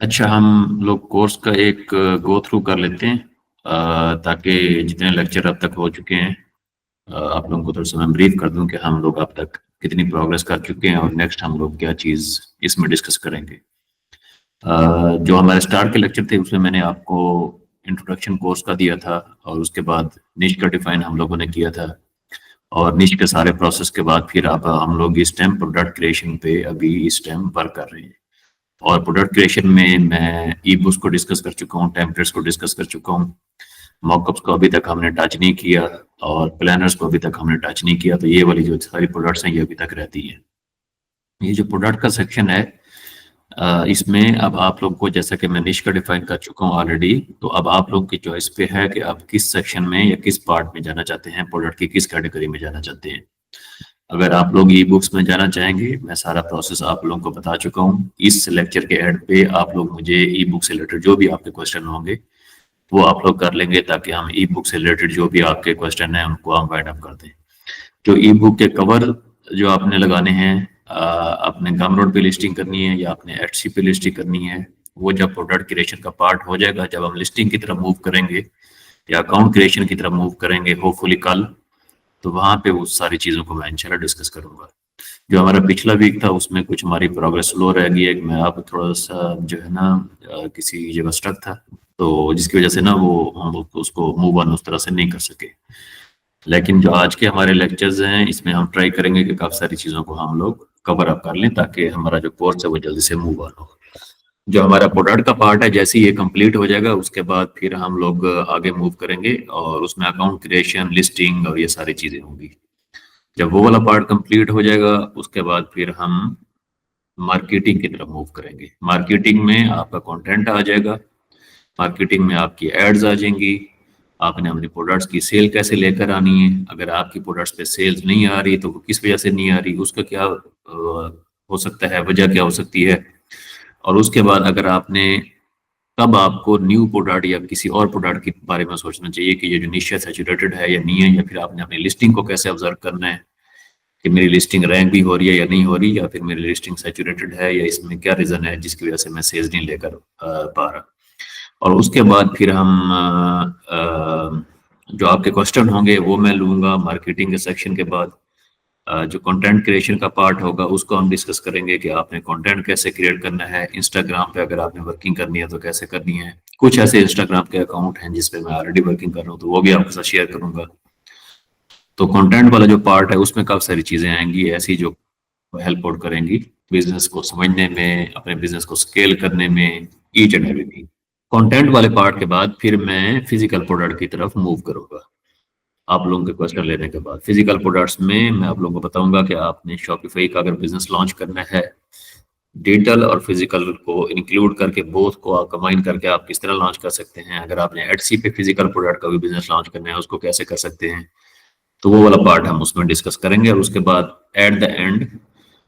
अच्छा, हम लोग कोर्स का एक गो थ्रू कर लेते हैं, ताकि जितने लेक्चर अब तक हो चुके हैं आप लोगों को थोड़ा सा मैं ब्रीफ कर दूं कि हम लोग अब तक कितनी प्रोग्रेस कर चुके हैं और नेक्स्ट हम लोग क्या चीज़ इसमें डिस्कस करेंगे। जो हमारे स्टार्ट के लेक्चर थे उसमें मैंने आपको इंट्रोडक्शन कोर्स का दिया था, और उसके बाद निश का डिफाइन हम लोगों ने किया था, और निश के सारे प्रोसेस के बाद फिर अब हम लोग इस टाइम प्रोडक्ट क्रिएशन पे अभी इस टाइम वर्क कर रहे हैं। और प्रोडक्ट क्रिएशन में मैं ई बुक्स को डिस्कस कर चुका हूँ, टेम्पलेट्स को डिस्कस कर चुका हूँ, मॉकअप्स को अभी तक हमने टच नहीं किया, और प्लानर्स को अभी तक हमने टच नहीं किया। तो ये वाली जो सारी प्रोडक्ट्स हैं ये अभी तक रहती है। ये जो प्रोडक्ट का सेक्शन है, इसमें अब आप लोग को, जैसा कि मैं निश का डिफाइन कर चुका हूँ ऑलरेडी, तो अब आप लोग की चॉइस पे है कि आप किस सेक्शन में या किस पार्ट में जाना चाहते हैं, प्रोडक्ट की किस कैटेगरी में जाना चाहते हैं। अगर आप लोग ई बुक्स में जाना चाहेंगे, मैं सारा प्रोसेस आप लोगों को बता चुका हूँ। इस लेक्चर के एंड पे आप लोग मुझे ई बुक से रिलेटेड जो भी आपके क्वेश्चन होंगे वो आप लोग कर लेंगे, ताकि हम ई बुक से रिलेटेड जो भी आपके क्वेश्चन हैं उनको हम वाइंड अप कर दें। जो ई बुक के कवर जो आपने लगाने हैं, आपने गमरोड पे लिस्टिंग करनी है या आपने एटसी पे लिस्टिंग करनी है, वो जब प्रोडक्ट क्रिएशन का पार्ट हो जाएगा, जब हम लिस्टिंग की तरफ मूव करेंगे या अकाउंट क्रिएशन की तरफ मूव करेंगे होपफुली कल, तो वहां पे वो सारी चीजों को मैं इंशाल्लाह डिस्कस करूंगा। जो हमारा पिछला वीक था उसमें कुछ हमारी प्रोग्रेस स्लो रह गई है। मैं आप थोड़ा सा जो है ना किसी जगह स्टक था, तो जिसकी वजह से ना वो हम लोग उसको मूव ऑन उस तरह से नहीं कर सके। लेकिन जो आज के हमारे लेक्चर्स हैं इसमें हम ट्राई करेंगे कि काफी सारी चीजों को हम लोग कवर अप कर लें, ताकि हमारा जो कोर्स है वो जल्दी से मूव ऑन हो। जो हमारा प्रोडक्ट का पार्ट है, जैसे ही ये कंप्लीट हो जाएगा उसके बाद फिर हम लोग आगे मूव करेंगे, और उसमें अकाउंट क्रिएशन, लिस्टिंग और ये सारी चीजें होंगी। जब वो वाला पार्ट कंप्लीट हो जाएगा उसके बाद फिर हम मार्केटिंग की तरफ मूव करेंगे। मार्केटिंग में आपका कंटेंट आ जाएगा, मार्केटिंग में आपकी एड्स आ जाएंगी, आपने अपने प्रोडक्ट्स की सेल कैसे लेकर आनी है, अगर आपकी प्रोडक्ट्स पे सेल्स नहीं आ रही तो वो किस वजह से नहीं आ रही, उसका क्या हो सकता है, वजह क्या हो सकती है। और उसके बाद अगर आपने, तब आपको न्यू प्रोडक्ट या किसी और प्रोडक्ट के बारे में सोचना चाहिए कि ये जो निश है सैचुरेटेड है या नहीं है, या फिर आपने अपनी लिस्टिंग को कैसे ऑब्जर्व करना है कि मेरी लिस्टिंग रैंक भी हो रही है या नहीं हो रही, या फिर मेरी लिस्टिंग सैचुरेटेड है, या इसमें क्या रीजन है जिसकी वजह से मैं सेल्स नहीं लेकर पा रहा। और उसके बाद फिर हम जो आपके क्वेश्चन होंगे वो मैं लूंगा मार्केटिंग के सेक्शन के बाद। जो कंटेंट क्रिएशन का पार्ट होगा उसको हम डिस्कस करेंगे कि आपने कंटेंट कैसे क्रिएट करना है। इंस्टाग्राम पे अगर आपने वर्किंग करनी है तो कैसे करनी है। कुछ ऐसे इंस्टाग्राम के अकाउंट हैं जिसपे मैं ऑलरेडी वर्किंग कर रहा हूँ, तो वो भी आपके साथ शेयर करूंगा। तो कंटेंट वाला जो पार्ट है उसमें काफी सारी चीजें आएंगी ऐसी जो हेल्प आउट करेंगी बिजनेस को समझने में, अपने बिजनेस को स्केल करने में, ईच एंड एवरीथिंग। कंटेंट वाले पार्ट के बाद फिर मैं फिजिकल प्रोडक्ट की तरफ मूव करूंगा। आप लोगों के क्वेश्चन लेने के बाद फिजिकल प्रोडक्ट्स में मैं आप लोगों को बताऊंगा कि आपने शॉपिफाई का अगर बिजनेस लॉन्च करना है, डिजिटल और फिजिकल को इंक्लूड करके, बोथ को आप कंबाइन करके आप किस तरह लॉन्च कर सकते हैं। अगर आपने एटसी पे फिजिकल प्रोडक्ट का भी बिजनेस लॉन्च करना है उसको कैसे कर सकते हैं, तो वो वाला पार्ट हम उसमें डिस्कस करेंगे। और उसके बाद एट द एंड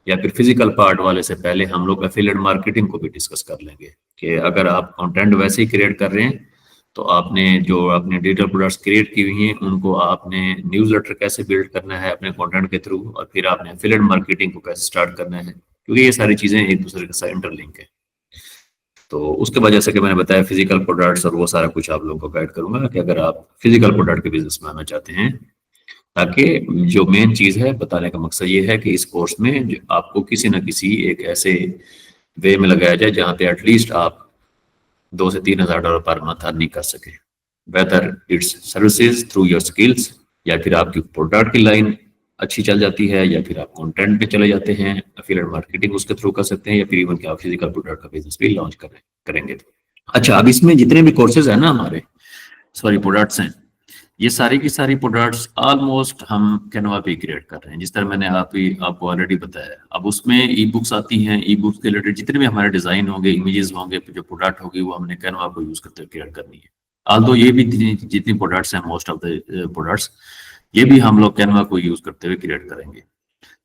या फिर फिजिकल पार्ट वाले से पहले हम लोग एफिलिएट मार्केटिंग को भी डिस्कस कर लेंगे कि अगर आप कंटेंट वैसे ही क्रिएट कर रहे हैं तो आपने जो अपने डिजिटल प्रोडक्ट्स क्रिएट की हुई हैं उनको आपने न्यूज़लेटर कैसे बिल्ड करना है अपने कंटेंट के थ्रू, और फिर आपने एफिलिएट मार्केटिंग को कैसे स्टार्ट करना है, क्योंकि ये सारी चीजें एक दूसरे के साथ इंटरलिंक है। तो उसके बाद जैसे कि मैंने बताया फिजिकल प्रोडक्ट्स और वो सारा कुछ आप लोगों को गाइड करूंगा कि अगर आप फिजिकल प्रोडक्ट के बिजनेस में आना चाहते हैं, ताकि जो मेन चीज है बताने का मकसद ये है कि इस कोर्स में आपको किसी न किसी एक ऐसे वे में लगाया जाए जहां पे एटलीस्ट आप 2 से 3 हज़ार डॉलर पर मंथ अर्निंग कर सके, whether it's services through your skills, या फिर आपकी प्रोडक्ट की लाइन अच्छी चल जाती है, या फिर आप कंटेंट पे चले जाते हैं, एफिलिएट मार्केटिंग उसके थ्रू कर सकते हैं, या फिर इवन कि आप फिजिकल प्रोडक्ट का बिजनेस भी लॉन्च करेंगे। अच्छा, अब इसमें जितने भी कोर्सेज है ना हमारे, सॉरी प्रोडक्ट्स हैं, ये सारी की सारी प्रोडक्ट्स ऑलमोस्ट हम कैनवा पे क्रिएट कर रहे हैं, जिस तरह मैंने आपको ऑलरेडी बताया। अब उसमें ई बुक्स आती हैं, ई बुक्स के रिलेटेड जितने भी हमारे डिजाइन होंगे, इमेजेस होंगे, जो प्रोडक्ट होगी वो हमने कैनवा को यूज करते हुए क्रिएट करनी है। आल्दो ये भी जितनी प्रोडक्ट्स हैं, मोस्ट ऑफ द प्रोडक्ट्स ये भी हम लोग कैनवा को यूज करते हुए क्रिएट करेंगे।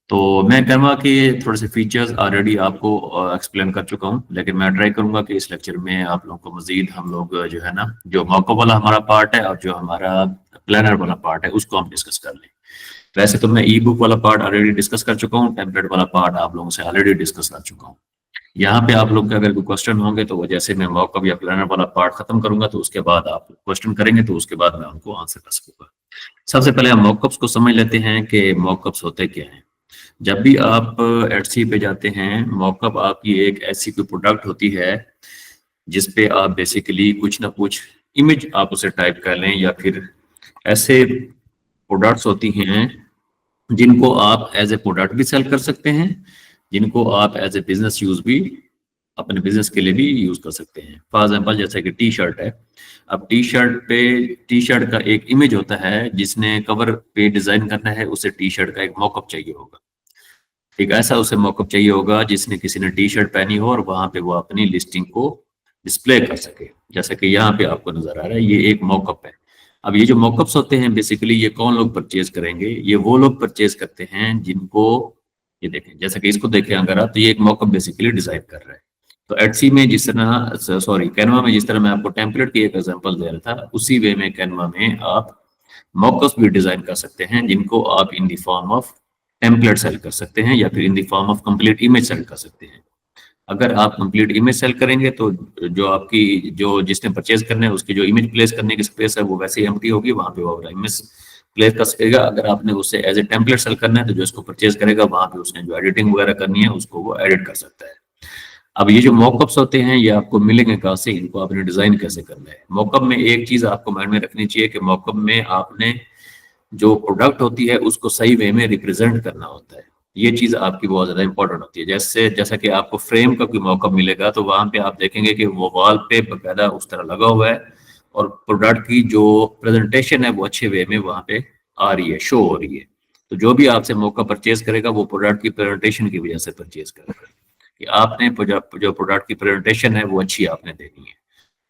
तो मैं कैनवा के थोड़े से फीचर्स ऑलरेडी आपको एक्सप्लेन कर चुका हूँ, लेकिन मैं ट्राई करूंगा कि इस लेक्चर में आप लोगों को मजीद हम लोग जो है ना, जो मॉकअप वाला हमारा पार्ट है और जो हमारा प्लानर वाला पार्ट है उसको हम डिस्कस कर लें। वैसे तो मैं ई बुक वाला पार्ट ऑलरेडी डिस्कस कर चुका हूँ, टेम्पलेट वाला पार्ट आप लोगों से ऑलरेडी डिस्कस कर चुका हूँ। यहाँ पे आप लोग के अगर कोई क्वेश्चन होंगे तो वो जैसे मैं मॉकअप या प्लानर वाला पार्ट खत्म करूंगा तो उसके बाद आप क्वेश्चन करेंगे तो उसके बाद मैं उनको आंसर कर सकूंगा। सबसे पहले हम मॉकअप्स को समझ लेते हैं कि मॉकअप्स होते क्या हैं। जब भी आप एटसी पे जाते हैं, मॉकअप आपकी एक ऐसी कोई प्रोडक्ट होती है जिसपे आप बेसिकली कुछ ना कुछ इमेज आप उसे टाइप कर लें, या फिर ऐसे प्रोडक्ट्स होती हैं जिनको आप एज ए प्रोडक्ट भी सेल कर सकते हैं, जिनको आप एज ए बिजनेस यूज भी अपने बिजनेस के लिए भी यूज कर सकते हैं। फॉर एग्जाम्पल जैसे कि टी शर्ट है। अब टी शर्ट का एक इमेज होता है, जिसने कवर पे डिजाइन करना है उसे टी शर्ट का एक मॉकअप चाहिए होगा। एक ऐसा उसे मॉकअप चाहिए होगा जिसने किसी ने टी शर्ट पहनी हो और वहां पे वो अपनी लिस्टिंग को डिस्प्ले कर सके, जैसा कि यहाँ पे आपको नजर आ रहा है, ये एक मॉकअप है। अब ये जो मॉकअप्स होते हैं बेसिकली ये कौन लोग परचेज करेंगे? ये वो लोग परचेज करते हैं जिनको, ये देखें जैसा कि इसको देखें अगर आप, तो ये एक मॉकअप बेसिकली डिजाइन कर रहा है। तो एटसी में जिस तरह, सॉरी कैनवा में जिस तरह मैं आपको टेम्पलेट की एक एग्जांपल दे रहा था, उसी वे में कैनवा में आप मॉकअप्स भी डिजाइन कर सकते हैं जिनको आप in the form of template sell कर सकते हैं या फिर in the form of complete image sell कर सकते हैं। अगर आप कंप्लीट इमेज सेल करेंगे तो जो आपकी, जो जिसने परचेज करना है उसकी जो इमेज प्लेस करने की स्पेस है वो वैसे ही एम्प्टी होगी, वहां पे वो इमेज प्लेस कर सकेगा। अगर आपने उसे एज ए टेम्पलेट सेल करना है तो जो इसको परचेज करेगा वहां पे उसने जो एडिटिंग वगैरह करनी है उसको वो एडिट कर सकता है। अब ये जो मॉकअप्स होते हैं ये आपको मिलेंगे कहाँ से, इनको आपने डिजाइन कैसे करना है। मॉकअप में एक चीज आपको माइंड में रखनी चाहिए कि मॉकअप में आपने जो प्रोडक्ट होती है उसको सही वे में रिप्रेजेंट करना होता है। ये चीज आपकी बहुत ज्यादा इंपॉर्टेंट होती है। जैसा कि आपको फ्रेम का कोई मौका मिलेगा तो वहां पे आप देखेंगे कि वो वॉल पे बकायदा उस तरह लगा हुआ है और प्रोडक्ट की जो प्रेजेंटेशन है वो अच्छे वे में वहां पे आ रही है, शो हो रही है। तो जो भी आपसे मौका परचेज करेगा वो प्रोडक्ट की प्रेजेंटेशन की वजह से परचेज करेगा, कि आपने जो प्रोडक्ट की प्रेजेंटेशन है वो अच्छी आपने देनी है।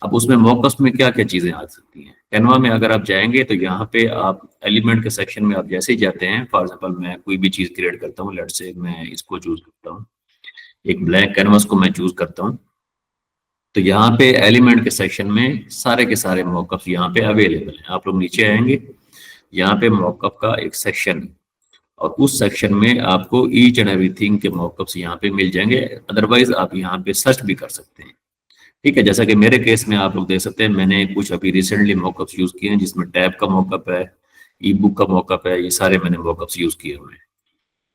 अब उसमें मॉकअप्स में क्या क्या चीजें आ सकती हैं? कैनवा में अगर आप जाएंगे तो यहाँ पे आप एलिमेंट के सेक्शन में आप जैसे ही जाते हैं, फॉर एग्जांपल मैं कोई भी चीज क्रिएट करता हूँ, लेट से मैं इसको चूज करता हूँ, एक ब्लैक कैनवास को मैं चूज करता हूँ, तो यहाँ पे एलिमेंट के सेक्शन में सारे के सारे मॉकअप्स यहाँ पे अवेलेबल हैं। आप लोग नीचे आएंगे, यहाँ पे मॉकअप का एक सेक्शन है और उस सेक्शन में आपको ईच एंड एवरीथिंग के मॉकअप्स यहाँ पे मिल जाएंगे। अदरवाइज आप यहाँ पे सर्च भी कर सकते हैं। ठीक है, जैसा कि मेरे केस में आप लोग देख सकते हैं मैंने कुछ अभी रिसेंटली मॉकअप्स यूज किए हैं जिसमें टैब का मॉकअप है, ई बुक का मॉकअप है, ये सारे मैंने मॉकअप्स यूज किए हुए हैं।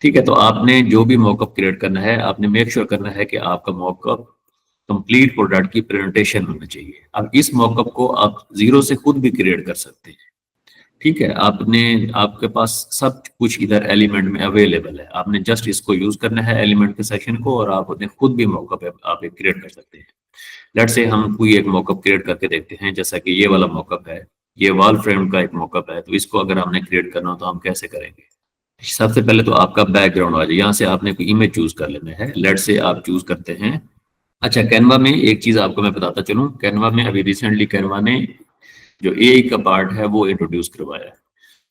ठीक है, तो आपने जो भी मॉकअप क्रिएट करना है आपने मेक श्योर करना है कि आपका मॉकअप कंप्लीट प्रोडक्ट की प्रेजेंटेशन होना चाहिए। अब इस मॉकअप को आप जीरो से खुद भी क्रिएट कर सकते हैं। ठीक है, आपके पास सब कुछ इधर एलिमेंट में अवेलेबल है, आपने जस्ट इसको यूज करना है एलिमेंट के सेक्शन को और आप अपने खुद भी मॉकअप आप एक क्रिएट कर सकते हैं। लेट से हम कोई एक मॉकअप क्रिएट करके देखते हैं, जैसा कि ये वाला मॉकअप है, ये वॉल फ्रेम का एक मॉकअप है। तो इसको अगर हमने क्रिएट करना हो तो हम कैसे करेंगे? सबसे पहले तो आपका बैकग्राउंड आ जाए, यहाँ से आपने कोई इमेज चूज कर लेना है। लेट से आप चूज करते हैं, अच्छा कैनवा में एक चीज आपको मैं बताता चलूं, कैनवा में अभी रिसेंटली कैनवा ने जो एआई का पार्ट है वो इंट्रोड्यूस करवाया है।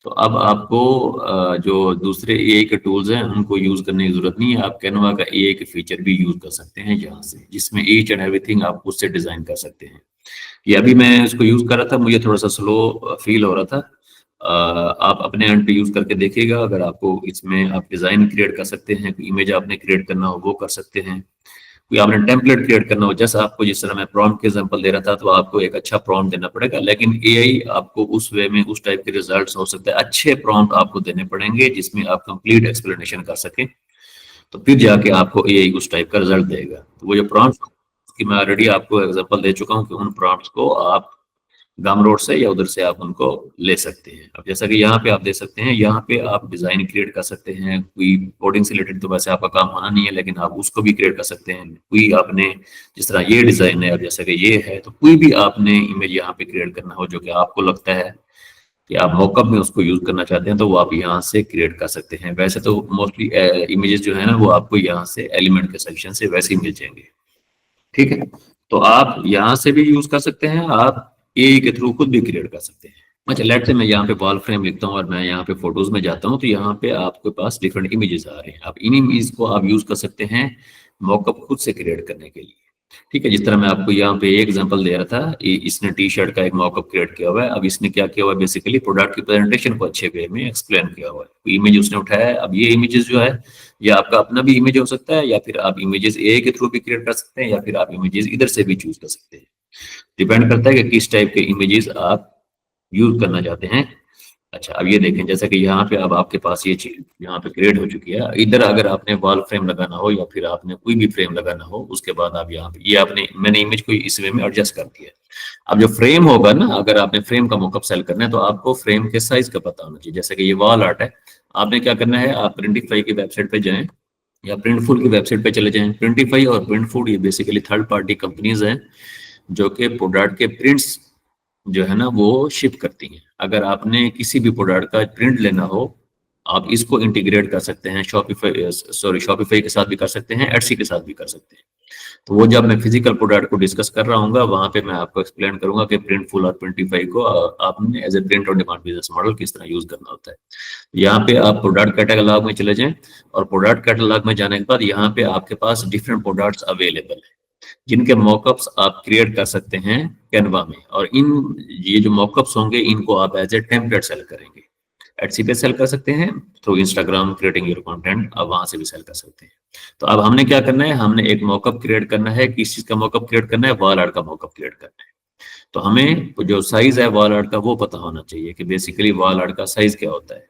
तो अब आपको जो दूसरे एआई के टूल्स हैं उनको यूज करने की जरूरत नहीं है, आप कैनवा का एआई के फीचर भी यूज कर सकते हैं यहाँ से, जिसमें ईच एंड एवरीथिंग आप उससे डिजाइन कर सकते हैं। ये अभी मैं इसको यूज कर रहा था, मुझे थोड़ा सा स्लो फील हो रहा था। आप अपने एंड पे यूज करके देखिएगा, अगर आपको इसमें आप डिजाइन क्रिएट कर सकते हैं, इमेज आपने क्रिएट करना हो वो कर सकते हैं, कोई आपने टेम्पलेट क्रिएट करना हो, जैसा आपको जिस तरह मैं प्रॉम्प्ट के एग्जांपल दे रहा था, तो आपको एक अच्छा प्रॉम्प्ट देना पड़ेगा। लेकिन एआई आपको उस वे में उस टाइप के रिजल्ट्स हो सकते हैं, अच्छे प्रॉम्प्ट आपको देने पड़ेंगे जिसमें आप कंप्लीट एक्सप्लेनेशन कर सकें, तो फिर जाके आपको एआई उस टाइप का रिजल्ट देगा। तो वो जो प्रॉम्प्ट की मैं ऑलरेडी आपको एग्जांपल दे चुका हूँ कि उन प्रॉम्प्ट्स को आप गम रोड से या उधर से आप उनको ले सकते हैं। अब जैसा कि यहाँ पे आप देख सकते हैं, यहाँ पे आप डिजाइन क्रिएट कर सकते हैं, कोई कोडिंग से रिलेटेड तो वैसे आपका काम होना नहीं है, लेकिन आप उसको भी क्रिएट कर सकते हैं। कोई आपने जिस तरह ये डिजाइन है, अब जैसा कि ये है, तो कोई भी आपने इमेज यहाँ पे क्रिएट करना हो जो कि आपको लगता है कि आप मॉकअप में उसको यूज करना चाहते हैं, तो वो आप यहाँ से क्रिएट कर सकते हैं। वैसे तो मोस्टली इमेजेस जो है ना वो आपको यहाँ से एलिमेंट के सेक्शन से वैसे ही मिल जाएंगे। ठीक है, तो आप यहाँ से भी यूज कर सकते हैं, आप एआई के थ्रू खुद भी क्रिएट कर सकते हैं। अच्छा लेट से मैं यहाँ पे वॉल फ्रेम लिखता हूँ और मैं यहाँ पे फोटोज में जाता हूँ, तो यहाँ पे आपके पास डिफरेंट इमेजेस आ रहे हैं। आप इन इमेज को आप यूज कर सकते हैं मॉकअप खुद से क्रिएट करने के लिए। ठीक है, जिस तरह मैं आपको यहाँ पे एक एग्जांपल दे रहा था, इसने टी शर्ट का एक मॉकअप क्रिएट किया हुआ है। अब इसने क्या किया हुआ है, बेसिकली प्रोडक्ट की प्रेजेंटेशन को अच्छे वे में एक्सप्लेन किया हुआ है। इमेज उसने उठाया है। अब ये इमेजेस जो है, ये आपका अपना भी इमेज हो सकता है, या फिर आप इमेजेस ए के थ्रू भी क्रिएट कर सकते हैं, या फिर आप इमेजेस इधर से भी चूज कर सकते हैं। डिपेंड करता है कि किस टाइप के इमेजेस आप यूज करना चाहते हैं। अच्छा, अब ये देखें, जैसा कि यहाँ पे अब आपके पास ये चीज यहाँ पे क्रिएट हो चुकी है। इधर अगर आपने वॉल फ्रेम लगाना हो या फिर आपने कोई भी फ्रेम लगाना हो, उसके बाद आप यहाँ पे ये आपने मैंने इमेज को इस वे में एडजस्ट कर दिया है। अब जो फ्रेम होगा ना, अगर आपने फ्रेम का मॉकअप सेल करना है तो आपको फ्रेम के साइज का पता होना चाहिए। जैसे कि ये वॉल आर्ट है, आपने क्या करना है, आप प्रिंटिफाई की वेबसाइट पे जाएं या प्रिंटफुल की वेबसाइट पे चले जाएं। प्रिंटिफाई और प्रिंटफुल ये बेसिकली थर्ड पार्टी कंपनीज हैं जो कि प्रोडक्ट के प्रिंट्स जो है ना वो शिप करती हैं। अगर आपने किसी भी प्रोडक्ट का प्रिंट लेना हो, आप इसको इंटीग्रेट कर सकते हैं शॉपिफाई के साथ भी कर सकते हैं, एटसी के साथ भी कर सकते हैं। तो वो जब मैं फिजिकल प्रोडक्ट को डिस्कस कर रहा हूँ वहां पे मैं आपको एक्सप्लेन करूंगा कि प्रिंटफुल और प्रिंटिफाई को आपने as a print on demand business model किस तरह यूज करना होता है। यहाँ पे आप प्रोडक्ट कैटेलॉग में चले जाएं, और प्रोडक्ट कैटेलॉग में जाने के बाद यहाँ पे आपके पास डिफरेंट प्रोडक्ट्स अवेलेबल है जिनके मॉकअप्स आप क्रिएट कर सकते हैं कैनवा में। और ये जो मॉकअप्स होंगे इनको आप एज ए टेम्पलेट सेल करेंगे। एटसी पे सेल कर सकते हैं, through Instagram creating your content, आप वहां से भी सेल कर सकते हैं। तो अब हमने क्या करना है, हमने एक मॉकअप क्रिएट करना है। किस चीज का मॉकअप क्रिएट करना है, वॉल आर्ट का मॉकअप क्रिएट करना है। तो हमें जो साइज है वॉल आर्ट का वो पता होना चाहिए कि बेसिकली वॉल आर्ट का साइज क्या होता है।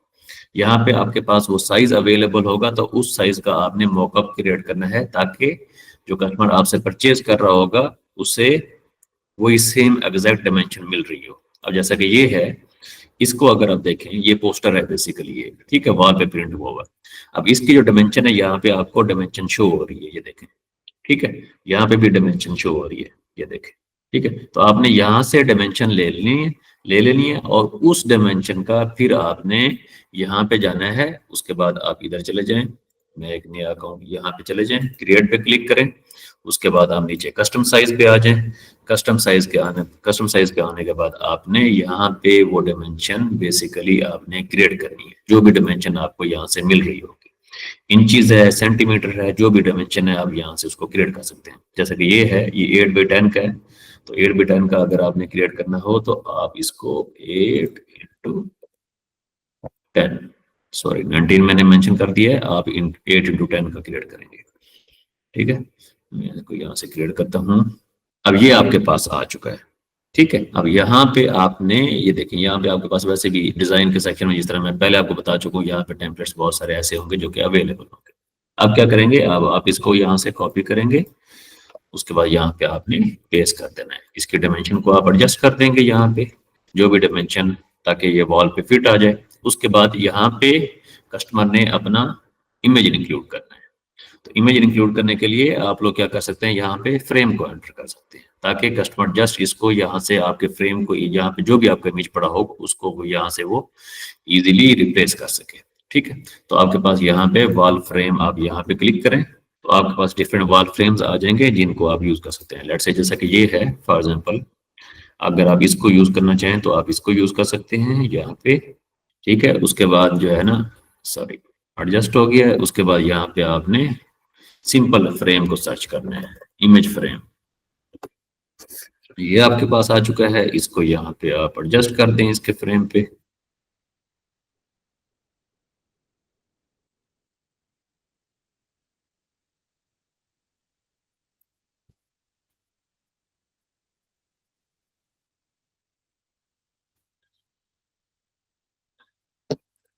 यहाँ पे आपके पास वो साइज अवेलेबल होगा तो उस साइज का आपने मॉकअप क्रिएट करना है, ताकि जो कस्टमर आपसे परचेज कर रहा होगा उसे वही सेम एग्जैक्ट डायमेंशन मिल रही हो। अब जैसा कि ये है, इसको अगर आप देखें, ये पोस्टर है बेसिकली, ये ठीक है, वॉल पे प्रिंट हुआ हुआ। अब इसकी जो डायमेंशन है, यहाँ पे आपको डायमेंशन शो हो रही है, ये देखें, ठीक है। यहाँ पे भी डायमेंशन शो हो रही है, ये देखें, ठीक है। तो आपने यहाँ से डायमेंशन ले लेनी है, और उस डायमेंशन का फिर आपने यहाँ पे जाना है। उसके बाद आप इधर चले जाएं, मैं एक नया अकाउंट यहाँ पे चले जाएं, क्रिएट पे क्लिक करें। उसके बाद आप नीचे कस्टम साइज पे आ जाएं। कस्टम साइज के आने के बाद आपने यहाँ पे वो डायमेंशन बेसिकली आपने क्रिएट करनी है, जो भी डायमेंशन आपको यहाँ से मिल रही होगी। इंचीज है, सेंटीमीटर है, जो भी डायमेंशन है आप यहाँ से उसको क्रिएट कर सकते हैं। जैसे कि ये है, ये 8x10 का है। तो 8x10 का अगर आपने क्रिएट करना हो तो आप इसको 8x10, सॉरी 19 मैंने मेंशन कर दिया है, आप 8x10 का क्रिएट करेंगे, ठीक है। मैं इसको यहाँ से क्रिएट करता हूँ। अब ये आपके पास आ चुका है, ठीक है। अब यहाँ पे आपने ये देखें, यहाँ पे आपके पास वैसे भी डिजाइन के सेक्शन में, जिस तरह मैं पहले आपको बता चुका हूँ, यहाँ पे टेम्पलेट्स बहुत सारे ऐसे होंगे जो कि अवेलेबल होंगे। अब क्या करेंगे, अब आप इसको यहाँ से कॉपी करेंगे। उसके बाद यहाँ पे आपने पेस्ट कर देना है। इसके डायमेंशन को आप एडजस्ट कर देंगे यहाँ पे, जो भी डायमेंशन, ताकि ये वॉल पे फिट आ जाए। उसके बाद यहाँ पे कस्टमर ने अपना इमेज इंक्लूड करना है। तो इमेज इंक्लूड करने के लिए आप लोग क्या कर सकते हैं, यहाँ पे फ्रेम को एंटर कर सकते हैं, ताकि कस्टमर जस्ट इसको यहाँ से आपके फ्रेम को, यहाँ पे जो भी आपका इमेज पड़ा हो उसको यहाँ से वो इजीली रिप्लेस कर सके, ठीक है। तो आपके पास यहाँ पे वॉल फ्रेम, आप यहाँ पे क्लिक करें तो आपके पास डिफरेंट वॉल फ्रेम्स आ जाएंगे जिनको आप यूज कर सकते हैं। लेट्स से जैसा कि ये है फॉर एग्जांपल, अगर आप इसको यूज करना चाहें तो आप इसको यूज कर सकते हैं यहाँ पे, ठीक है। उसके बाद जो है ना, सॉरी एडजस्ट हो गया है। उसके बाद यहाँ पे आपने सिंपल फ्रेम को सर्च करना है, इमेज फ्रेम, ये आपके पास आ चुका है। इसको यहाँ पे आप एडजस्ट कर दें इसके फ्रेम पे,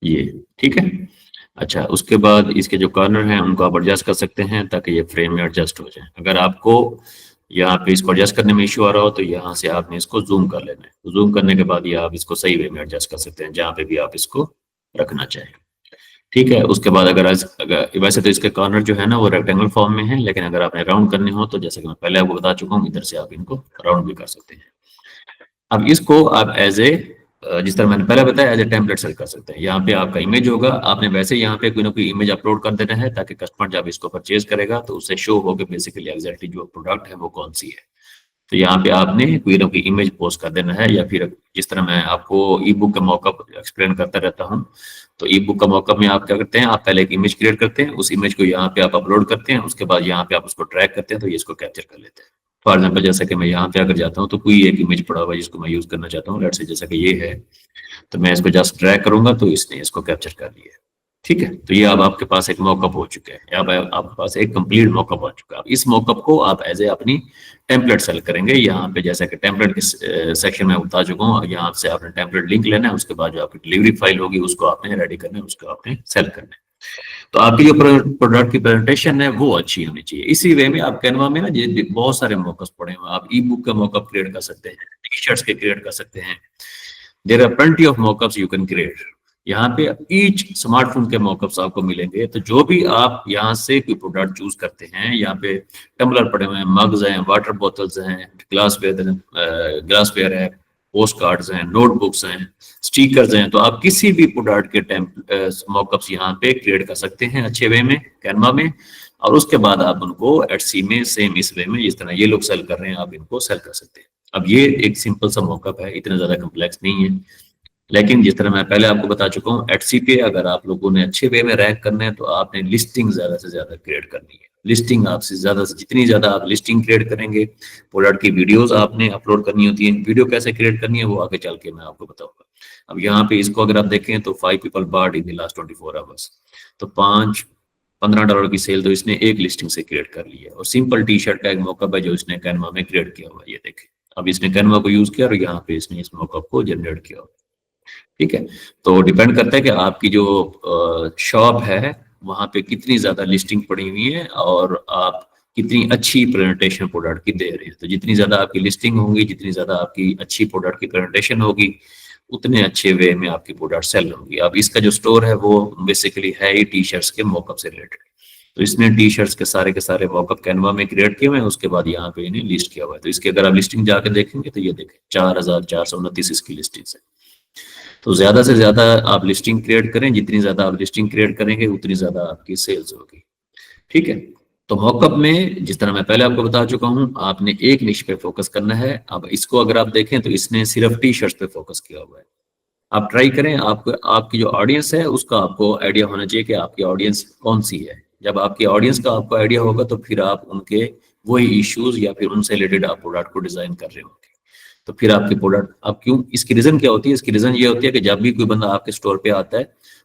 ये ठीक है। अच्छा, उसके बाद इसके जो कॉर्नर हैं उनको आप एडजस्ट कर सकते हैं ताकि ये फ्रेम में एडजस्ट हो जाए। अगर आपको यहाँ पे इसको एडजस्ट करने में इश्यू आ रहा हो तो यहाँ से आपने इसको जूम कर लेना है। जूम करने के बाद ये आप इसको सही वे में एडजस्ट कर सकते हैं जहाँ पे भी आप इसको रखना चाहें, ठीक है। उसके बाद अगर वैसे तो इसके कॉर्नर जो है ना वो रेक्टेंगल फॉर्म में है, लेकिन अगर आपने राउंड करने हो तो जैसे कि मैं पहले आपको बता चुका हूँ, इधर से आप इनको राउंड भी कर सकते हैं। अब इसको आप एज ए, जिस तरह मैंने पहले बताया, एज ए टेम्पलेट सेट कर सकते हैं। यहाँ पे आपका इमेज होगा, आपने वैसे यहाँ पे कोई ना कोई इमेज अपलोड कर देना है ताकि कस्टमर जब इसको परचेज करेगा तो उसे शो हो कि बेसिकली एग्जैक्टली जो प्रोडक्ट है वो कौन सी है। तो यहाँ पे आपने कोई ना कोई इमेज पोस्ट कर देना है, या फिर जिस तरह मैं आपको ई बुक का मॉकअप एक्सप्लेन करता रहता हूँ, तो ई बुक का मॉकअप में आप क्या करते हैं, आप पहले एक इमेज क्रिएट करते हैं, उस इमेज को यहाँ पे आप अपलोड करते हैं, उसके बाद यहाँ पे आप उसको ट्रैक करते हैं, तो ये इसको कैप्चर कर लेते हैं। फॉर एग्जाम्पल जैसा कि मैं यहाँ पे अगर जाता हूँ तो कोई एक इमेज पड़ा हुआ है जिसको मैं यूज करना चाहता हूँ, लेट्स से जैसा कि ये है, तो मैं इसको जस्ट ड्रैग करूंगा तो इसने इसको कैप्चर कर लिया। ठीक है, तो ये अब आपके पास एक मॉकअप हो चुका है, अब आपके पास एक कंप्लीट मॉकअप आ चुका है। अब इस मॉकअप को आप एज ए अपनी टेम्पलेट सेल करेंगे। यहाँ पे जैसा कि टेम्पलेट के सेक्शन में बता चुका हूँ, यहाँ से आपने टेम्पलेट लिंक लेना है, उसके बाद जो आपकी डिलीवरी फाइल होगी उसको आपने रेडी करना है, उसको आपने सेल करना है। तो आपकी जो प्रोडक्ट की प्रेजेंटेशन है वो अच्छी होनी चाहिए। इसी वे में आप कैनवा में ना बहुत सारे मॉकअप्स पड़े हुए हैं, आप ई बुक का मॉकअप क्रिएट कर सकते हैं, टी शर्ट्स के क्रिएट कर सकते हैं, there are plenty of mockups you can create. यहाँ पे ईच स्मार्टफोन के मॉकअप्स आपको मिलेंगे। तो जो भी आप यहाँ से कोई प्रोडक्ट चूज करते हैं, यहाँ पे टम्बलर पड़े हुए हैं, मग्स हैं, वाटर बोतल्स हैं, ग्लासवेयर है, पोस्ट कार्ड्स हैं, नोटबुक्स हैं, स्टिकर्स हैं, तो आप किसी भी प्रोडक्ट के मॉकअप्स यहाँ पे क्रिएट कर सकते हैं अच्छे वे में कैनवा में, और उसके बाद आप उनको एटसी में सेम इस वे में जिस तरह ये लोग सेल कर रहे हैं आप इनको सेल कर सकते हैं। अब ये एक सिंपल सा मॉकअप है, इतना ज्यादा कम्प्लेक्स नहीं है, लेकिन जिस तरह मैं पहले आपको बता चुका हूँ, एटसी पे अगर आप लोगों ने अच्छे वे में रैंक करना है तो आपने लिस्टिंग ज्यादा से ज्यादा क्रिएट करनी है। लिस्टिंग आपसे ज्यादा से जितनी ज्यादा आप लिस्टिंग क्रिएट करेंगे, प्रोडक्ट की वीडियोस आपने अपलोड करनी होती है। वीडियो कैसे क्रिएट करनी है वो आगे चल के मैं आपको बताऊंगा। अब यहाँ पे इसको अगर आप देखें तो 5 people bought in the last 24 hours, तो $15 की सेल तो इसने एक लिस्टिंग से क्रिएट कर ली है। और सिंपल टी शर्ट का एक मॉकअप है जो इसने कैनवा में क्रिएट किया हुआ है, ये देखें। अब इसने कैनवा को यूज किया और यहाँ पे इसने इस मॉकअप को जनरेट किया हुआ। ठीक है, तो डिपेंड करता है कि आपकी जो शॉप है वहां पे कितनी ज्यादा लिस्टिंग पड़ी हुई है और आप कितनी अच्छी प्रेजेंटेशन प्रोडक्ट की दे रहे हैं। तो जितनी ज्यादा आपकी लिस्टिंग होगी, जितनी ज्यादा आपकी अच्छी प्रोडक्ट की प्रेजेंटेशन होगी, उतने अच्छे वे में आपकी प्रोडक्ट सेल होगी। अब इसका जो स्टोर है वो बेसिकली है ही टी शर्ट्स के मॉकअप से रिलेटेड। तो इसने टी शर्ट्स के सारे मॉकअप कैनवा में क्रिएट किए हुए हैं, उसके बाद यहाँ पे इन्हें लिस्ट किया हुआ है। तो इसकी अगर आप लिस्टिंग जाके देखेंगे तो ये देखें 4429 इसकी लिस्टिंग है। तो ज्यादा से ज्यादा आप लिस्टिंग क्रिएट करें, जितनी ज्यादा आप लिस्टिंग क्रिएट करेंगे उतनी ज्यादा आपकी सेल्स होगी। ठीक है, तो मॉकअप में जिस तरह मैं पहले आपको बता चुका हूं, आपने एक निश पे फोकस करना है। अब इसको अगर आप देखें तो इसने सिर्फ टी शर्ट्स पे फोकस किया हुआ है। आप ट्राई करें, आपको आपकी जो ऑडियंस है उसका आपको आइडिया होना चाहिए कि आपकी ऑडियंस कौन सी है। जब आपकी ऑडियंस का आपको आइडिया होगा तो फिर आप उनके वही इश्यूज या फिर उनसे रिलेटेड आप प्रोडक्ट को डिजाइन कर रहे होंगे। तो फिर आपकी प्रोडक्ट आप क्यों, इसकी रीजन क्या होती है? इसकी रीजन ये होती है कि जब भी कोई बंदा आपके स्टोर पे आता है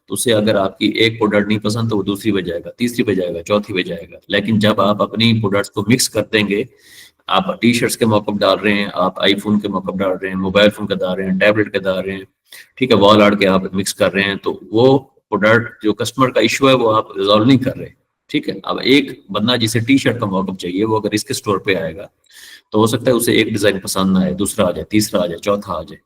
तो उसे अगर आपकी एक प्रोडक्ट नहीं पसंद तो वो दूसरी पे जाएगा, तीसरी पे जाएगा, चौथी पे जाएगा। लेकिन जब आप अपनी प्रोडक्ट्स को मिक्स कर देंगे, आप टी शर्ट्स के मॉकअप डाल रहे हैं, आप आईफोन के मॉकअप डाल रहे हैं, मोबाइल फोन का डाल रहे हैं, टैबलेट के डाल रहे हैं, ठीक है, वॉल आर्ट के आप मिक्स कर रहे हैं, तो वो प्रोडक्ट जो कस्टमर का इशू है वो आप रिजॉल्व नहीं कर रहे। ठीक है, अब एक बंदा जिसे टी शर्ट का मॉकअप चाहिए वो अगर इसके स्टोर पे आएगा तो हो सकता है उसे एक डिजाइन पसंद ना आए, दूसरा आ जाए, तीसरा आ जाए, चौथा आ जाए।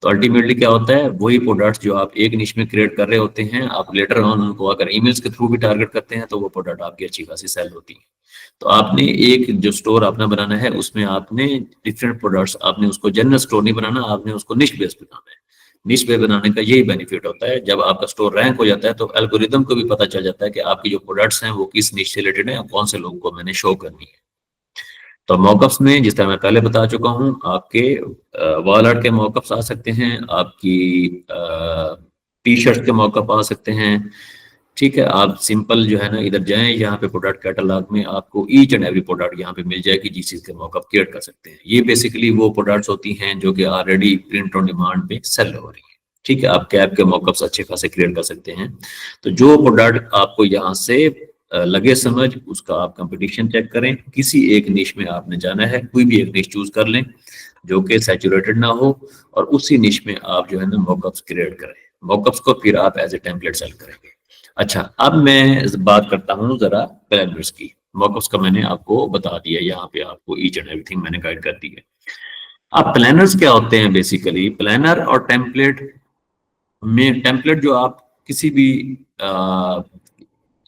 तो अल्टीमेटली क्या होता है, वही प्रोडक्ट्स जो आप एक निश में क्रिएट कर रहे होते हैं, आप लेटर ऑन उनको अगर ईमेल्स के थ्रू भी टारगेट करते हैं तो वो प्रोडक्ट आपकी अच्छी खासी सेल होती है। तो आपने एक जो स्टोर अपना बनाना है उसमें आपने डिफरेंट प्रोडक्ट्स, आपने उसको जनरल स्टोर नहीं बनाना, आपने उसको निश बेस बनाना है। निश बेस बनाने का यही बेनिफिट होता है, जब आपका स्टोर रैंक हो जाता है तो एल्गोरिदम को भी पता चल जाता है कि आपकी जो प्रोडक्ट्स हैं वो किस निश से रिलेटेड है और कौन से लोगों को मैंने शो करनी है। तो मॉकअप्स में जिस तरह मैं पहले बता चुका हूं, आपके वॉल आर्ट के मॉकअप्स आ सकते हैं, आपकी टी शर्ट के मॉकअप आ सकते हैं। ठीक है, आप सिंपल जो है ना इधर जाएं, यहाँ पे प्रोडक्ट कैटलॉग में आपको ईच एंड एवरी प्रोडक्ट यहाँ पे मिल जाएगी जिस चीज के मॉकअप क्रिएट कर सकते हैं। ये बेसिकली वो प्रोडक्ट्स होती हैं जो कि ऑलरेडी प्रिंट ऑन डिमांड पे सेल हो रही है। ठीक है, आप कैप के मॉकअप्स अच्छे खासे क्रिएट कर सकते हैं। तो जो प्रोडक्ट आपको यहाँ से लगे समझ, उसका आप कंपटीशन चेक करें। किसी एक निश में आपने जाना है, कोई भी एक निश चूज कर लें जो कि सैचुरेटेड ना हो, और उसी निश में आप जो है ना मॉकअप्स क्रिएट करें। मॉकअप्स को फिर आप एज ए टेम्पलेट सेल करेंगे। अच्छा, अब मैं बात करता हूँ जरा प्लानर्स की। मॉकअप्स का मैंने आपको बता दिया, यहाँ पे आपको ईच एंड एवरीथिंग मैंने गाइड कर दी है। अब प्लानर्स क्या होते हैं? बेसिकली प्लानर और टेम्पलेट में, टेम्पलेट जो आप किसी भी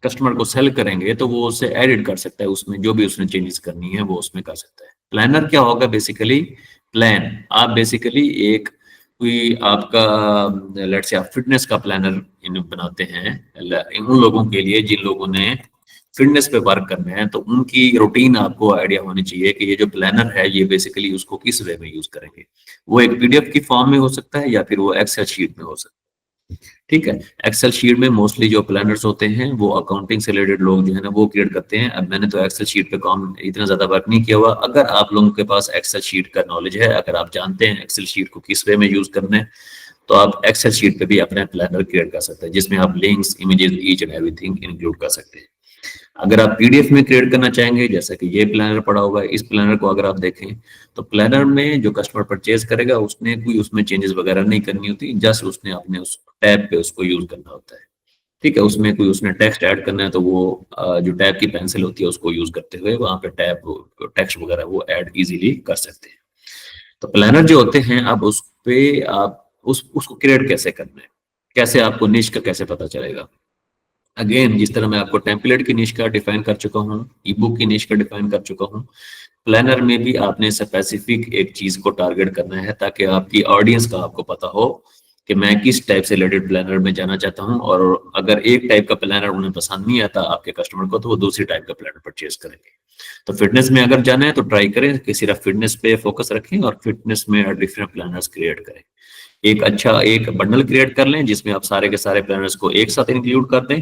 कस्टमर को सेल करेंगे तो वो उससे एडिट कर सकता है, उसमें जो भी उसने चेंजेस करनी है वो उसमें कर सकता है। प्लानर क्या होगा? बेसिकली प्लान, आप बेसिकली एक कोई आपका लेट्स से आप फिटनेस का प्लानर बनाते हैं उन लोगों के लिए जिन लोगों ने फिटनेस पे वर्क करने हैं, तो उनकी रूटीन आपको आइडिया होनी चाहिए कि ये जो प्लानर है ये बेसिकली उसको किस वे में यूज करेंगे। वो एक पीडीएफ की फॉर्म में हो सकता है या फिर वो एक्सेल शीट में हो सकता है। ठीक है, एक्सेल शीट में मोस्टली जो प्लानर्स होते हैं वो अकाउंटिंग से रिलेटेड लोग जो है ना वो क्रिएट करते हैं। अब मैंने तो एक्सेल शीट पे काम इतना ज्यादा वर्क नहीं किया हुआ। अगर आप लोगों के पास एक्सेल शीट का नॉलेज है, अगर आप जानते हैं एक्सेल शीट को किस वे में यूज करना है, तो आप एक्सेल शीट पे भी अपना प्लानर क्रिएट कर सकते हैं, जिसमें आप links, images, each and everything include कर सकते हैं। अगर आप पीडीएफ में क्रिएट करना चाहेंगे, जैसा कि ये प्लानर पड़ा हुआ है, इस प्लानर को अगर आप देखें तो प्लानर में जो कस्टमर परचेज करेगा उसने कोई उसमें चेंजेस वगैरह नहीं करनी होती, जस्ट उसने अपने उस टैब पे उसको यूज करना होता है। ठीक है, उसमें कोई उसने टेक्स्ट ऐड करना है तो वो जो टैब की पेंसिल होती है उसको यूज करते हुए वहां पे टैब टेक्स्ट वगैरह वो ऐड इजीली कर सकते हैं। तो प्लानर जो होते हैं, अब उस पे आप उसको क्रिएट कैसे करना है, कैसे आपको निश का कैसे पता चलेगा। अगेन, जिस तरह मैं आपको टेम्पलेट की निश का डिफाइन कर चुका हूँ, ई बुक की निश का डिफाइन कर चुका हूँ, प्लानर में भी आपने स्पेसिफिक एक चीज को टारगेट करना है ताकि आपकी ऑडियंस का आपको पता हो कि मैं किस टाइप से रिलेटेड प्लानर में जाना चाहता हूँ। और अगर एक टाइप का प्लानर उन्हें पसंद नहीं आता आपके कस्टमर को, तो वो दूसरी टाइप का प्लानर परचेज करेंगे। तो फिटनेस में अगर जाना है तो ट्राई करें कि सिर्फ फिटनेस पे फोकस रखें और फिटनेस में डिफरेंट प्लानर्स क्रिएट करें। एक अच्छा एक बंडल क्रिएट कर लें जिसमें आप सारे के सारे प्लानर्स को एक साथ इंक्लूड कर दें,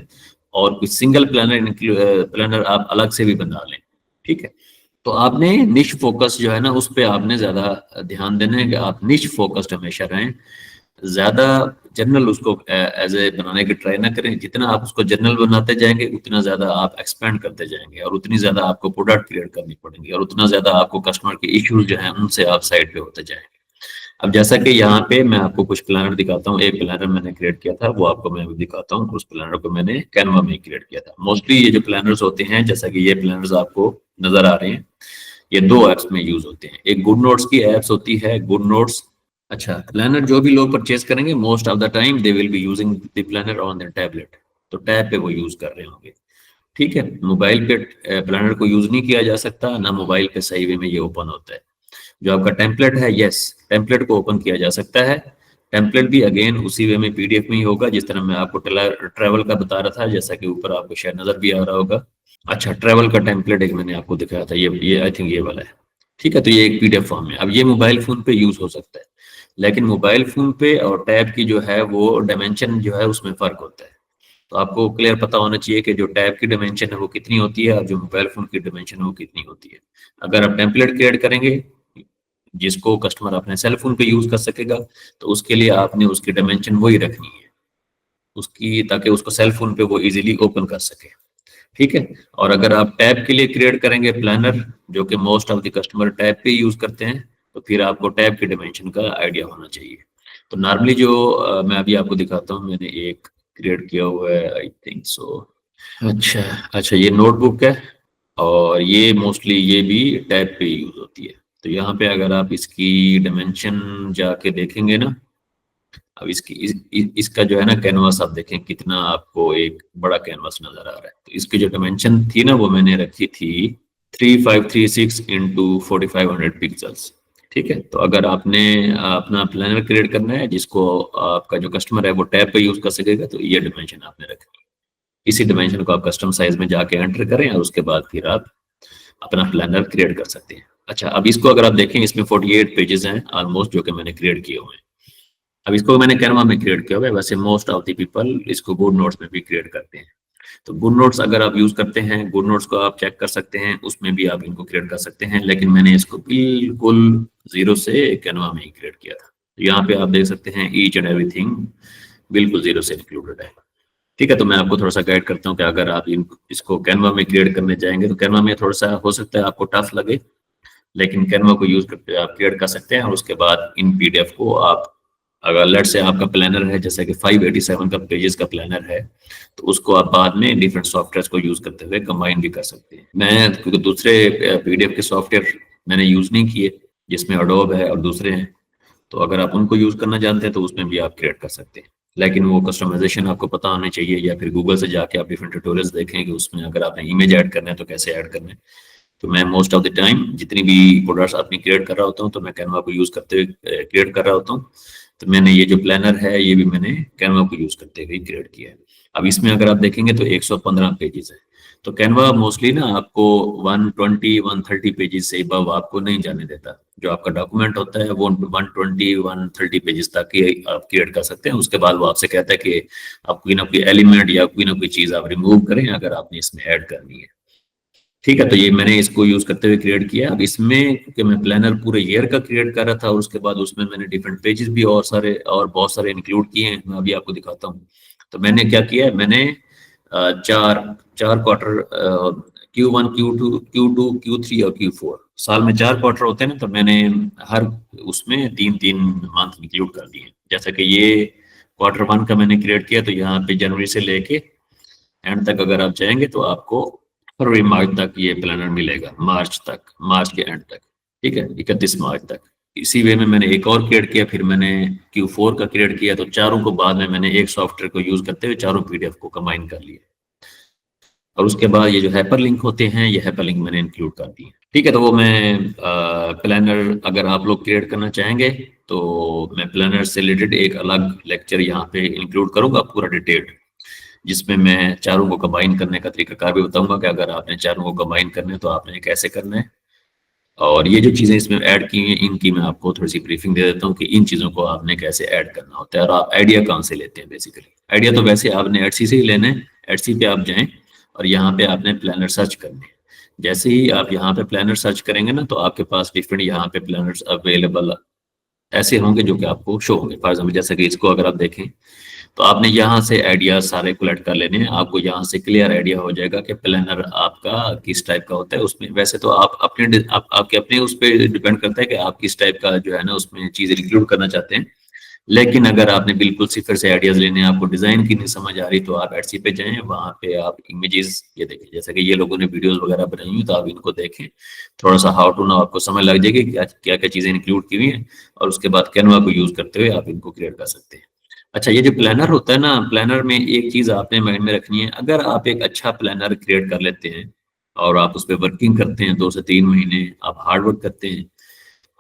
और कुछ सिंगल प्लानर आप अलग से भी बना लें। ठीक है, तो आपने निश फोकस जो है ना उस पे आपने ज्यादा ध्यान देना है कि आप निश फोकस्ड हमेशा रहें। ज्यादा जनरल उसको एज ए बनाने की ट्राई ना करें। जितना आप उसको जनरल बनाते जाएंगे उतना ज्यादा आप एक्सपेंड करते जाएंगे, और उतनी ज्यादा आपको प्रोडक्ट क्रिएट करनी पड़ेगी, और उतना ज्यादा आपको कस्टमर के इश्यूज जो है उनसे आप साइड पे होते जाएंगे। अब जैसा कि यहाँ पे मैं आपको कुछ प्लानर दिखाता हूँ, एक प्लानर मैंने क्रिएट किया था वो आपको मैं दिखाता हूँ। उस प्लानर को मैंने कैनवा में क्रिएट किया था। मोस्टली ये जो प्लानर्स होते हैं, जैसा कि ये प्लानर्स आपको नजर आ रहे हैं, ये दो एप्स में यूज होते हैं। एक गुड नोट्स की एप्स होती है, गुड नोट्स। अच्छा, प्लानर जो भी लोग परचेज करेंगे most of the time they will be using the planner on the tablet, तो टैब पे वो यूज कर रहे होंगे। ठीक है, मोबाइल पे प्लानर को यूज नहीं किया जा सकता, ना मोबाइल पे सही वे में ये ओपन होता है। जो आपका टेम्पलेट है, यस, टेम्पलेट को ओपन किया जा सकता है। टेम्पलेट भी अगेन उसी वे में पीडीएफ में ही होगा जिस तरह मैं आपको ट्रैवल का बता रहा था, जैसा कि ऊपर आपको शायद नजर भी आ रहा होगा। अच्छा, ट्रैवल का टेम्पलेट एक मैंने आपको दिखाया था, ये आई थिंक ये वाला है। ठीक है, तो ये एक पीडीएफ फॉर्म है। अब ये मोबाइल फोन पे यूज हो सकता है, लेकिन मोबाइल फोन पे और टैब की जो है वो डायमेंशन जो है उसमें फर्क होता है। तो आपको क्लियर पता होना चाहिए कि जो टैब की डायमेंशन है वो कितनी होती है और जो मोबाइल फोन की डायमेंशन है वो कितनी होती है। अगर आप टेम्पलेट क्रिएट करेंगे जिसको कस्टमर अपने सेल फोन पे यूज कर सकेगा, तो उसके लिए आपने उसकी डायमेंशन वही रखनी है उसकी, ताकि उसको सेल फोन पे वो इजीली ओपन कर सके। ठीक है, और अगर आप टैब के लिए क्रिएट करेंगे प्लानर, जो कि most of the customer tab पे यूज करते हैं, तो फिर आपको टैब की डायमेंशन का आइडिया होना चाहिए। तो नॉर्मली जो मैं अभी आपको दिखाता हूँ, मैंने एक क्रिएट किया हुआ है, आई थिंक सो। अच्छा, अच्छा, ये नोटबुक है, और ये मोस्टली ये भी टैब पे यूज होती है। तो यहाँ पे अगर आप इसकी डायमेंशन जाके देखेंगे ना, अब इसका जो है ना कैनवास आप देखें कितना आपको एक बड़ा कैनवास नजर आ रहा है। तो इसकी जो डायमेंशन थी ना वो मैंने रखी थी 3536 इंटू 4500 पिक्सल्स। ठीक है, तो अगर आपने अपना प्लानर क्रिएट करना है जिसको आपका जो कस्टमर है वो टैब पे यूज कर सकेगा, तो ये डायमेंशन आपने रखनी है। इसी डायमेंशन को आप कस्टम साइज में जाके एंटर करें और उसके बाद फिर आप अपना प्लानर क्रिएट कर सकते हैं। अच्छा, अब इसको अगर आप देखें, इसमें 48 पेजेस हैं ऑलमोस्ट जो कि मैंने क्रिएट किए हुए हैं। अब इसको मैंने कैनवा में क्रिएट किया हुआ है, वैसे मोस्ट ऑफ द पीपल इसको गुड नोट्स में भी क्रिएट करते हैं। तो गुड नोट्स अगर आप यूज करते हैं, गुड नोट्स को आप चेक कर सकते हैं, उसमें भी आप इनको क्रिएट कर सकते हैं, लेकिन मैंने इसको बिल्कुल जीरो से कैनवा में ही क्रिएट किया था। तो यहाँ पे आप देख सकते हैं ईच एंड एवरीथिंग बिल्कुल जीरो से इंक्लूडेड है। ठीक है, तो मैं आपको थोड़ा सा गाइड करता हूँ कि अगर आप इसको कैनवा में क्रिएट करने जाएंगे तो कैनवा में थोड़ा सा हो सकता है आपको टफ लगे, लेकिन कैनवा को यूज करके आप क्रिएट कर सकते हैं। और उसके बाद इन पीडीएफ को आप, अगर लेट से आपका प्लानर है जैसे कि 587 का पेजेस का प्लानर है, तो उसको आप बाद में डिफरेंट सॉफ्टवेयर को यूज करते हुए कंबाइन भी कर सकते हैं। मैं क्योंकि दूसरे पीडीएफ के सॉफ्टवेयर मैंने यूज नहीं किए, जिसमें अडोब है और दूसरे हैं, तो अगर आप उनको यूज करना जानते हैं तो उसमें भी आप क्रिएट कर सकते हैं। लेकिन वो कस्टमाइजेशन आपको पता होना चाहिए, या फिर गूगल से जाके आप डिफरेंट ट्यूटोरियल्स देखें कि उसमें अगर आपने इमेज ऐड करना है तो कैसे ऐड करना है। तो मैं मोस्ट ऑफ द टाइम जितनी भी प्रोडक्ट्स अपनी क्रिएट कर रहा होता हूँ तो मैं कैनवा को यूज करते हुए क्रिएट कर रहा होता हूँ। तो मैंने ये जो प्लानर है ये भी मैंने कैनवा को यूज करते हुए क्रिएट किया है। अब इसमें अगर आप देखेंगे तो 115 पेजेस है। तो कैनवा मोस्टली ना आपको 120 130 पेजेस से अब आपको नहीं जाने देता। जो आपका डॉक्यूमेंट होता है वो 120 130 पेजेस तक ही आप क्रिएट कर सकते हैं। उसके बाद वो आपसे कहता है कि आप कोई ना कोई एलिमेंट या कोई ना कोई चीज आप रिमूव करें अगर आपने इसमें ऐड करनी है। ठीक है, तो ये मैंने इसको यूज करते हुए क्रिएट किया। अब इसमें क्योंकि मैं प्लानर पूरे ईयर का क्रिएट कर रहा था और उसके बाद उसमें मैंने डिफरेंट पेजेस भी और बहुत सारे इंक्लूड किए हैं। मैं अभी आपको दिखाता हूँ। तो मैंने क्या किया है, मैंने चार चार quarter, Q1 Q2 Q2 Q3 और Q4, साल में 4 क्वार्टर होते हैं ना, तो मैंने हर उसमें 3-3 मंथ इंक्लूड कर दिए। जैसा कि ये Q1 का मैंने क्रिएट किया, तो यहाँ पे जनवरी से लेके एंड तक अगर आप जाएंगे तो आपको फरवरी मार्च तक ये प्लानर मिलेगा, मार्च के एंड तक। ठीक है, 31 मार्च तक। इसी वे में मैंने एक और क्रिएट किया, फिर मैंने Q4 का क्रिएट किया, तो चारों को बाद में मैंने एक सॉफ्टवेयर को यूज करते हुए चारों PDF को कंबाइन कर लिया। और उसके बाद ये जो हाइपर लिंक होते हैं, ये हाइपर लिंक मैंने इंक्लूड कर दिए। ठीक है, तो वो मैं प्लानर अगर आप लोग क्रिएट करना चाहेंगे तो मैं प्लानर से रिलेटेड एक अलग लेक्चर यहाँ पे इंक्लूड करूंगा पूरा डिटेल्ड, जिसमें मैं चारों को कंबाइन करने का तरीकाकार भी बताऊंगा कि अगर आपने चारों को कंबाइन करने तो आपने कैसे करना है। और ये जो चीजें इसमें ऐड की हैं इनकी मैं आपको थोड़ी सी ब्रीफिंग दे देता हूँ कि इन चीजों को आपने कैसे ऐड करना होता है और आप आइडिया कहाँ से लेते हैं। बेसिकली आइडिया तो वैसे आपने एडसी से ही लेना है। एडसी पे आप जाएं और यहाँ पे आपने प्लानर सर्च करने हैं। जैसे ही आप यहाँ पे प्लानर सर्च करेंगे ना, तो आपके पास डिफरेंट यहाँ पे प्लानर्स अवेलेबल ऐसे होंगे जो कि आपको शो होंगे। फॉर एग्जाम्पल जैसे कि इसको अगर आप देखें तो आपने यहाँ से आइडिया सारे कलेक्ट कर लेने हैं। आपको यहाँ से क्लियर आइडिया हो जाएगा कि प्लानर आपका किस टाइप का होता है। उसमें वैसे तो आप आपके अपने उस पर डिपेंड करता है कि आप किस टाइप का जो है ना उसमें चीजें इंक्लूड करना चाहते हैं। लेकिन अगर आपने बिल्कुल सिफर से आइडियाज लेने हैं, आपको डिजाइन की नहीं समझ आ रही, तो आप एडसी पे जाएं, वहां पे आप इमेजेस ये देखें। जैसे कि ये लोगों ने वीडियोस वगैरह बनाई हुई, तो आप इनको देखें, थोड़ा सा हाउ टू नाउ आपको समझ लग जाएगी क्या क्या क्या चीजें इंक्लूड की हुई हैं। और उसके बाद कैनवा को यूज करते हुए आप इनको क्रिएट कर सकते हैं। अच्छा, ये जो प्लानर होता है ना, प्लानर में एक चीज आपने माइंड में रखनी है। अगर आप एक अच्छा प्लानर क्रिएट कर लेते हैं और आप उस पर वर्किंग करते हैं 2 से 3 महीने, आप हार्ड वर्क करते हैं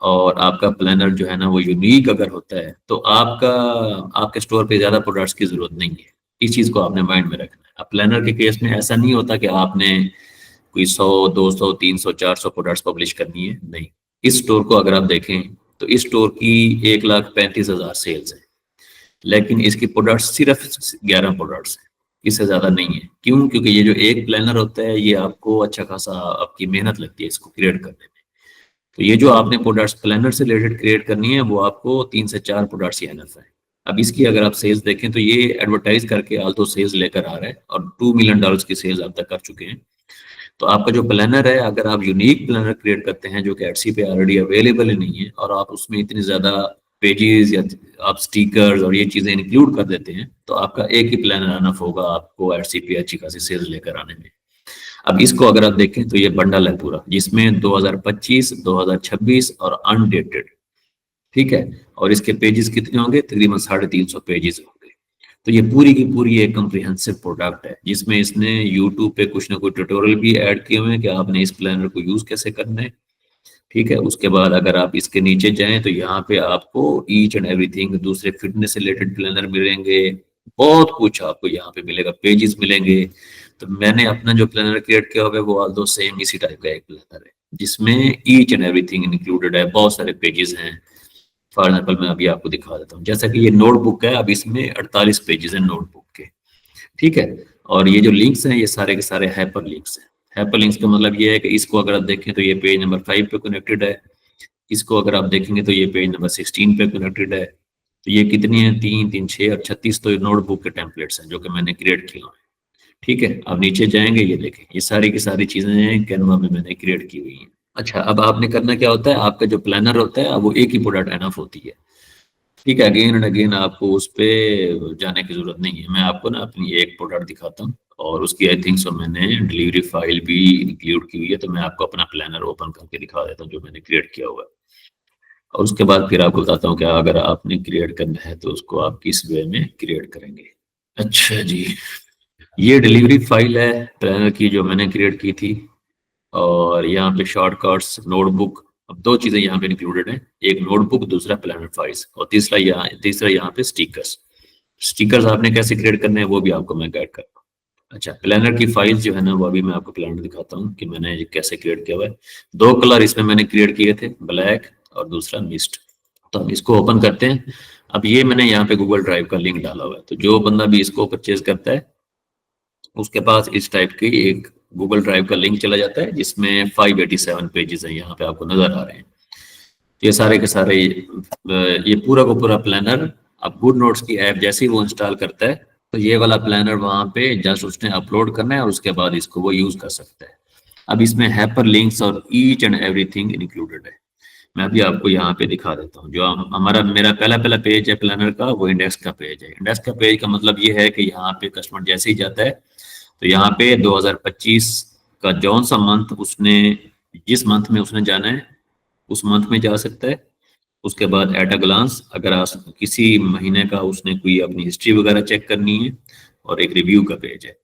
और आपका प्लानर जो है ना वो यूनिक अगर होता है, तो आपके स्टोर पे ज्यादा प्रोडक्ट्स की जरूरत नहीं है। इस चीज को आपने माइंड में रखना है। अब प्लानर के केस में ऐसा नहीं होता कि आपने कोई 100 200 300 400 प्रोडक्ट्स पब्लिश करनी है, नहीं। इस स्टोर को अगर आप देखें तो इस स्टोर की 1,35,000 सेल्स है, लेकिन इसकी प्रोडक्ट्स सिर्फ 11 प्रोडक्ट्स हैं, इससे ज्यादा नहीं है। क्यों? क्योंकि ये जो एक प्लानर होता है ये आपको अच्छा खासा आपकी मेहनत लगती है इसको क्रिएट करने में। तो ये जो आपने प्रोडक्ट्स प्लानर से रिलेटेड क्रिएट करनी है वो आपको 3 से 4 प्रोडक्ट्स ही एनफ है। अब इसकी अगर आप सेल्स देखें तो ये एडवर्टाइज करके आल्टो सेल्स लेकर आ रहा है और $2 मिलियन की सेल्स अब तक कर चुके हैं। तो आपका जो प्लानर है, अगर आप यूनिक प्लानर क्रिएट करते हैं जो कि एडसी पे ऑलरेडी अवेलेबल ही नहीं है, और आप उसमें इतनी ज्यादा पेजेस या आप स्टिकर्स और ये चीजें इंक्लूड कर देते हैं, तो आपका एक ही प्लानर अनफ होगा आपको एडसी पे अच्छी खासी सेल्स लेकर आने में। अब इसको अगर आप देखें तो ये बंडल है पूरा, जिसमें 2025 2026 और अनडेटेड। ठीक है, और इसके पेजेस कितने होंगे? तकरीबन 350 पेजेस होंगे। तो ये पूरी की पूरी एक कम्प्रिहेंसिव प्रोडक्ट है, जिसमें इसने यूट्यूब पे कुछ ना कुछ ट्यूटोरियल भी ऐड किए हुए हैं कि आपने इस प्लानर को यूज कैसे करना है। ठीक है, उसके बाद अगर आप इसके नीचे जाएं तो यहाँ पे आपको ईच एंड एवरीथिंग, दूसरे फिटनेस से रिलेटेड प्लानर मिलेंगे, बहुत कुछ आपको यहाँ पे मिलेगा, पेजेस मिलेंगे। तो मैंने अपना जो प्लानर क्रिएट किया हुआ है वो ऑल्दो सेम इसी टाइप का एक प्लानर है, जिसमें ईच एंड एवरीथिंग इंक्लूडेड है, बहुत सारे पेजेस हैं। फॉर एग्जाम्पल मैं अभी आपको दिखा देता हूँ, जैसा कि ये नोटबुक है, अब इसमें 48 पेजेस हैं नोटबुक के। ठीक है, और ये जो लिंक्स हैं ये सारे के सारे हाइपर लिंक्स हैं। हाइपर लिंक्स का मतलब ये है कि इसको अगर आप देखें तो ये पेज नंबर 5 पे कनेक्टेड है, इसको अगर आप देखेंगे तो ये पेज नंबर 16 पे कनेक्टेड है। तो ये कितनी है? 3 3 6 और 36, तो ये नोटबुक के टेम्पलेट्स हैं जो कि मैंने क्रिएट किए हुए हैं। ठीक है, अब नीचे जाएंगे, ये देखें, ये सारी की सारी चीजें हैं कैनवा में मैंने क्रिएट की हुई हैं। अच्छा, अब आपने करना क्या होता है, आपका जो प्लानर होता है अब वो एक ही प्रोडक्ट एनफ होती है। ठीक है, अगेन एंड अगेन आपको उस पे जाने की जरूरत नहीं है। मैं आपको ना अपनी एक प्रोडक्ट दिखाता हूँ और उसकी आई थिंक सो मैंने डिलीवरी फाइल भी इंक्लूड की हुई है। तो मैं आपको अपना प्लानर ओपन करके दिखा देता हूँ जो मैंने क्रिएट किया हुआ है, और उसके बाद फिर आपको बताता हूँ कि अगर आपने क्रिएट करना है तो उसको आप किस वे में क्रिएट करेंगे। अच्छा जी, ये डिलीवरी फाइल है प्लानर की जो मैंने क्रिएट की थी, और यहाँ पे शॉर्टकट्स, नोटबुक। अब दो चीजें यहाँ पे इंक्लूडेड हैं, एक नोटबुक, दूसरा प्लानर फाइल्स, और तीसरा यहाँ पे स्टिकर्स। स्टिकर्स आपने कैसे क्रिएट करने हैं वो भी आपको मैं गाइड करता हूँ। अच्छा, प्लानर की फाइल जो है ना, वो अभी मैं आपको प्लानर दिखाता हूँ कि मैंने ये कैसे क्रिएट किया हुआ है। दो कलर इसमें मैंने क्रिएट किए थे, ब्लैक और दूसरा मिस्ट। तो हम इसको ओपन करते हैं। अब ये मैंने यहाँ पे गूगल ड्राइव का लिंक डाला हुआ है, तो जो बंदा भी इसको परचेज करता है उसके पास इस टाइप की एक गूगल ड्राइव का लिंक चला जाता है, जिसमें 587 पेजेस हैं, यहाँ पे आपको नजर आ रहे हैं। ये सारे के सारे ये पूरा का पूरा प्लानर, अब गुड नोट्स की ऐप जैसे ही वो इंस्टॉल करता है तो ये वाला प्लानर वहां पे जस्ट उसने अपलोड करना है और उसके बाद इसको वो यूज कर सकता है। अब इसमें हाइपर लिंक्स और ईच एंड एवरीथिंग इंक्लूडेड है। मैं अभी आपको यहाँ पे दिखा देता हूँ। जो हमारा मेरा पहला पहला पेज है प्लानर का, वो इंडेक्स का पेज है। इंडेक्स का पेज का मतलब ये है कि यहाँ पे कस्टमर जैसे ही जाता है तो यहाँ पे 2025 का जौन सा मंथ उसने, जिस मंथ में उसने जाना है उस मंथ में जा सकता है। उसके बाद एट अ ग्लांस अगर आप किसी महीने का उसने कोई अपनी हिस्ट्री वगैरह चेक करनी है, और एक रिव्यू का पेज है।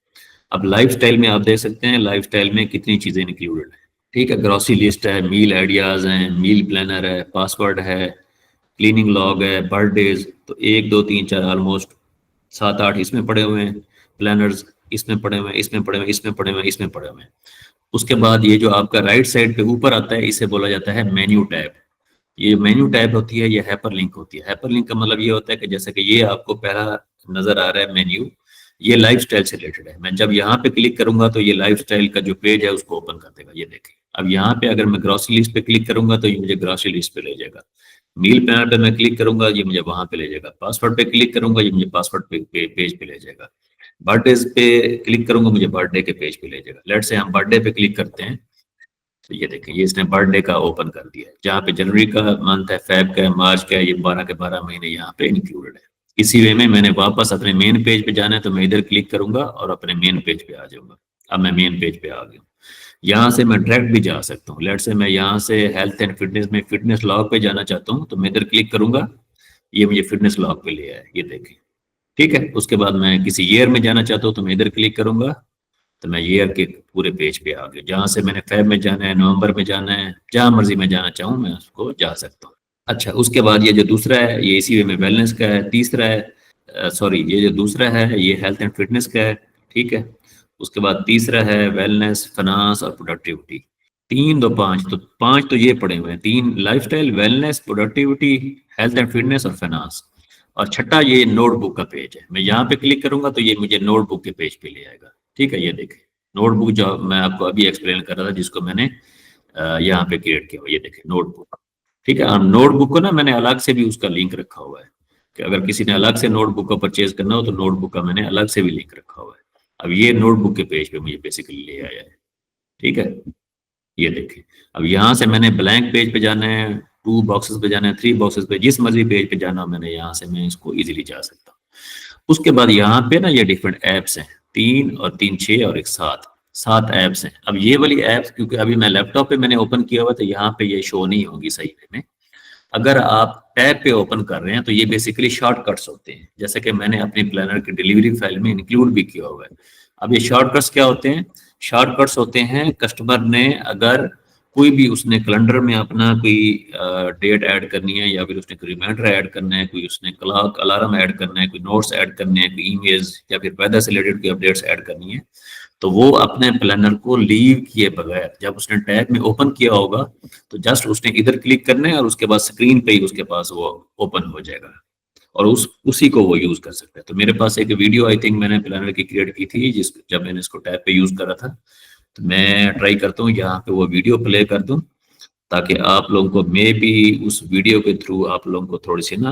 अब लाइफस्टाइल में आप देख सकते हैं लाइफस्टाइल में कितनी चीजें इंक्लूडेड है। ठीक है, ग्रोसरी लिस्ट है, मील आइडियाज हैं, मील प्लानर है, पासवर्ड है, क्लीनिंग लॉग है, बर्थडेज, तो एक दो तीन चार ऑलमोस्ट 7 8 इसमें पड़े हुए हैं। प्लानर्स इसमें पड़े हुए हैं, इसमें पड़े हुए हैं, इसमें पड़े हुए हैं, इसमें पड़े हुए हैं। उसके बाद ये जो आपका राइट साइड पे ऊपर आता है इसे बोला जाता है मेन्यू टैब। ये मेन्यू टैब होती है, ये हाइपर लिंक होती है। हाइपर लिंक का मतलब ये होता है कि जैसे कि ये आपको पहला नजर आ रहा है मेन्यू, ये लाइफस्टाइल से रिलेटेड है। मैं जब यहाँ पे क्लिक करूंगा तो ये लाइफस्टाइल का जो पेज है उसको ओपन कर देगा। ये देखें, अब यहाँ पे अगर मैं ग्रोसरी लिस्ट पे क्लिक करूंगा तो ये मुझे ग्रोसरी लिस्ट पे ले जाएगा। मील प्लानर पे मैं क्लिक करूंगा ये मुझे वहां पे ले जाएगा। पासवर्ड पे क्लिक करूंगा ये मुझे पासवर्ड पेज पे ले जाएगा। बर्थडे पे क्लिक करूंगा मुझे बर्थडे के पेज पे ले जाएगा। लेट से हम बर्थडे पे क्लिक करते हैं तो ये देखें, ये इसने बर्थडे का ओपन कर दिया है, जहाँ पे जनवरी का मंथ है, फेब का है, मार्च का है, ये 12 के 12 महीने यहाँ पे इंक्लूडेड है। इसी वे में मैंने वापस अपने मेन पेज पे जाना है तो मैं इधर क्लिक करूंगा और अपने मेन पेज पे आ जाऊंगा। अब मैं मेन पेज पे आ गया हूँ। यहाँ से मैं डायरेक्ट भी जा सकता हूँ। लेट से मैं यहाँ से हेल्थ एंड फिटनेस में फिटनेस लॉग पे जाना चाहता हूँ तो मैं इधर क्लिक करूंगा, ये मुझे फिटनेस लॉग पे ले आया, ये देखें। ठीक है, उसके बाद मैं किसी ईयर में जाना चाहता हूँ तो मैं इधर क्लिक करूंगा तो मैं ईयर के पूरे पेज पे आ गया। जहां से मैंने फेब में जाना है, नवंबर में जाना है, जहां मर्जी में जाना चाहूँ मैं उसको जा सकता हूँ। अच्छा, उसके बाद ये जो दूसरा है ये इसी वे में वेलनेस का है। तीसरा है सॉरी, ये जो दूसरा है ये हेल्थ एंड फिटनेस का है। ठीक है, उसके बाद तीसरा है वेलनेस, फाइनेंस और प्रोडक्टिविटी। तीन दो पांच, तो पांच तो ये पड़े हुए हैं, तीन lifestyle, wellness, productivity, health and fitness और फाइनेंस। और छठा ये नोटबुक का पेज है। मैं यहाँ पे क्लिक करूंगा तो ये मुझे नोटबुक के पेज पे ले आएगा। ठीक है, ये देखें नोटबुक जो मैं आपको अभी एक्सप्लेन कर रहा था जिसको मैंने यहाँ पे क्रिएट किया हुआ, ये देखें नोटबुक। ठीक है, और नोटबुक को ना मैंने अलग से भी उसका लिंक रखा हुआ है कि अगर किसी ने अलग से नोटबुक का परचेज करना हो तो नोटबुक का मैंने अलग से भी लिंक रखा हुआ है। अब ये नोटबुक के पेज पे मुझे बेसिकली ले आया है। ठीक है, ये देखें। अब यहाँ से मैंने ब्लैंक पेज पे जाना है, 2 बॉक्सेस पे जाना है, 3 बॉक्सेस पे, जिस मर्जी पेज पे जाना हो मैंने यहाँ से मैं इसको इजीली जा सकता हूँ। उसके बाद यहाँ पे ना ये डिफरेंट एप्स हैं, 3 और 3 6 और एक 7, 7 एप्स हैं। अब ये वाली एप्स क्योंकि अभी मैं लैपटॉप पे मैंने ओपन किया हुआ तो यहाँ पे ये शो नहीं होगी सही वे में। अगर आप टैब पे ओपन कर रहे हैं तो ये बेसिकली शॉर्टकट्स होते हैं, जैसे कि मैंने अपनी प्लानर की डिलीवरी फाइल में इंक्लूड भी किया हुआ है। अब ये शॉर्टकट्स क्या होते हैं? शॉर्टकट्स होते हैं कस्टमर ने अगर कोई भी उसने कैलेंडर में अपना कोई डेट ऐड करनी है, या फिर उसने कोई रिमाइंडर ऐड करना है, कोई उसने क्लॉक अलार्म ऐड करना है, कोई नोट्स ऐड करने हैं, कोई ईमेल्स या फिर वेदर से रिलेटेड कोई अपडेट्स ऐड करनी है, तो वो अपने प्लानर को लीव किए बगैर जब उसने टैब में ओपन किया होगा तो जस्ट उसने इधर क्लिक करना है और उसके बाद स्क्रीन पे ही उसके पास वो ओपन हो जाएगा और उसी को वो यूज कर सकता है। तो मेरे पास एक वीडियो आई थिंक मैंने प्लानर की क्रिएट की थी जिस जब मैंने इसको टैब पे यूज करा था, तो मैं ट्राई करता हूँ यहाँ पे वो वीडियो प्ले कर दूं ताकि आप लोगों को मे भी उस वीडियो के थ्रू आप लोगों को थोड़ी सी ना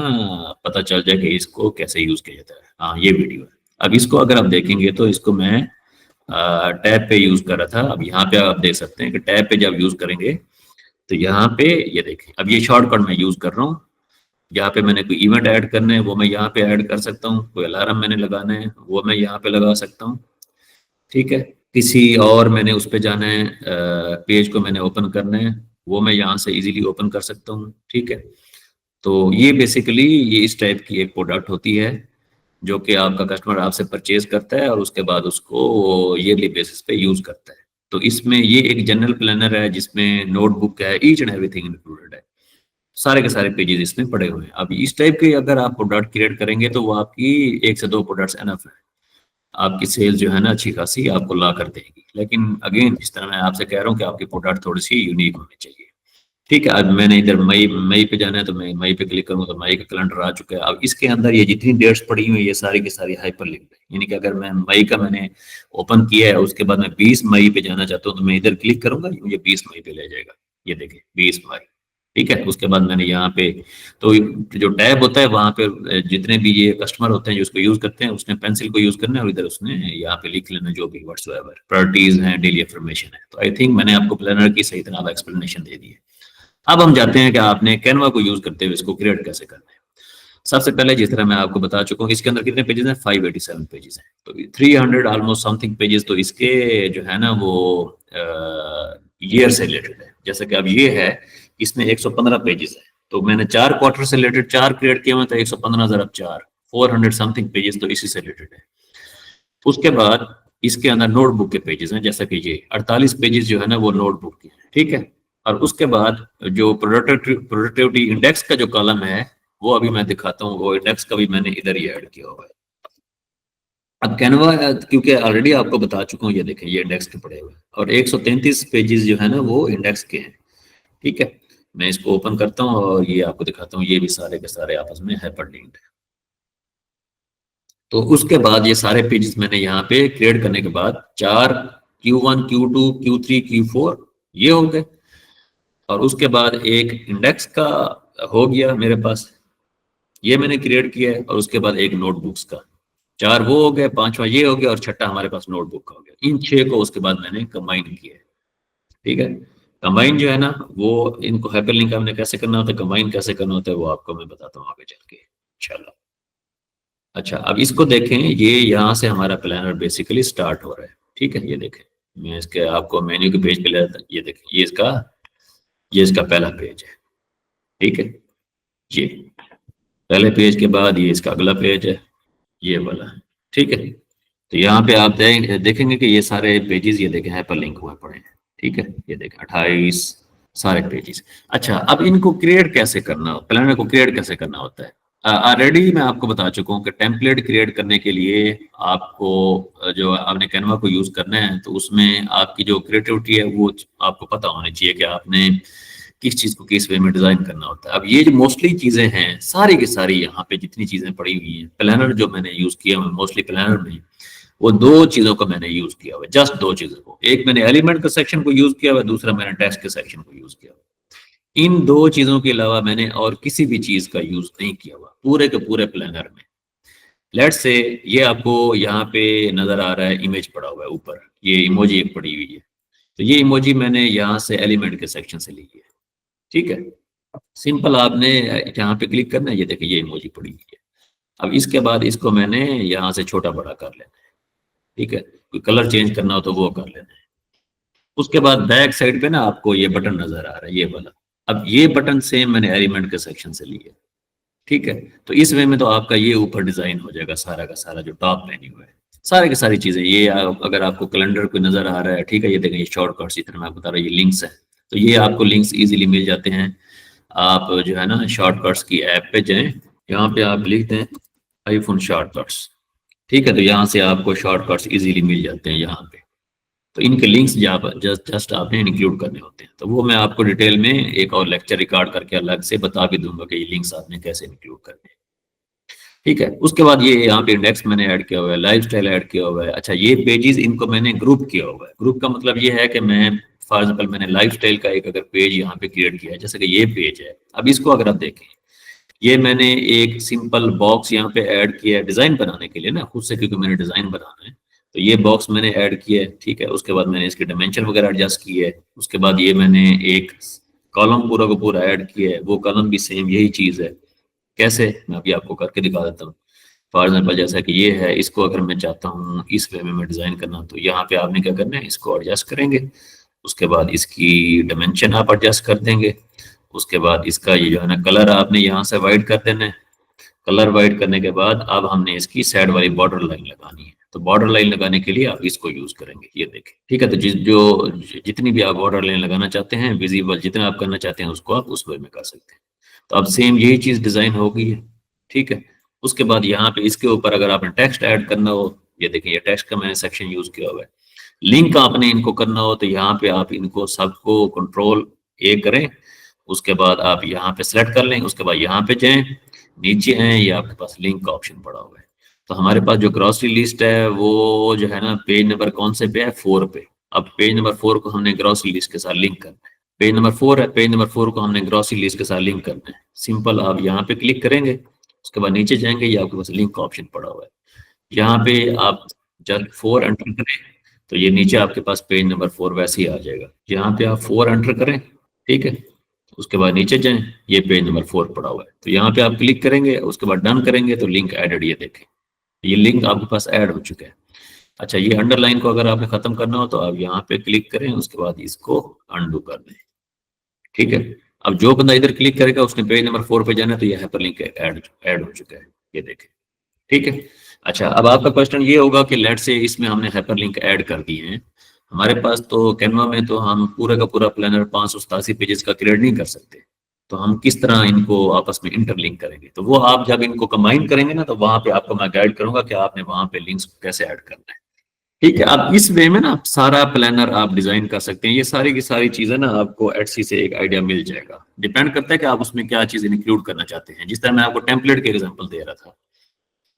पता चल जाए कि इसको कैसे यूज किया जाता है। हाँ, ये वीडियो है। अब इसको अगर आप देखेंगे तो इसको मैं टैब पे यूज कर रहा था। अब यहाँ पे आप देख सकते हैं कि टैब पे जब यूज करेंगे तो यहाँ पे ये देखें, अब ये शॉर्टकट मैं यूज कर रहा हूँ। यहाँ पे मैंने कोई इवेंट ऐड करना है वो मैं यहाँ पे ऐड कर सकता हूँ, कोई अलार्म मैंने लगाना है वो मैं यहाँ पे लगा सकता हूँ। ठीक है, किसी और मैंने उस पे जाना है, पेज को मैंने ओपन करना है वो मैं यहाँ से इजीली ओपन कर सकता हूँ। ठीक है, तो ये बेसिकली ये इस टाइप की एक प्रोडक्ट होती है जो कि आपका कस्टमर आपसे परचेज करता है और उसके बाद उसको ईयरली बेसिस पे यूज करता है। तो इसमें ये एक जनरल प्लानर है जिसमें नोटबुक है, ईच एंड एवरीथिंग इंक्लूडेड है, सारे के सारे पेजेस इसमें पड़े हुए हैं। अब इस टाइप के अगर आप प्रोडक्ट क्रिएट करेंगे तो वो आपकी 1 से 2 प्रोडक्ट्स एनफ है। आपकी सेल जो है ना अच्छी खासी आपको ला कर देगी। लेकिन अगेन जिस तरह मैं आपसे कह रहा हूँ कि आपकी प्रोडक्ट थोड़ी सी यूनिक होनी चाहिए। ठीक है, अब मैंने इधर मई मई पे जाना है तो मैं मई पे क्लिक करूंगा तो मई का कैलेंडर आ चुका है। अब इसके अंदर ये जितनी डेट्स पड़ी हुई है ये सारी की सारी हाइपर लिंक है, यानी कि अगर मैं मई का मैंने ओपन किया है उसके बाद मैं 20 मई पे जाना चाहता हूँ तो मैं इधर क्लिक करूंगा, मुझे 20 मई पे ले जाएगा। ये देखिए 20 मई। ठीक है, उसके बाद मैंने यहाँ पे तो जो टैब होता है वहां पे जितने भी ये कस्टमर होते हैं जो उसको यूज करते हैं उसने पेंसिल को यूज करना है और इधर उसने यहाँ पे लिख लेना जो भी व्हाट्सएवर प्रायोरिटीज हैं, डेली इंफॉर्मेशन है। तो आई थिंक मैंने आपको प्लानर की सही तरह एक्सप्लेनेशन दे दी है। अब हम जाते हैं कि आपने कैनवा को यूज करते हुए इसको क्रिएट कैसे करना है। सबसे पहले जिस तरह मैं आपको बता चुका हूँ इसके अंदर कितने पेजेस हैं, 587 पेजेस हैं। तो 300 ऑलमोस्ट समथिंग पेजेस तो इसके जो है ना वो ईयर से रिलेटेड है। जैसे कि अब ये है इसमें 115 पेजेस है तो मैंने 4 क्वार्टर से रिलेटेड 4 क्रिएट किए हुए तो 115 ज़रब 4 400 समथिंग पेजेस तो इसी से रिलेटेड है। उसके बाद इसके अंदर नोटबुक के पेजेस हैं, जैसा कि ये 48 पेजेस जो है ना वो नोटबुक के हैं। ठीक है, और उसके बाद जो प्रोडक्टिविटी इंडेक्स का जो कॉलम है वो अभी मैं दिखाता हूँ, वो इंडेक्स का भी मैंने इधर ही ऐड किया हुआ है। अब कैनवा क्योंकि ऑलरेडी आपको बता चुका हूँ, ये देखें ये इंडेक्स के पड़े हुए हैं और 133 पेजेस जो है ना वो इंडेक्स के हैं। ठीक है, मैं इसको ओपन करता हूँ और ये आपको दिखाता हूँ, ये भी सारे के सारे आपस में हाइपर लिंक्ड है। तो उसके बाद ये सारे पेजेस मैंने यहाँ पे क्रिएट करने के बाद 4 Q1 Q2 Q3 Q4 ये हो गए और उसके बाद एक इंडेक्स का हो गया मेरे पास, ये मैंने क्रिएट किया है और उसके बाद एक नोटबुक्स का 4 वो हो गए, 5वां ये हो गया और छठा हमारे पास नोटबुक का हो गया। इन 6 को उसके बाद मैंने कंबाइन किया है। ठीक है, कंबाइन जो है ना वो इनको हाइपरलिंक हमने कैसे करना होता है, कंबाइन कैसे करना होता है वो आपको मैं बताता हूँ आगे चल के इंशाल्लाह। अच्छा, अब इसको देखें, ये यहाँ से हमारा प्लानर बेसिकली स्टार्ट हो रहा है। ठीक है, ये देखें मैं इसके आपको मेन्यू के पेज पे ले जाता हूं। ये देखें ये इसका पहला पेज है। ठीक है, ये पहले पेज के बाद ये इसका अगला पेज है, ये वाला। ठीक है, तो यहाँ पे आप देखेंगे कि ये सारे पेजेस ये देखें हाइपर लिंक हुए पड़े हैं। ठीक है, ये देखें 28 सारे पेजेस। अच्छा, अब इनको क्रिएट कैसे करना, प्लानर को क्रिएट कैसे करना होता है। ऑलरेडी मैं आपको बता चुका हूँ कि टेम्पलेट क्रिएट करने के लिए आपको जो आपने कैनवा को यूज करना है तो उसमें आपकी जो क्रिएटिविटी है वो आपको पता होनी चाहिए कि आपने किस चीज को किस वे में डिजाइन करना होता है। अब ये जो मोस्टली चीजें हैं सारी की सारी यहाँ पे जितनी चीजें पड़ी हुई हैं, प्लानर जो मैंने यूज किया है मोस्टली प्लानर में वो 2 चीजों को मैंने यूज किया हुआ है, जस्ट 2 चीजों को। एक मैंने एलिमेंट के सेक्शन को यूज किया हुआ है, दूसरा मैंने टेक्स्ट के सेक्शन को यूज किया हुआ है। इन 2 चीजों के अलावा मैंने और किसी भी चीज का यूज नहीं किया हुआ पूरे के पूरे प्लानर में। लेट्स से ये आपको यहाँ पे नजर आ रहा है इमेज पड़ा हुआ है ऊपर, ये इमोजी एक पड़ी हुई है तो ये इमोजी मैंने यहाँ से एलिमेंट के सेक्शन से ली है। ठीक है, सिंपल आपने यहाँ पे क्लिक करना है, ये देखिए ये इमोजी पड़ी हुई है। अब इसके बाद इसको मैंने यहाँ से छोटा बड़ा कर लेना है। ठीक है, कोई कलर चेंज करना हो तो वो कर लेना है। उसके बाद बैक साइड पे ना आपको ये बटन नजर आ रहा है, ये वाला। अब ये बटन सेम मैंने एलिमेंट के सेक्शन से लिया है। ठीक है, तो इस वे में तो आपका ये ऊपर डिजाइन हो जाएगा सारा का सारा जो टॉप मेन्यू है, सारी की सारी चीजें। ये अगर आपको कैलेंडर को नजर आ रहा है, ठीक है, ये देखें ये शॉर्टकट्स इतना मैं बता रहा हूँ, ये लिंक्स है तो ये आपको लिंक्स इजीली मिल जाते हैं। आप जो है ना शॉर्टकट्स की ऐप पे जाएं, यहाँ पे आप लिख दें आईफोन शॉर्टकट्स। ठीक है, तो यहाँ से आपको शॉर्टकट्स इजीली मिल जाते हैं यहाँ पे। तो इनके लिंक्स जस्ट आपने इंक्लूड करने होते हैं, तो वो मैं आपको डिटेल में एक और लेक्चर रिकॉर्ड करके अलग से बता भी दूंगा कि ये लिंक्स आपने कैसे इंक्लूड करने हैं। ठीक है, उसके बाद ये यहाँ पे इंडेक्स मैंने ऐड किया हुआ है, लाइफ स्टाइल ऐड किया हुआ है। अच्छा, ये पेजेस इनको मैंने ग्रुप किया हुआ है। ग्रुप का मतलब ये है कि मैं फॉर एग्जाम्पल मैंने लाइफ स्टाइल का एक अगर पेज यहाँ पे क्रिएट किया है, जैसे कि ये पेज है। अब इसको अगर आप देखें, ये मैंने एक सिंपल बॉक्स यहाँ पे ऐड किया है डिजाइन बनाने के लिए ना खुद से, क्योंकि मैंने डिजाइन बनाना है तो ये बॉक्स मैंने ऐड किया है। ठीक है, उसके बाद मैंने इसके डायमेंशन वगैरह एडजस्ट किए है। उसके बाद ये मैंने एक कॉलम पूरा का पूरा ऐड किया है, वो कॉलम भी सेम यही चीज है। कैसे, मैं अभी आपको करके दिखा देता हूँ। फॉर एग्जाम्पल जैसा कि ये है, इसको अगर मैं चाहता हूँ इस वे में मैं डिजाइन करना, तो यहाँ पे आपने क्या करना है, इसको एडजस्ट करेंगे। उसके बाद इसकी डायमेंशन आप एडजस्ट कर देंगे। उसके बाद इसका ये जो है ना कलर आपने यहाँ से वाइट कर देना है। कलर वाइट करने के बाद अब हमने इसकी साइड वाली बॉर्डर लाइन लगानी है, तो बॉर्डर लाइन लगाने के लिए आप इसको यूज करेंगे, ये देखें। ठीक है, तो जितनी भी आप बॉर्डर लाइन लगाना चाहते हैं विजिबल जितना आप करना चाहते हैं उसको आप उस वे में कर सकते हैं। तो अब सेम यही चीज डिजाइन हो गई है। ठीक है, उसके बाद यहाँ पे इसके ऊपर अगर आपने टेक्स्ट ऐड करना हो ये देखिए ये टेक्स्ट का मैंने सेक्शन यूज किया हुआ है। लिंक आपने इनको करना हो तो यहाँ पे आप इनको सबको कंट्रोल ए करें, उसके बाद आप यहाँ पे सेलेक्ट कर लें, उसके बाद यहाँ पे जाएं, नीचे आए, ये आपके पास लिंक का ऑप्शन पड़ा हुआ है। तो हमारे पास जो ग्रॉसरी लिस्ट है वो जो है ना पेज नंबर कौन से पे है, 4 पे। अब पेज नंबर 4 को हमने ग्रॉसरी लिस्ट के साथ लिंक करना है। पेज नंबर 4 है, पेज नंबर 4 को हमने ग्रॉसरी लिस्ट के साथ लिंक करना है। सिंपल, आप यहाँ पे क्लिक करेंगे, उसके बाद नीचे जाएंगे, ये आपके पास लिंक का ऑप्शन पड़ा हुआ है। यहाँ पे आप जब 4 एंटर करें तो ये नीचे आपके पास पेज नंबर 4 वैसे ही आ जाएगा। यहाँ पे आप 4 एंटर करें, ठीक है, उसके बाद नीचे जाएं, ये पेज नंबर 4 पड़ा हुआ है। तो यहाँ पे आप क्लिक करेंगे, उसके बाद डन करेंगे तो लिंक एडेड, ये देखें ये लिंक आपके पास ऐड हो चुका है। अच्छा, ये अंडरलाइन को अगर आपने खत्म करना हो तो आप यहाँ पे क्लिक करें, उसके बाद इसको अनडू कर दें, ठीक है। अब जो बंदा इधर क्लिक करेगा उसने पेज नंबर 4 पे जाना है, तो ये हाइपरलिंक ऐड हो चुका है, ये देखें, ठीक है। अच्छा, अब आपका क्वेश्चन ये होगा कि लेट से इसमें हमने हाइपरलिंक ऐड कर दिए हैं, हमारे पास तो कैनवा में तो हम पूरा का पूरा प्लानर 587 पेजेस का क्रिएट नहीं कर सकते, तो हम किस तरह इनको आपस में इंटरलिंक करेंगे? तो वो आप जब इनको कंबाइन करेंगे ना, तो वहां पे आपको मैं गाइड करूंगा कि आपने वहां पे लिंक्स कैसे ऐड करना है, ठीक है। आप इस वे में ना सारा प्लानर आप डिजाइन कर सकते हैं। ये सारी की सारी चीजें ना आपको एटसी से एक आइडिया मिल जाएगा। डिपेंड करता है कि आप उसमें क्या चीज इंक्लूड करना चाहते हैं। जिस तरह मैं आपको टेम्पलेट के एग्जांपल दे रहा था,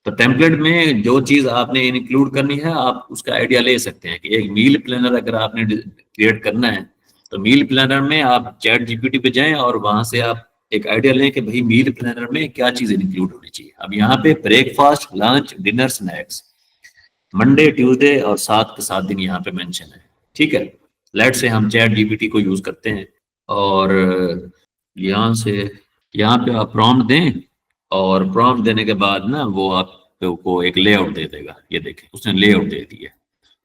तो टेम्पलेट में जो चीज आपने इंक्लूड करनी है आप उसका आइडिया ले सकते हैं कि एक मील प्लानर अगर आपने क्रिएट करना है, तो मील प्लानर में आप चैट जीपीटी पे जाएं और वहां से आप एक आइडिया लें कि भाई मील प्लानर में क्या चीज इंक्लूड होनी चाहिए। अब यहाँ पे breakfast, lunch, dinner, snacks, Monday, Tuesday और 7 के 7 दिन यहाँ पे मेंशन है, ठीक है। लेट से हम चैट जीपीटी को यूज करते हैं और यहाँ से यहाँ पे आप प्रॉम्प्ट दें, और प्रॉम्प्ट देने के बाद ना वो आपको एक लेआउट दे देगा। ये देखें उसने लेआउट दे दिया है।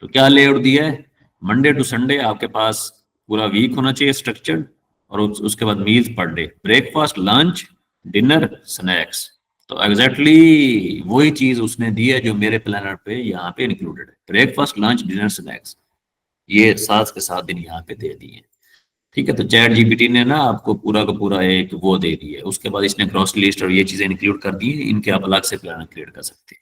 तो क्या लेआउट दिया है? मंडे टू संडे आपके पास पूरा वीक होना चाहिए स्ट्रक्चर्ड, और उसके बाद meals per day, breakfast, lunch, dinner, snacks. तो एग्जैक्टली वही चीज उसने दी है जो मेरे प्लानर पे यहाँ पे इंक्लूडेड है। ब्रेकफास्ट, लंच, डिनर, स्नैक्स, ये 7 के 7 दिन यहाँ पे दे दिए, ठीक है। तो चैट जीपीटी ने ना आपको पूरा का पूरा एक वो दे दी है। उसके बाद इसने ग्रॉसरी लिस्ट और ये चीजें इंक्लूड कर दी है, इनके आप अलग से प्लान क्रिएट कर सकते हैं।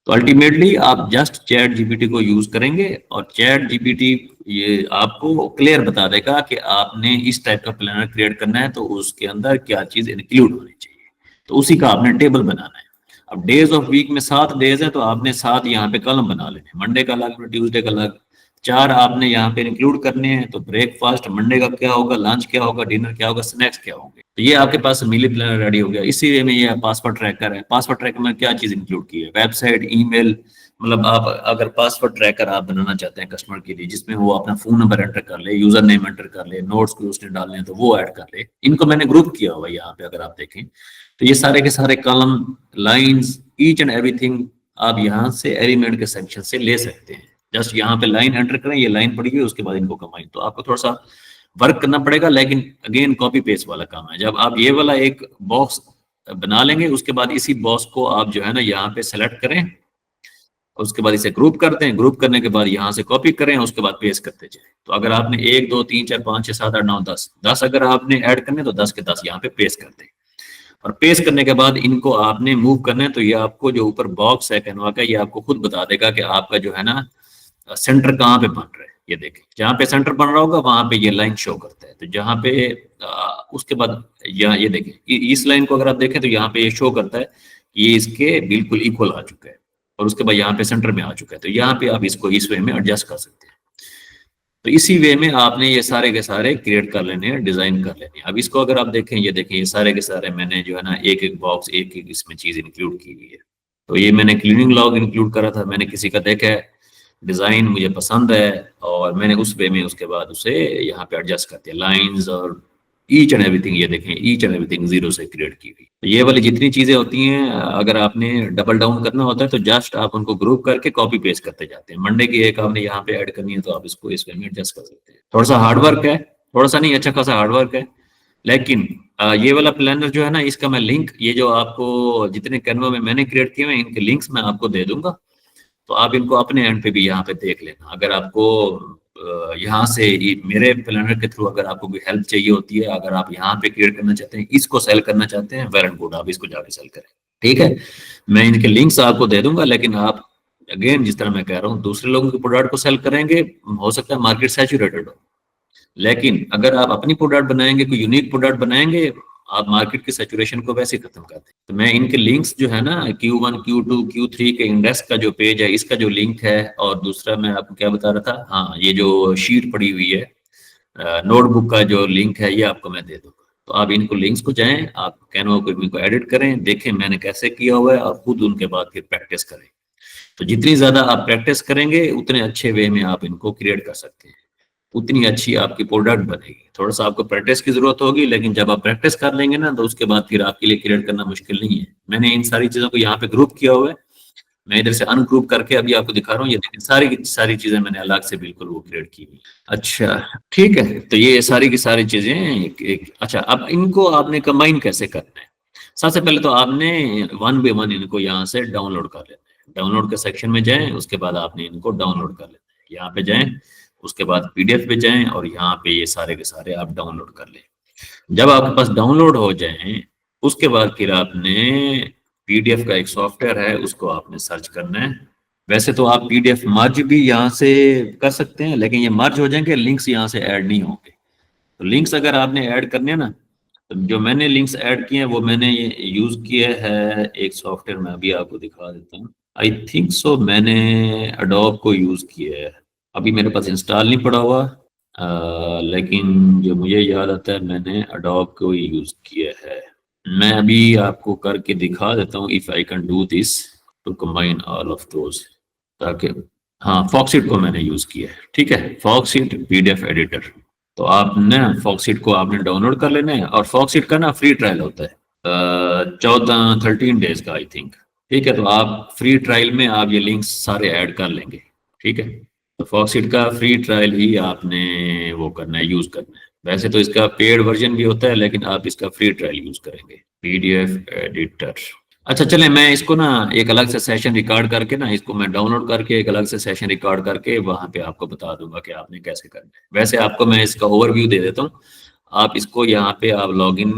तो अल्टीमेटली आप जस्ट चैट जीपीटी को यूज करेंगे और चैट जीपीटी ये आपको क्लियर बता देगा कि आपने इस टाइप का प्लानर क्रिएट करना है तो उसके अंदर क्या चीज इंक्लूड होनी चाहिए। तो उसी का आपने टेबल बनाना है। अब डेज ऑफ वीक में 7 डेज है तो आपने 7 यहाँ पे कॉलम बना लेने, मंडे का अलग, ट्यूसडे का अलग, 4 आपने यहाँ पे इंक्लूड करने हैं। तो ब्रेकफास्ट मंडे का क्या होगा, लंच क्या होगा, डिनर क्या होगा, स्नैक्स क्या होंगे। तो ये आपके पास मील प्लानर रेडी हो गया। इसी वे में ये पासवर्ड ट्रैकर है। पासवर्ड ट्रैकर में क्या चीज इंक्लूड की है? वेबसाइट, ईमेल, मतलब आप अगर पासवर्ड ट्रैकर आप बनाना चाहते हैं कस्टमर के लिए जिसमें वो अपना फोन नंबर एंटर कर ले, यूजर नेम एंटर कर ले, नोट्स को उसने डालने हैं तो वो ऐड कर ले, इनको मैंने ग्रुप किया हुआ है यहाँ पे। अगर आप देखें तो ये सारे के सारे column, lines, each and everything आप यहाँ से एलिमेंट के सेक्शन से ले सकते हैं। जस्ट यहाँ पे लाइन एंटर करें, ये लाइन पड़ी हुई है, उसके बाद इनको कंबाइन। तो आपको थोड़ा सा वर्क करना पड़ेगा, लेकिन अगेन कॉपी पेस्ट वाला काम है। जब आप ये वाला एक बॉक्स बना लेंगे उसके बाद इसी बॉक्स को आप जो है ना यहाँ पे सेलेक्ट करें, उसके बाद इसे ग्रुप करते हैं। ग्रुप करने के बाद यहाँ से कॉपी करें, उसके बाद पेस्ट करते जाए। तो अगर आपने 1 2 3 4 5 6 7 8 9 10 अगर आपने ऐड करने तो 10 के 10 यहाँ पे पेस्ट कर दें। और पेस्ट करने के बाद इनको आपने मूव करना है। तो ये आपको जो ऊपर बॉक्स है कैनवा का, ये आपको खुद बता देगा कि आपका जो है ना सेंटर कहाँ पे बन रहा है। ये देखें जहाँ पे सेंटर बन रहा होगा वहां पे ये लाइन शो करता है। तो जहाँ पे उसके बाद यहाँ ये देखें इस लाइन को अगर आप देखें तो यहाँ पे ये शो करता है कि ये इसके बिल्कुल इक्वल आ चुका है, और उसके बाद यहाँ पे सेंटर में आ चुका है। तो यहाँ पे आप इसको इस वे में एडजस्ट कर सकते हैं। तो इसी वे में आपने ये सारे के सारे क्रिएट कर लेने हैं, डिजाइन कर लेने हैं। अब इसको अगर आप देखें, ये देखें ये सारे के सारे मैंने जो है ना एक एक बॉक्स, एक एक इसमें चीज इंक्लूड की हुई है। तो ये मैंने क्लीनिंग लॉग इंक्लूड करा था, मैंने किसी का देखा है, डिजाइन मुझे पसंद है और मैंने उस वे में उसके बाद उसे यहाँ पे एडजस्ट कर दिया, लाइंस और ईच एंड एवरीथिंग। ये देखें ईच एंड एवरीथिंग जीरो से क्रिएट की हुई। तो ये वाली जितनी चीजें होती हैं अगर आपने डबल डाउन करना होता है तो जस्ट आप उनको ग्रुप करके कॉपी पेस्ट करते जाते हैं। मंडे की एक आपने यहाँ पे ऐड करनी है तो आप इसको इस वे में एडजस्ट कर सकते हैं। थोड़ा सा हार्डवर्क है, थोड़ा सा नहीं, अच्छा खासा हार्डवर्क है। लेकिन ये वाला प्लानर जो है ना, इसका मैं लिंक, ये जो आपको जितने कैनवा में मैंने क्रिएट किए हैं इनके लिंक्स मैं आपको दे दूंगा। तो आप इनको अपने एंड पे भी यहाँ पे देख लेना। अगर आपको यहाँ से मेरे प्लानर के थ्रू अगर आपको कोई हेल्प चाहिए होती है, अगर आप यहाँ पे क्रिएट करना चाहते हैं, इसको सेल करना चाहते हैं, वेल एंड गुड, आप इसको जाके सेल करें, ठीक है। मैं इनके लिंक्स आपको दे दूंगा, लेकिन आप अगेन जिस तरह मैं कह रहा हूँ, दूसरे लोगों के प्रोडक्ट को सेल करेंगे, हो सकता है मार्केट सैचुरेटेड हो, लेकिन अगर आप अपनी प्रोडक्ट बनाएंगे, कोई यूनिक प्रोडक्ट बनाएंगे, आप मार्केट की सैचुरेशन को वैसे खत्म कर दें। तो मैं इनके लिंक्स जो है ना, Q1 Q2 Q3 के इंडेक्स का जो पेज है, इसका जो लिंक है, और दूसरा मैं आपको क्या बता रहा था, हाँ, ये जो शीट पड़ी हुई है, नोटबुक का जो लिंक है, ये आपको मैं दे दूंगा। तो आप इनको लिंक्स को जाएं, आप कैनवा को इनको एडिट करें, देखें मैंने कैसे किया हुआ है, और खुद उनके बाद फिर प्रैक्टिस करें। तो जितनी ज्यादा आप प्रैक्टिस करेंगे, उतने अच्छे वे में आप इनको क्रिएट कर सकते हैं, उतनी अच्छी आपकी प्रोडक्ट बनेगी। थोड़ा सा आपको प्रैक्टिस की जरूरत होगी, लेकिन जब आप प्रैक्टिस कर लेंगे ना, तो उसके बाद फिर आपके लिए क्रिएट करना मुश्किल नहीं है। मैंने इन सारी चीजों को यहाँ पे ग्रुप किया हुआ है, मैं इधर से अनग्रुप करके अभी आपको दिखा रहा हूँ। ये देखिए, सारी की सारी चीजें मैंने अलग से बिल्कुल वो क्रिएट की हुई। अच्छा, ठीक है, तो ये सारी की सारी चीजें अच्छा, अब इनको आपने कंबाइन कैसे करना है? सबसे पहले तो आपने वन बाय वन इनको यहाँ से डाउनलोड कर लेना है। डाउनलोड के सेक्शन में जाएं, उसके बाद आपने इनको डाउनलोड कर लेना है। यहाँ पे जाएं, उसके बाद पीडीएफ पे जाएं, और यहाँ पे ये सारे के सारे आप डाउनलोड कर लें। जब आपके पास डाउनलोड हो जाएं, उसके बाद फिर आपने पीडीएफ का एक सॉफ्टवेयर है, उसको आपने सर्च करना है। वैसे तो आप पीडीएफ मर्ज भी यहाँ से कर सकते हैं, लेकिन ये मर्ज हो जाएंगे, लिंक्स यहाँ से ऐड नहीं होंगे। तो लिंक्स अगर आपने ऐड करने हैं ना, तो जो मैंने लिंक्स ऐड किए हैं वो मैंने यूज किए है एक सॉफ्टवेयर, मैं अभी आपको दिखा देता हूँ। आई थिंक सो मैंने अडोब को यूज किया है, अभी मेरे पास इंस्टॉल नहीं पड़ा हुआ, लेकिन जो मुझे याद आता है मैंने अडोब को यूज किया है। मैं अभी आपको करके दिखा देता हूँ, if I can do this to combine all of those, ताकि, हाँ, फॉक्सिट को मैंने यूज किया है। ठीक है, फॉक्सिट पीडीएफ एडिटर। तो आपने फॉक्सिट को आपने डाउनलोड कर लेना है, और फॉक्सिट का ना फ्री ट्रायल होता है 13 डेज का आई थिंक। ठीक है, तो आप फ्री ट्रायल में आप ये लिंक्स सारे ऐड कर लेंगे। ठीक है, तो फॉक्सिट का फ्री ट्रायल ही आपने वो करना है, यूज करना है। वैसे तो इसका पेड वर्जन भी होता है, लेकिन आप इसका फ्री ट्रायल यूज करेंगे, पीडीएफ एडिटर। अच्छा, चले मैं इसको ना एक अलग से सेशन रिकॉर्ड करके ना, इसको मैं डाउनलोड करके एक अलग से सेशन रिकॉर्ड करके वहां पे आपको बता दूंगा कि आपने कैसे करना है। वैसे आपको मैं इसका ओवरव्यू दे देता हूँ। आप इसको यहाँ पे आप लॉगिन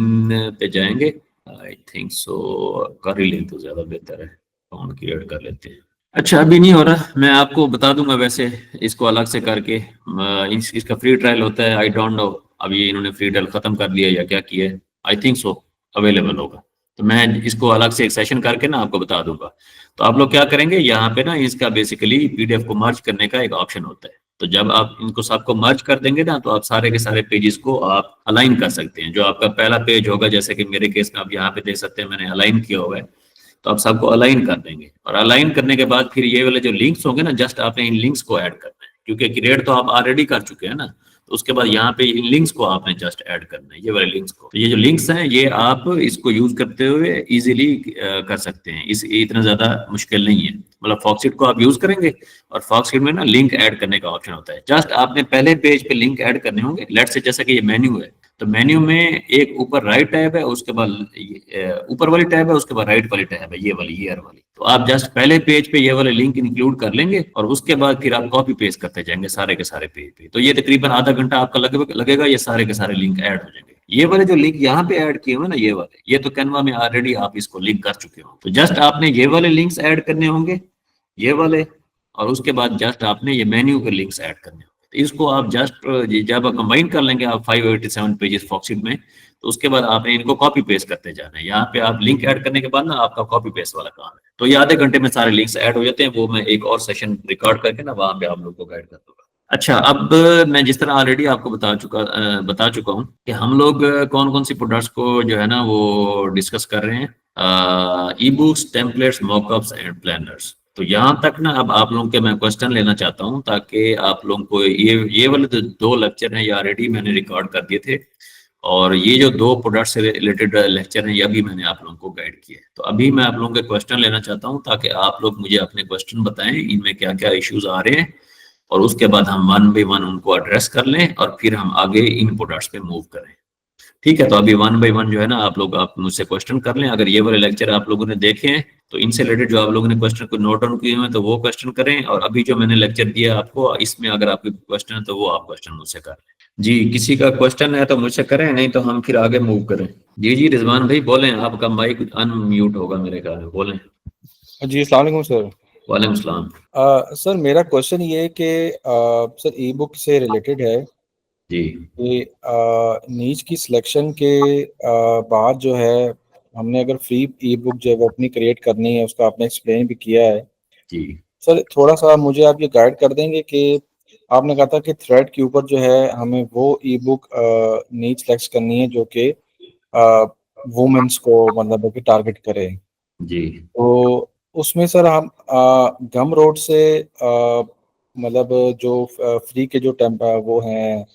पे जाएंगे, आई थिंक सो कर ही लें तो ज्यादा बेहतर है, अकाउंट क्रिएट कर लेते हैं। अच्छा, अभी नहीं हो रहा, मैं आपको बता दूंगा वैसे इसको अलग से करके। इसका फ्री ट्रायल होता है, आई डोंट नो अब ये इन्होंने फ्री ट्रायल खत्म कर दिया या क्या किया है, आई थिंक सो अवेलेबल होगा। तो मैं इसको अलग से एक सेशन करके ना आपको बता दूंगा। तो आप लोग क्या करेंगे, यहाँ पे ना इसका बेसिकली पीडीएफ को मर्ज करने का एक ऑप्शन होता है। तो जब आप इनको सबको मर्ज कर देंगे ना, तो आप सारे के सारे पेजेस को आप अलाइन कर सकते हैं। जो आपका पहला पेज होगा, जैसे कि मेरे केस में आप यहाँ पे देख सकते हैं मैंने अलाइन किया हुआ है, तो आप सबको अलाइन कर देंगे। और अलाइन करने के बाद फिर ये वाले जो लिंक्स होंगे ना, जस्ट आपने इन लिंक्स को ऐड करना है, क्योंकि क्रिएट तो आप ऑलरेडी कर चुके हैं ना। तो उसके बाद यहाँ पे इन लिंक्स को आपने जस्ट ऐड करना है, ये वाले लिंक्स को। तो ये जो लिंक्स हैं, ये आप इसको यूज करते हुए इजीली कर सकते हैं, इस इतना ज्यादा मुश्किल नहीं है। मतलब फॉक्सिट को आप यूज करेंगे, और फॉक्सिट में ना लिंक ऐड करने का ऑप्शन होता है। जस्ट आपने पहले पेज पे लिंक ऐड करने होंगे। लेट्स से जैसा कि ये मेन्यू है, तो मेन्यू में एक ऊपर राइट टैब है, उसके बाद ऊपर वाली टैब है, उसके बाद राइट वाली टैब है, ये वाली ईयर वाली। तो आप जस्ट पहले पेज पे ये वाले लिंक इंक्लूड कर लेंगे, और उसके बाद फिर आप कॉपी पेस्ट करते जाएंगे सारे के सारे पेज पे। तो ये तकरीबन आधा घंटा आपका लगेगा, ये सारे के सारे लिंक ऐड हो जाएंगे। ये वाले जो लिंक यहाँ पे ऐड किए हुए ना, ये वाले, ये तो कैनवा में ऑलरेडी आप इसको लिंक कर चुके हो। तो जस्ट आपने ये वाले लिंक्स ऐड करने होंगे, ये वाले, और उसके बाद जस्ट आपने ये मेन्यू के लिंक्स ऐड करने होंगे। तो इसको आप जस्ट जब कंबाइन कर लेंगे आप 587 पेजेस फॉक्सिट में, तो उसके बाद आपने इनको कॉपी पेस्ट करते जाना है। यहाँ पे आप लिंक ऐड करने के बाद ना आपका कॉपी पेस्ट वाला काम है। तो ये आधे घंटे में सारे लिंक्स ऐड हो जाते हैं। वो मैं एक और सेशन रिकॉर्ड करके ना वहां पे आप लोग को गाइड कर दूंगा। अच्छा, अब मैं जिस तरह ऑलरेडी आपको बता चुका हूँ कि हम लोग कौन कौन सी प्रोडक्ट्स को जो है ना वो डिस्कस कर रहे हैं, e books, templates, mockups and planners. तो यहाँ तक ना अब आप लोगों के मैं क्वेश्चन लेना चाहता हूँ, ताकि आप लोगों को ये वाले जो 2 लेक्चर हैं ये ऑलरेडी मैंने रिकॉर्ड कर दिए थे, और ये जो 2 प्रोडक्ट से रिलेटेड लेक्चर हैं ये अभी मैंने आप लोगों को गाइड किया है। तो अभी मैं आप लोगों के क्वेश्चन लेना चाहता हूँ, ताकि आप लोग मुझे अपने क्वेश्चन बताएं, इनमें क्या क्या इश्यूज आ रहे हैं, और उसके बाद हम 1 बाय 1 उनको एड्रेस कर लें, और फिर हम आगे इन प्रोडक्ट्स पे मूव करें। ठीक है, तो अभी 1 बाय 1 जो है ना आप मुझसे क्वेश्चन कर लें। अगर ये वाले लेक्चर आप लोगों ने देखे हैं, तो इनसे रिलेटेड जो आप लोगों ने क्वेश्चन को नोट डाउन किए हैं, तो वो क्वेश्चन करें। और अभी जो मैंने लेक्चर दिया आपको, इसमें अगर आपके क्वेश्चन है तो वो आप क्वेश्चन मुझसे कर लें। जी, किसी का क्वेश्चन है तो मुझसे करें, नहीं तो हम फिर आगे मूव करें। जी जी, रिजवान भाई बोलें, आपका माइक अनम्यूट होगा मेरे ख्याल में, बोलें। जी, अस्सलाम वालेकुम सर। वालेकुम सलाम। सर मेरा क्वेश्चन ये है कि सर ई बुक से रिलेटेड है जी कि नीच की सिलेक्शन के बाद जो है हमने अगर फ्री ई बुक जो है वो अपनी क्रिएट करनी है, उसका आपने एक्सप्लेन भी किया है। जी सर थोड़ा सा मुझे आप ये गाइड कर देंगे कि आपने कहा था कि थ्रेड के ऊपर जो है हमें वो ई बुक नीच सेलेक्ट करनी है जो कि वुमेन्स को मतलब कि टारगेट करे। जी। तो उसमें सर हम गम रोड से मतलब जो फ्री के जो टेम्प वो हैं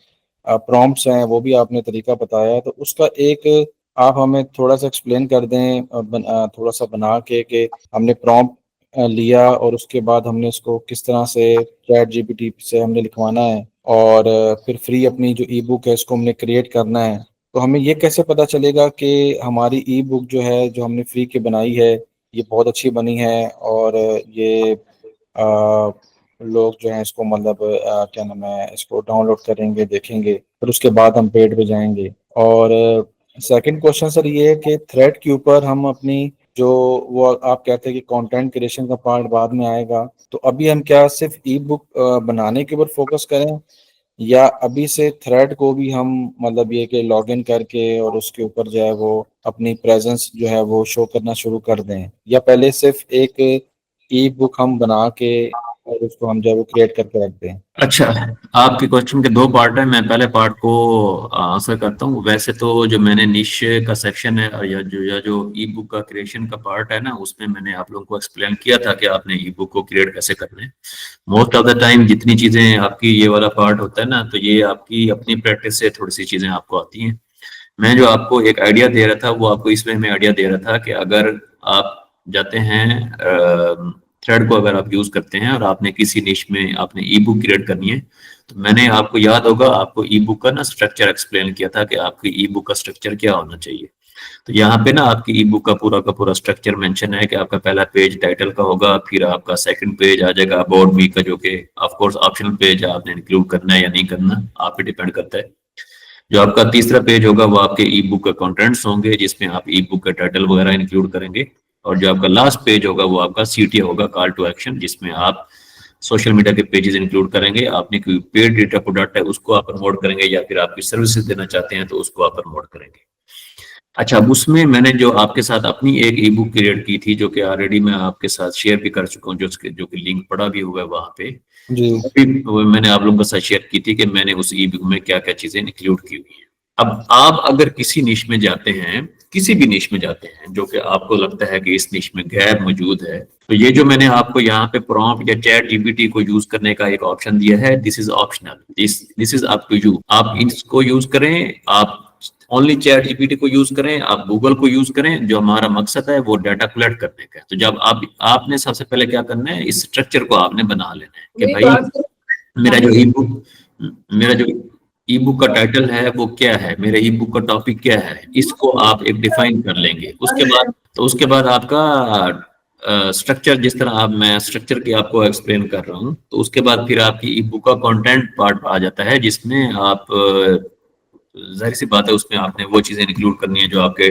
प्रॉम्प्ट्स हैं वो भी आपने तरीका बताया, तो उसका एक आप हमें थोड़ा सा एक्सप्लेन कर दें, थोड़ा सा बना के कि हमने प्रॉम्प्ट लिया और उसके बाद हमने इसको किस तरह से चैट जीपीटी से हमने लिखवाना है और फिर फ्री अपनी जो ई बुक है इसको हमने क्रिएट करना है। तो हमें ये कैसे पता चलेगा कि हमारी ई बुक जो है जो हमने फ्री की बनाई है ये बहुत अच्छी बनी है और ये लोग जो हैं इसको मतलब क्या नाम है इसको डाउनलोड करेंगे देखेंगे, फिर उसके बाद हम पेड पे जाएंगे। और सेकंड क्वेश्चन सर ये है कि थ्रेड के ऊपर हम अपनी जो वो आप कहते हैं कि कंटेंट क्रिएशन का पार्ट बाद में आएगा, तो अभी हम क्या सिर्फ ई बुक बनाने के ऊपर फोकस करें या अभी से थ्रेड को भी हम मतलब ये कि लॉग इन करके और उसके ऊपर जो है वो अपनी प्रेजेंस जो है वो शो करना शुरू कर दें, या पहले सिर्फ एक ई बुक हम बना के और उसको हम जो है वो क्रिएट करके रख दें। अच्छा, आपके क्वेश्चन के दो पार्ट है। मैं पहले पार्ट को आंसर करता हूँ। वैसे तो जो मैंने निश का सेक्शन है और या जो ई बुक का क्रिएशन का पार्ट है ना, उसमें मैंने आप लोगों को एक्सप्लेन किया था कि आपने ई बुक को क्रिएट कैसे करना है। मोस्ट ऑफ द टाइम जितनी चीजें आपकी ये वाला पार्ट होता है ना, तो ये आपकी अपनी प्रैक्टिस से थोड़ी सी चीजें आपको आती हैं। मैं जो आपको एक आइडिया दे रहा था वो आपको इस वे में आइडिया दे रहा था कि अगर आप जाते हैं थ्रेड को अगर आप यूज करते हैं और आपने किसी निश में आपने ई बुक क्रिएट करनी है, तो मैंने आपको याद होगा आपको ई बुक का ना स्ट्रक्चर एक्सप्लेन किया था कि आपकी ई बुक का स्ट्रक्चर क्या होना चाहिए। तो यहाँ पे ना आपकी ई बुक का पूरा स्ट्रक्चर मेंशन है कि आपका पहला पेज टाइटल का होगा, फिर आपका सेकंड पेज आ जाएगा अबाउट मी का, जो कि ऑफ कोर्स ऑप्शनल पेज आपने इंक्लूड करना है या नहीं करना, आप पे डिपेंड करता है। जो आपका तीसरा पेज होगा वो आपके ई बुक के कंटेंट्स होंगे, जिसमें आप ई बुक का टाइटल वगैरह इंक्लूड करेंगे। और जो आपका लास्ट पेज होगा वो आपका सीटी होगा, कॉल टू एक्शन, जिसमें आप सोशल मीडिया के पेजेस इंक्लूड करेंगे। आपने कोई पेड डेटा प्रोडक्ट है उसको आप प्रमोट करेंगे, या फिर आप कोई सर्विसेज देना चाहते हैं तो उसको आप प्रमोट करेंगे। अच्छा, अब उसमें मैंने जो आपके साथ अपनी एक ई बुक क्रिएट की थी, जो कि ऑलरेडी मैं आपके साथ शेयर भी कर चुका हूँ, जो कि लिंक पड़ा भी हुआ है वहां पे। जी अभी वो मैंने आप लोगों के साथ शेयर की थी कि मैंने उस ई बुक में क्या क्या चीजें इंक्लूड की हुई हैं। अब आप अगर किसी निश में जाते हैं, किसी भी निश में जाते हैं जो कि आपको लगता है कि इस निश में गैप मौजूद है, तो ये जो मैंने आपको यहाँ पे प्रॉम्प्ट या चैट जीपीटी को यूज करने का एक ऑप्शन दिया है, this is optional, this is up to you. आप इसको यूज करें, आप ओनली चैट जीपीटी को यूज करें, आप गूगल को यूज करें। जो हमारा मकसद है वो डाटा कलेक्ट करने का है। तो जब आप आपने सबसे पहले क्या करना है, इस स्ट्रक्चर को आपने बना लेना है कि भाई मेरा जो ई बुक मेरा जो ई बुक का टाइटल है वो क्या है, मेरा ई बुक का टॉपिक क्या है, इसको आप एक डिफाइन कर लेंगे। उसके बाद आपका स्ट्रक्चर, जिस तरह आप मैं स्ट्रक्चर की आपको एक्सप्लेन कर रहा हूँ, तो उसके बाद फिर आपकी ई बुक का कंटेंट पार्ट आ जाता है, जिसमें आप जाहिर सी बात है उसमें आपने वो चीजें इंक्लूड करनी है जो आपके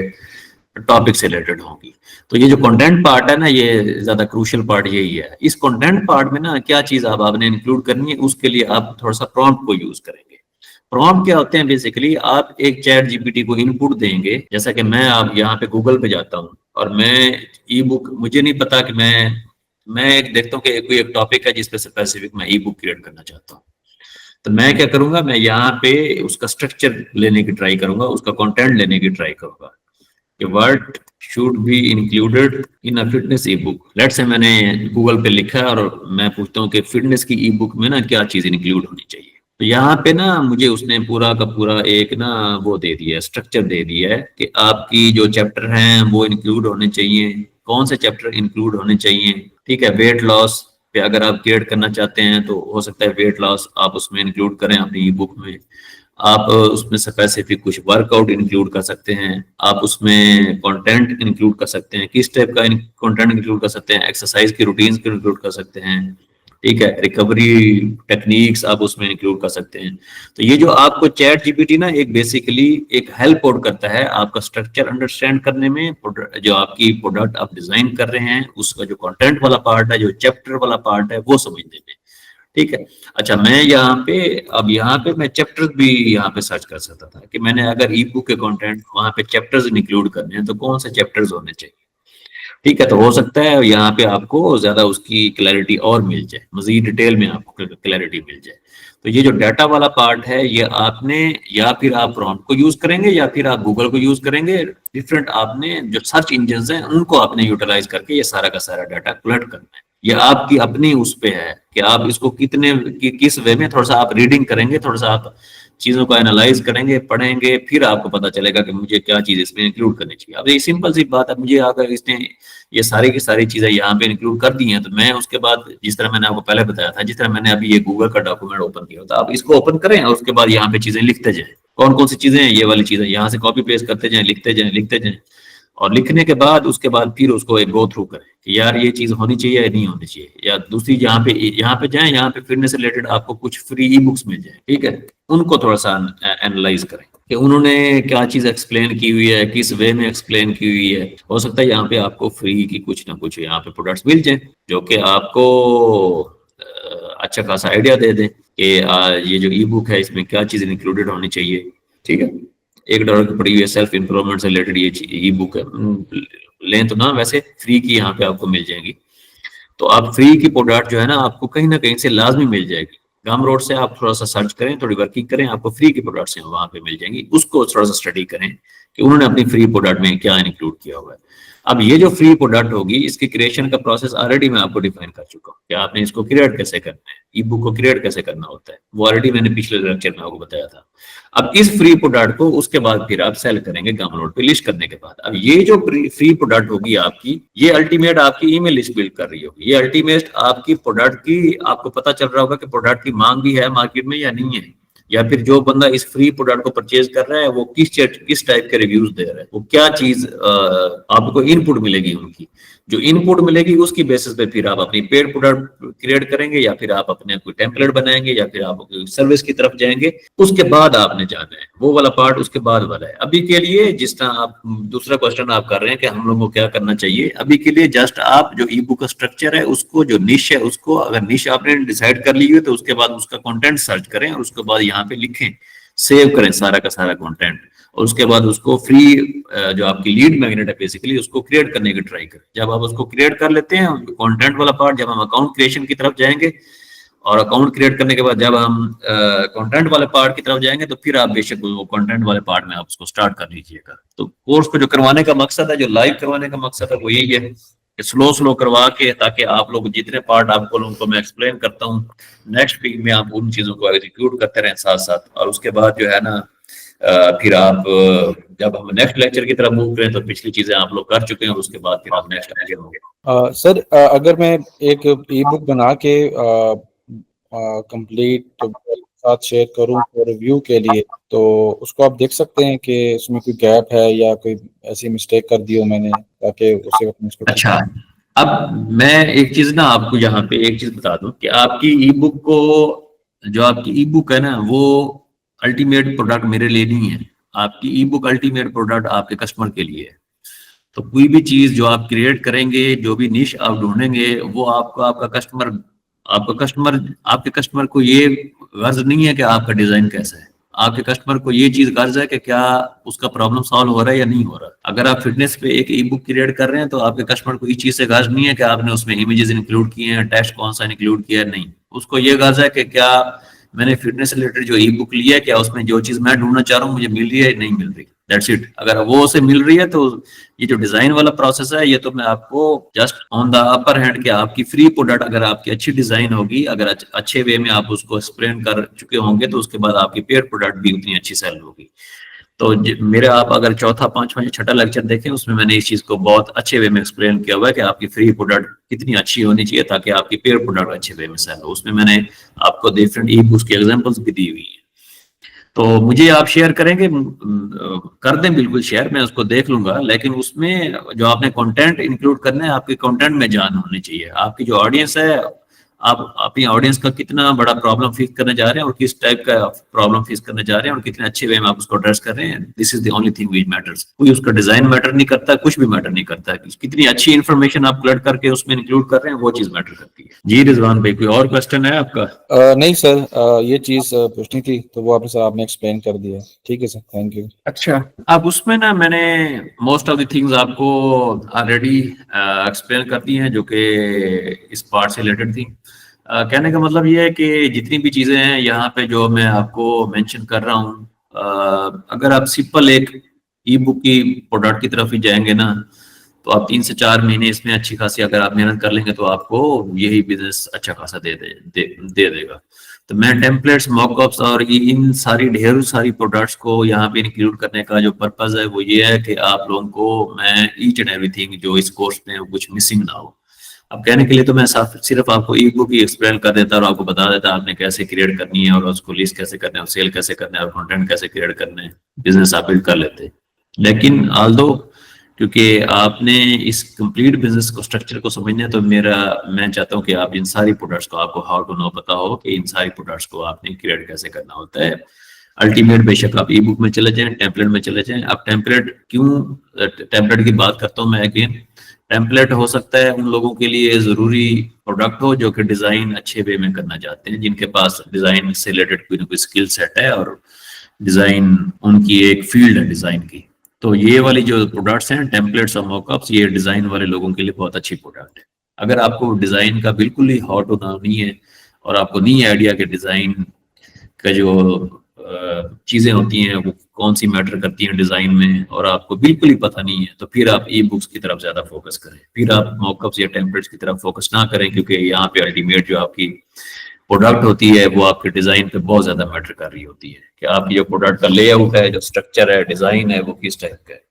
टॉपिक से रिलेटेड होंगी। तो ये जो कंटेंट पार्ट है ना, ये ज्यादा क्रूशियल पार्ट यही है। इस कंटेंट पार्ट में ना क्या चीज आपने इंक्लूड करनी है, उसके लिए आप थोड़ा सा प्रॉम्प्ट को यूज करेंगे। प्रॉम्प्ट क्या होते हैं, बेसिकली आप एक चैट जीपीटी को इनपुट देंगे। जैसा कि मैं आप यहाँ पे गूगल पे जाता हूँ और मैं ई बुक, मुझे नहीं पता कि मैं एक देखता हूँ कि कोई एक टॉपिक है जिस पे स्पेसिफिक मैं ई बुक क्रिएट करना चाहता हूँ। तो मैं क्या करूंगा, मैं यहाँ पे उसका स्ट्रक्चर लेने की ट्राई करूंगा, उसका कंटेंट लेने की ट्राई करूंगा कि what should be included in a fitness E book. Let's say मैंने गूगल पे लिखा है और मैं पूछता हूँ कि फिटनेस की ई बुक में ना क्या चीज इंक्लूड होनी चाहिए। तो यहाँ पे ना मुझे उसने पूरा का पूरा एक ना वो दे दिया है, स्ट्रक्चर दे दिया है कि आपकी जो चैप्टर हैं वो इंक्लूड होने चाहिए, कौन से चैप्टर इंक्लूड होने चाहिए। ठीक है, वेट लॉस पे अगर आप क्रिएट करना चाहते हैं तो हो सकता है वेट लॉस आप उसमें इंक्लूड करें अपनी ई बुक में। आप उसमें स्पेसिफिक कुछ वर्कआउट इंक्लूड कर सकते हैं, आप उसमें कंटेंट इंक्लूड कर सकते हैं, किस टाइप का कंटेंट इंक्लूड कर सकते हैं, एक्सरसाइज की रूटीन्स को इंक्लूड कर सकते हैं। ठीक है, रिकवरी टेक्निक्स आप उसमें इंक्लूड कर सकते हैं। तो ये जो आपको चैट जीपीटी ना एक बेसिकली एक हेल्प आउट करता है आपका स्ट्रक्चर अंडरस्टैंड करने में, जो आपकी प्रोडक्ट आप डिजाइन कर रहे हैं उसका जो कंटेंट वाला पार्ट है, जो चैप्टर वाला पार्ट है, वो समझने में। ठीक है। अच्छा, मैं यहाँ पे मैं चैप्टर्स भी यहाँ पे सर्च कर सकता था कि मैंने अगर ई बुक के कंटेंट वहाँ पे चैप्टर्स इंक्लूड करने हैं तो कौन से चैप्टर्स होने चाहिए। ठीक है, तो हो सकता है यहाँ पे आपको ज्यादा उसकी क्लैरिटी और मिल जाए, मजीद डिटेल में आपको क्लैरिटी मिल जाए। तो ये जो डाटा वाला पार्ट है ये आपने, या फिर आप प्रॉम्प्ट को यूज करेंगे या फिर आप गूगल को यूज करेंगे, डिफरेंट आपने जो सर्च इंजन हैं उनको आपने यूटिलाइज करके ये सारा का सारा डाटा कलेक्ट करना है। ये आपकी अपनी उस पे है कि आप इसको किस वे में, थोड़ा सा आप रीडिंग करेंगे, थोड़ा सा आप चीजों को एनालाइज करेंगे, पढ़ेंगे, फिर आपको पता चलेगा कि मुझे क्या चीज इसमें इंक्लूड करनी चाहिए। अब ये सिंपल सी बात है, मुझे अगर इसने ये सारी की सारी चीजें यहाँ पे इंक्लूड कर दी हैं तो मैं उसके बाद, जिस तरह मैंने आपको पहले बताया था, जिस तरह मैंने अभी ये गूगल का डॉक्यूमेंट ओपन किया था, आप इसको ओपन करें और उसके बाद यहाँ पे चीजें लिखते जाएं, कौन कौन सी चीजें हैं, ये वाली चीजें यहाँ से कॉपी पेस्ट करते जाएं, लिखते जाएं, लिखते जाएं, और लिखने के बाद उसके बाद फिर उसको एक गो थ्रू करें कि यार ये चीज होनी चाहिए या नहीं होनी चाहिए। या दूसरी यहाँ पे जाएं, यहाँ पे फिटनेस से रिलेटेड आपको कुछ फ्री ई बुक्स मिल जाए, ठीक है, उनको थोड़ा सा एनालाइज करें कि उन्होंने क्या चीज एक्सप्लेन की हुई है, किस वे में एक्सप्लेन की हुई है। हो सकता है यहाँ पे आपको फ्री की कुछ ना कुछ यहाँ पे प्रोडक्ट्स मिल जाए जो कि आपको अच्छा खासा आइडिया दे दें कि ये जो ई बुक है इसमें क्या चीज इंक्लूडेड होनी चाहिए। ठीक है, $1 की पड़ी हुई है, सेल्फ इम्प्रूवमेंट से रिलेटेड ये ई बुक है, लें तो ना, वैसे फ्री की यहाँ पे आपको मिल जाएगी। तो आप फ्री की प्रोडक्ट जो है ना आपको कहीं ना कहीं से लाजमी मिल जाएगी। गम रोड से आप थोड़ा सा सर्च करें, थोड़ी वर्किंग करें, आपको फ्री की प्रोडक्ट्स हैं वहां पे मिल जाएंगी, उसको थोड़ा सा स्टडी करें कि उन्होंने अपनी फ्री प्रोडक्ट में क्या इंक्लूड किया हुआ है। अब ये जो फ्री प्रोडक्ट होगी इसकी क्रिएशन का प्रोसेस ऑलरेडी मैं आपको डिफाइन कर चुका हूँ कि आपने इसको क्रिएट कैसे करना है, ई बुक को क्रिएट कैसे करना होता है, वो ऑलरेडी मैंने पिछले लेक्चर में आपको बताया था। अब इस फ्री प्रोडक्ट को उसके बाद फिर आप सेल करेंगे गमरोड पे लिस्ट करने के बाद। अब ये जो फ्री प्रोडक्ट होगी आपकी, ये अल्टीमेट आपकी ईमेल लिस्ट बिल्ड कर रही होगी, ये अल्टीमेट आपकी प्रोडक्ट की, आपको पता चल रहा होगा कि प्रोडक्ट की मांग भी है मार्केट में या नहीं है, या फिर जो बंदा इस फ्री प्रोडक्ट को परचेज कर रहा है वो किस टाइप के रिव्यूज दे रहा है, वो क्या चीज आपको इनपुट मिलेगी, उनकी जो इनपुट मिलेगी उसकी बेसिस पे फिर आप अपनी पेड प्रोडक्ट क्रिएट करेंगे, या फिर आप अपने कोई टेम्पलेट बनाएंगे, या फिर आप सर्विस की तरफ जाएंगे। उसके बाद आपने जाना है वो वाला पार्ट, उसके बाद वाला है। अभी के लिए जिस तरह आप दूसरा क्वेश्चन आप कर रहे हैं कि हम लोगों को क्या करना चाहिए, अभी के लिए जस्ट आप जो ई बुक का स्ट्रक्चर है उसको, जो निश है उसको, अगर निश आपने डिसाइड कर ली है तो उसके बाद उसका कंटेंट सर्च करें और उसके बाद यहाँ पे लिखें, सेव करें सारा का सारा कंटेंट, और उसके बाद उसको फ्री जो आपकी लीड मैग्नेट है बेसिकली उसको क्रिएट करने की ट्राई करें। जब आप उसको क्रिएट कर लेते हैं कंटेंट वाला पार्ट, जब हम अकाउंट क्रिएशन की तरफ जाएंगे और अकाउंट क्रिएट करने के बाद जब हम कंटेंट वाले पार्ट की तरफ जाएंगे तो फिर आप बेशक वो कंटेंट वाले पार्ट में आप उसको स्टार्ट कर लीजिएगा। तो कोर्स को जो करवाने का मकसद है, जो लाइव करवाने का मकसद है, वो यही है कि स्लो करवा के, ताकि आप लोग जितने पार्ट आपको उनको मैं एक्सप्लेन करता हूँ नेक्स्ट वीक में आप उन चीजों को एग्जीक्यूट करते रहें साथ साथ, और उसके बाद जो है ना फिर आप जब हम नेक्स्ट लेक्चर की तरफ मूव करें तो पिछली चीजें आप लोग कर चुके हैं और उसके बाद फिर आप नेक्स्ट लेक्चर होंगे। सर अगर मैं एक ई बुक बना के कंप्लीट साथ शेयर करूं फॉर रिव्यू के लिए, तो उसको आप देख सकते हैं कि उसमें कोई गैप है या कोई ऐसी मिस्टेक कर दी हो मैंने, ताकि उसे उसको। अच्छा, अब मैं एक चीज ना आपको यहाँ पे एक चीज बता दूं कि आपकी ई बुक को, जो आपकी ई बुक है ना वो अल्टीमेट प्रोडक्ट मेरे लिए नहीं है, आपकी ई बुक अल्टीमेट प्रोडक्ट आपके कस्टमर के लिए है। तो कोई भी चीज जो आप क्रिएट करेंगे, जो भी निश आप ढूंढेंगे, वो आपको आपके कस्टमर को ये गर्ज नहीं है कि आपका डिजाइन कैसा है, आपके कस्टमर को ये चीज गर्ज है कि क्या उसका प्रॉब्लम सॉल्व हो रहा है या नहीं हो रहा। अगर आप फिटनेस पे एक ई बुक क्रिएट कर रहे हैं तो आपके कस्टमर को इस चीज से गर्ज नहीं है कि आपने उसमें इमेजेस इंक्लूड किए हैं, टेक्स्ट कौन सा इंक्लूड किया है, नहीं, उसको ये गर्ज है कि क्या मैंने फिटनेस रिलेटेड जो ई बुक लिया है, क्या उसमें जो चीज मैं ढूंढना चाह रहा हूँ मुझे मिल रही है, नहीं मिल रही, दैट्स इट। अगर वो उसे मिल रही है तो ये जो डिजाइन वाला प्रोसेस है ये तो मैं आपको just on the upper hand के, आपकी फ्री प्रोडक्ट अगर आपकी अच्छी डिजाइन होगी, अगर अच्छे वे में आप उसको एक्सप्लेन कर चुके होंगे तो उसके बाद आपकी पेड प्रोडक्ट भी उतनी अच्छी सेल होगी। तो मेरे आप अगर चौथा, पांचवा या छठा लेक्चर देखें उसमें मैंने इस चीज को बहुत अच्छे वे में एक्सप्लेन किया हुआ है कि आपकी फ्री प्रोडक्ट कितनी अच्छी होनी चाहिए ताकि आपकी पेड प्रोडक्ट अच्छे वे में सेल हो। उसमें मैंने आपको डिफरेंट ई बुक्स की एग्जांपल्स भी दी हुई है। तो मुझे आप शेयर करेंगे, कर दें बिल्कुल शेयर, मैं उसको देख लूंगा, लेकिन उसमें जो आपने कंटेंट इंक्लूड करना है, आपके कंटेंट में जान होनी चाहिए। आपकी जो ऑडियंस है आप अपनी ऑडियंस का कितना बड़ा प्रॉब्लम फेस करने जा रहे हैं और किस टाइप का प्रॉब्लम फेस करने जा रहे हैं और कितने अच्छे वे में आप उसको एड्रेस कर रहे हैं। This is the only thing which matters. कोई उसका डिजाइन मैटर नहीं करता, कुछ भी मैटर नहीं करता, कितनी अच्छी इन्फॉर्मेशन आप कलेक्ट करके उसमें इंक्लूड कर रहे हैं, वो चीज मैटर करती है। जी रिजवान भाई, कोई और क्वेश्चन है आपका? नहीं सर, ये चीज पूछनी थी तो वो आपने एक्सप्लेन कर दिया। ठीक है सर, थैंक यू। अच्छा, अब उसमें ना मैंने मोस्ट ऑफ द थिंग्स आपको ऑलरेडी एक्सप्लेन कर दी हैं जो कि इस पार्ट से रिलेटेड थी। कहने का मतलब ये है कि जितनी भी चीजें हैं यहाँ पे जो मैं आपको मेंशन कर रहा हूँ, अगर आप सिंपल एक ई बुक की प्रोडक्ट की तरफ ही जाएंगे ना, तो आप 3 से 4 महीने इसमें अच्छी खासी अगर आप मेहनत कर लेंगे तो आपको यही बिजनेस अच्छा खासा दे देगा। तो मैं टेम्पलेट्स, मॉकअप्स और इन सारी ढेर सारी प्रोडक्ट्स को यहाँ पे इंक्लूड करने का जो पर्पज है वो ये है कि आप लोगों को मैं ईच एंड एवरीथिंग जो इस कोर्स में कुछ मिसिंग ना हो। अब कहने के लिए तो मैं सिर्फ आपको ई बुक ही एक्सप्लेन कर देता और आपको बता देता आपने कैसे क्रिएट करनी है और उसको लिस्ट कैसे करना है और सेल कैसे करना है और कंटेंट कैसे क्रिएट करना है, बिजनेस आप बिल्ड कर लेते। लेकिन आल्दो क्योंकि आपने इस कंप्लीट बिजनेस को स्ट्रक्चर को समझना है, तो मैं चाहता हूँ कि आप इन सारी प्रोडक्ट्स को, आपको हाउ टू नो पता हो कि इन सारी प्रोडक्ट्स को आपने क्रिएट कैसे करना होता है। अल्टीमेट बेशक आप ई बुक में चले जाएं, टेम्पलेट में चले जाएं। अब टेम्पलेट की बात करता हूँ मैं अगेन। टेम्पलेट हो सकता है उन लोगों के लिए जरूरी प्रोडक्ट हो जो कि डिजाइन अच्छे वे में करना चाहते हैं, जिनके पास डिजाइन से रिलेटेड कोई ना कोई स्किल सेट है और डिजाइन उनकी एक फील्ड है डिजाइन की। तो ये वाली जो प्रोडक्ट्स हैं, टेम्पलेट्स और मॉकअप्स, ये डिजाइन वाले लोगों के लिए बहुत अच्छी प्रोडक्ट है। अगर आपको डिजाइन का बिल्कुल ही हॉट होना नहीं है और आपको नहीं है आइडिया कि डिजाइन का जो चीजें होती हैं वो कौन सी मैटर करती हैं डिजाइन में, और आपको बिल्कुल ही पता नहीं है, तो फिर आप ई बुक्स की तरफ ज्यादा फोकस करें। फिर आप मॉकअप्स या टेम्पलेट्स की तरफ फोकस ना करें, क्योंकि यहाँ पे अल्टीमेट जो आपकी प्रोडक्ट होती है वो आपके डिजाइन पे बहुत ज्यादा मैटर कर रही होती है कि आपकी जो प्रोडक्ट का लेआउट है, जो स्ट्रक्चर है, डिजाइन है, वो किस टाइप का है।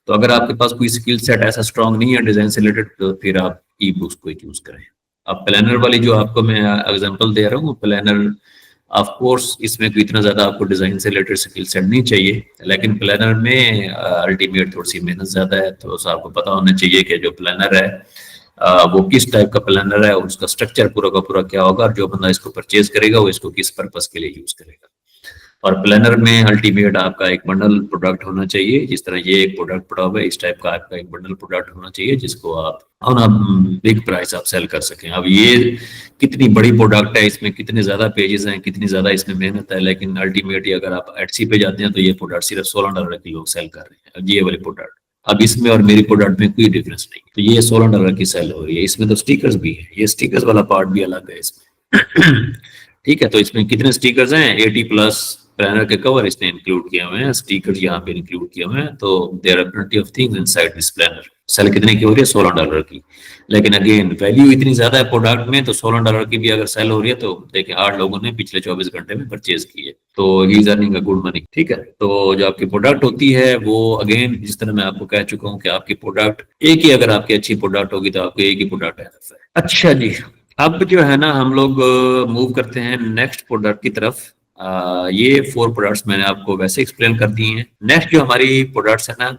तो अगर आपके पास कोई स्किल सेट ऐसा स्ट्रांग नहीं है डिजाइन से रिलेटेड, तो फिर आप ई बुक्स को चूज करें। अब प्लानर वाली जो आपको मैं एग्जांपल दे रहा हूँ, प्लानर ऑफ कोर्स इसमें कोई इतना ज्यादा आपको डिजाइन से रिलेटेड स्किल सेट नहीं चाहिए, लेकिन प्लानर में अल्टीमेट थोड़ी सी मेहनत ज्यादा है। तो आपको पता होना चाहिए कि जो प्लानर है वो किस टाइप का प्लानर है और उसका स्ट्रक्चर पूरा का पूरा क्या होगा, और जो बंदा इसको परचेज करेगा वो इसको किस पर्पस के लिए यूज करेगा। और प्लानर में अल्टीमेट आपका एक बंडल प्रोडक्ट होना चाहिए, जिस तरह ये एक प्रोडक्ट पड़ा हुआ है, इस टाइप का आपका एक बंडल प्रोडक्ट होना चाहिए जिसको आप ऑन बिग प्राइस आप सेल कर सकें। अब ये कितनी बड़ी प्रोडक्ट है, इसमें कितने ज्यादा पेजेस हैं, कितनी ज्यादा इसमें मेहनत है, लेकिन अल्टीमेटली अगर आप एटसी पे जाते हैं तो ये प्रोडक्ट सिर्फ $16 की लोग सेल कर रहे हैं, ये वाली प्रोडक्ट। अब इसमें और मेरी प्रोडक्ट में कोई डिफरेंस नहीं, तो ये $16 की सेल हो रही है। इसमें तो स्टिकर्स भी है, ये स्टिकर्स वाला पार्ट भी अलग है इसमें। ठीक है, तो इसमें कितने स्टिकर्स हैं? 80+ प्लानर के कवर इसने इंक्लूड किए हुए हैं, स्टिकर यहाँ पे इंक्लूड किए हुए हैं। तो there are plenty of things inside this planner. Sell कितने की हो रही है? $16 की। लेकिन अगेन वैल्यू इतनी ज्यादा है प्रोडक्ट में, तो $16 की भी अगर सेल हो रही है तो देखिए 8 लोगों ने पिछले 24 घंटे में परचेज की है, तो he is earning a good money. ठीक है, तो जो आपकी प्रोडक्ट होती है वो अगेन जिस तरह मैं आपको कह चुका हूँ कि आपकी प्रोडक्ट एक ही, अगर आपकी अच्छी प्रोडक्ट होगी तो आपको एक ही प्रोडक्ट है। अच्छा जी, अब जो है ना हम लोग मूव करते हैं नेक्स्ट प्रोडक्ट की तरफ। ये 4 प्रोडक्ट्स मैंने आपको वैसे एक्सप्लेन कर दिए हैं। नेक्स्ट जो हमारी प्रोडक्ट्स है ना,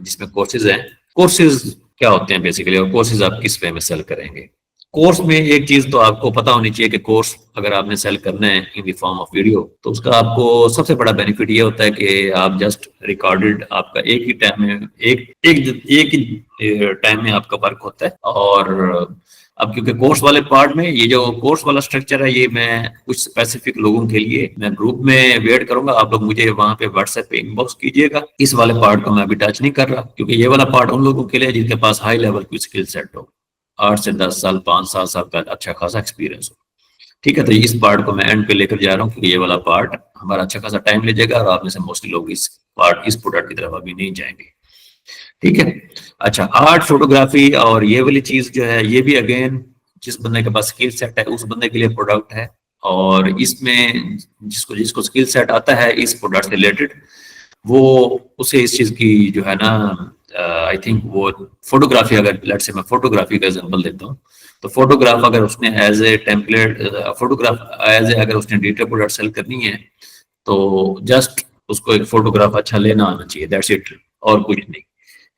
जिसमें कोर्सेज हैं। कोर्सेज क्या होते हैं बेसिकली, और कोर्सेज आप किस वे में सेल करेंगे? कोर्स में एक चीज तो आपको पता होनी चाहिए कि कोर्स अगर आपने सेल करना है इन द फॉर्म ऑफ वीडियो, तो उसका आपको सबसे बड़ा बेनिफिट ये होता है कि आप जस्ट रिकॉर्डेड, आपका एक ही टाइम में एक ही टाइम में आपका वर्क होता है। और अब क्योंकि कोर्स वाले पार्ट में ये जो कोर्स वाला स्ट्रक्चर है, ये मैं कुछ स्पेसिफिक लोगों के लिए मैं ग्रुप में वेट करूंगा, आप लोग मुझे वहां पे व्हाट्सएप पे इनबॉक्स कीजिएगा। इस वाले पार्ट को मैं अभी टच नहीं कर रहा, क्योंकि ये वाला पार्ट उन लोगों के लिए जिनके पास हाई लेवल की स्किल सेट हो, 8 से 10 साल, 5-7 साल का अच्छा खासा एक्सपीरियंस हो। ठीक है, तो इस पार्ट को मैं एंड पे लेकर जा रहा हूँ, क्योंकि ये वाला पार्ट हमारा अच्छा खासा टाइम ले जाएगा और आप में से मोस्टली लोग इस प्रोडक्ट की तरफ अभी नहीं जाएंगे। ठीक है, अच्छा, आर्ट, फोटोग्राफी और ये वाली चीज जो है, ये भी अगेन जिस बंदे के पास स्किल सेट है उस बंदे के लिए प्रोडक्ट है। और इसमें जिसको स्किल सेट आता है इस प्रोडक्ट से रिलेटेड, वो उसे इस चीज की जो है ना, आई थिंक वो फोटोग्राफी, अगर लेट्स से मैं फोटोग्राफी का एग्जांपल देता हूँ, तो फोटोग्राफ अगर उसने as a template, photograph as a अगर उसने डिजिटल प्रोडक्ट सेल करनी है, तो जस्ट उसको एक फोटोग्राफ अच्छा लेना आना चाहिए, दैट्स इट, और कुछ नहीं।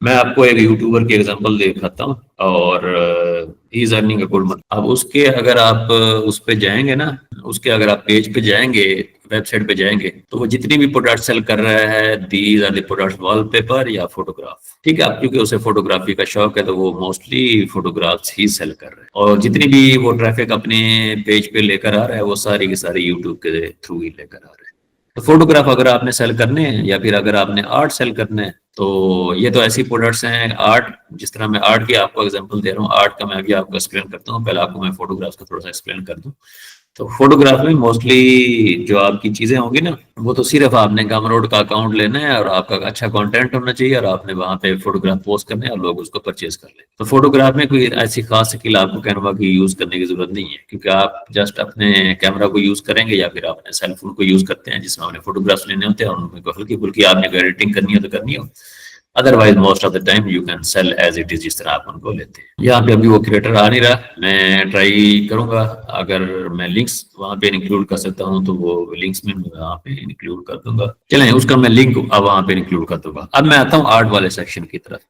मैं आपको एक यूट्यूबर की एग्जांपल दिखाता हूँ और he is earning a good money. अब उसके अगर आप उस पे जाएंगे ना, उसके अगर आप पेज पे जाएंगे, वेबसाइट पे जाएंगे, तो वो जितनी भी प्रोडक्ट सेल कर रहा है, these are the products, wallpaper या फोटोग्राफ, ठीक है। आप क्योंकि उसे फोटोग्राफी का शौक है तो वो मोस्टली फोटोग्राफ्स ही सेल कर रहे हैं, और जितनी भी वो ट्रैफिक अपने पेज पे लेकर आ रहा है वो सारी की सारी यूट्यूब के थ्रू ही लेकर आ रहे हैं। तो फोटोग्राफ अगर आपने सेल करने हैं या फिर अगर आपने आर्ट सेल करना है, तो ये तो ऐसी प्रोडक्ट्स हैं। आर्ट, जिस तरह मैं आर्ट की आपको एग्जांपल दे रहा हूँ, आर्ट का मैं अभी आपको एक्सप्लेन करता हूँ। पहले आपको मैं फोटोग्राफ्स का थोड़ा सा एक्सप्लेन कर दूं। तो फोटोग्राफ में मोस्टली जो आपकी चीजें होंगी ना, वो तो सिर्फ आपने गमरोड का अकाउंट लेना है और आपका अच्छा कंटेंट होना चाहिए और आपने वहां पे फोटोग्राफ पोस्ट करने हैं और लोग उसको परचेज कर ले। तो फोटोग्राफ में कोई ऐसी खास स्किल आपको कैनवा की यूज करने की जरूरत नहीं है, क्योंकि आप जस्ट अपने कैमरा को यूज करेंगे या फिर अपने सेलफोन को यूज करते हैं जिसमें आपने फोटोग्राफ्स लेने होते हैं और उनको हल्की फुल्की आपने एडिटिंग करनी हो तो करनी हो। Otherwise most of the time you can sell as it is, जिस तरह आप उनको लेते हैं। यहाँ पे अभी वो क्रिएटर आ नहीं रहा, मैं ट्राई करूंगा अगर मैं लिंक्स वहां पे इंक्लूड कर सकता हूँ तो वो लिंक्स में मैं वहां पे इंक्लूड कर दूंगा। चलें, उसका मैं लिंक अब वहां पे इंक्लूड कर दूंगा। अब मैं आता हूँ आर्ट वाले सेक्शन की तरफ।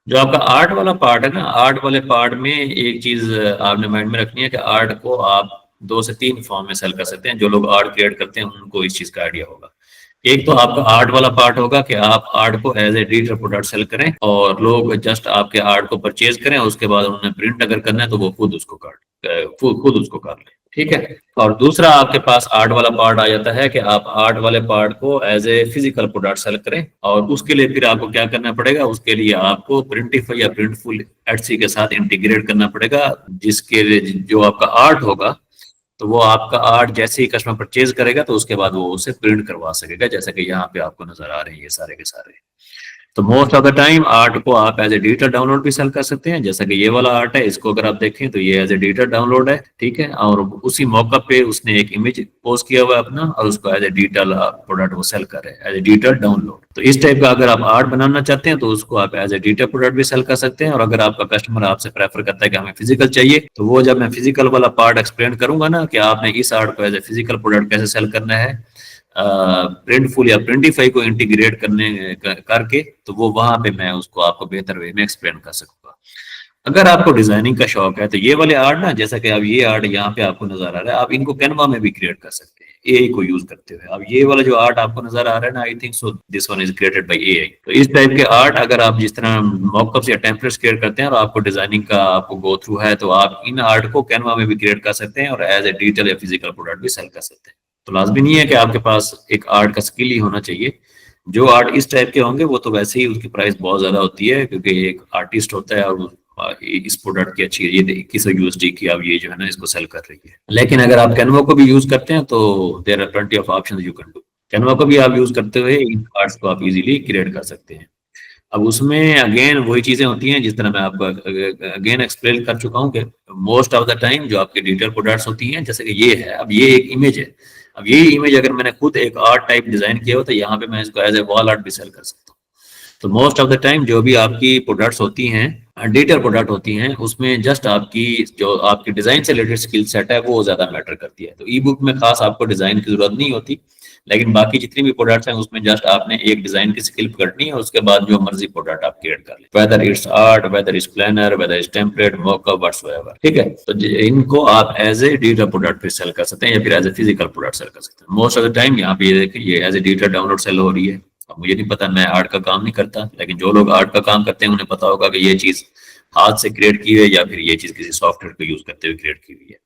जो आपका आर्ट वाला पार्ट है ना, आर्ट वाले पार्ट में एक चीज आपने माइंड में रखनी है कि आर्ट को आप 2 से 3 फॉर्म में सेल कर सकते हैं। जो लोग आर्ट क्रिएट करते हैं उनको इस चीज का आइडिया होगा। एक तो आपका आर्ट वाला पार्ट होगा कि आप आर्ट को as a digital product sell करें और लोग जस्ट आपके आर्ट को परचेज करें, उसके बाद उन्हें प्रिंट अगर करना है तो वो खुद उसको खुद उसको कर ले, ठीक है। और दूसरा आपके पास आर्ट वाला पार्ट आ जाता है कि आप आर्ट वाले पार्ट को as a physical product sell करें, और उसके लिए फिर आपको क्या करना पड़ेगा, उसके लिए आपको प्रिंटिफाई या प्रिंटफुल एटसी के साथ इंटीग्रेट करना पड़ेगा, जिसके लिए जो आपका आर्ट होगा तो वो आपका आर्ट जैसे ही कस्टमर परचेज करेगा तो उसके बाद वो उसे प्रिंट करवा सकेगा, जैसा कि यहाँ पे आपको नजर आ रहे हैं ये सारे के सारे। तो most of the time art को आप एज ए डिजिटल डाउनलोड भी सेल कर सकते हैं, जैसा कि ये वाला आर्ट है, इसको अगर आप देखें तो ये एज ए डिजिटल डाउनलोड है, ठीक है। और उसी मौका पे उसने एक इमेज पोस्ट किया हुआ है अपना और उसको एज ए डिजिटल प्रोडक्ट वो सेल कर रहे हैं, एज ए डिजिटल डाउनलोड। तो इस टाइप का अगर आप आर्ट बनाना चाहते हैं तो उसको आप एज ए डिजिटल प्रोडक्ट भी सेल कर सकते हैं। और अगर आपका कस्टमर आपसे प्रेफर करता है कि हमें फिजिकल चाहिए, तो वो जब मैं फिजिकल वाला पार्ट एक्सप्लेन करूंगा ना कि आपने इस आर्ट को एज ए फिजिकल प्रोडक्ट कैसे सेल करना है, प्रिंटफुल या प्रिंटिफाई को इंटीग्रेट करके, तो वो वहां पे मैं उसको आपको बेहतर वे में एक्सप्लेन कर सकूंगा। अगर आपको डिजाइनिंग का शौक है तो ये वाले आर्ट ना, जैसा कि अब ये आर्ट यहाँ पे आपको नजर आ रहा है, आप इनको कैनवा में भी क्रिएट कर सकते हैं एआई को यूज करते हुए। अब ये वाला जो आर्ट आपको नजर आ रहा है ना, I think so this one is created by AI. तो इस टाइप के आर्ट अगर आप जिस तरह मॉकअप्स या टेम्पलेट्स क्रिएट करते हैं और आपको डिजाइनिंग का आपको गो थ्रू है, तो आप इन आर्ट को कैनवा में भी क्रिएट कर सकते हैं और एज ए डिजिटल या फिजिकल प्रोडक्ट भी सेल कर सकते हैं। तो लाजमी नहीं है कि आपके पास एक आर्ट का स्किल ही होना चाहिए। जो आर्ट इस टाइप के होंगे वो तो वैसे ही उसकी प्राइस बहुत ज्यादा होती है, क्योंकि एक आर्टिस्ट होता है और इस प्रोडक्ट की अच्छी ये 21 USD की अब ये जो है ना इसको सेल कर रही है। लेकिन अगर आप कैनवा को भी यूज करते हैं तो there are plenty of options you can do. Canva को भी आप यूज करते हुए इन आर्ट्स को आप इजीली क्रिएट कर सकते हैं। अब उसमें अगेन वही चीजें होती हैं जिस तरह मैं आपको अगेन एक्सप्लेन कर चुका हूँ कि मोस्ट ऑफ द टाइम जो आपके डिजिटल प्रोडक्ट्स होती हैं, जैसे कि ये है, अब ये एक इमेज है, अब ये इमेज अगर मैंने खुद एक आर्ट टाइप डिजाइन किया हो तो यहाँ पे मैं इसको एज ए वॉल आर्ट भी सेल कर सकता हूँ। तो मोस्ट ऑफ द टाइम जो भी आपकी प्रोडक्ट्स होती हैं, डिजिटल प्रोडक्ट होती हैं, उसमें जस्ट आपकी जो आपकी डिजाइन से रिलेटेड स्किल सेट है वो ज्यादा मैटर करती है। तो ई बुक में खास आपको डिजाइन की जरूरत नहीं होती, लेकिन बाकी जितनी भी प्रोडक्ट्स हैं उसमें जस्ट आपने एक डिजाइन की स्किल पकड़नी है, उसके बाद जो मर्जी प्रोडक्ट आप क्रिएट कर ले, whether it's art, whether it's planner, whether it's template, mockup, whatsoever, ठीक है। तो इनको आप एज ए डिजिटल प्रोडक्ट पे सेल कर सकते हैं या फिर as a physical product sell कर सकते हैं। मोस्ट ऑफ द टाइम यहाँ पे ये देखिए ये as a digital download sell हो रही है। अब मुझे नहीं पता, मैं आर्ट का काम नहीं करता, लेकिन जो लोग आर्ट का काम करते हैं उन्हें पता होगा कि ये चीज हाथ से क्रिएट की हुई है या फिर ये चीज किसी सॉफ्टवेयर को यूज करते हुए क्रिएट की हुई है,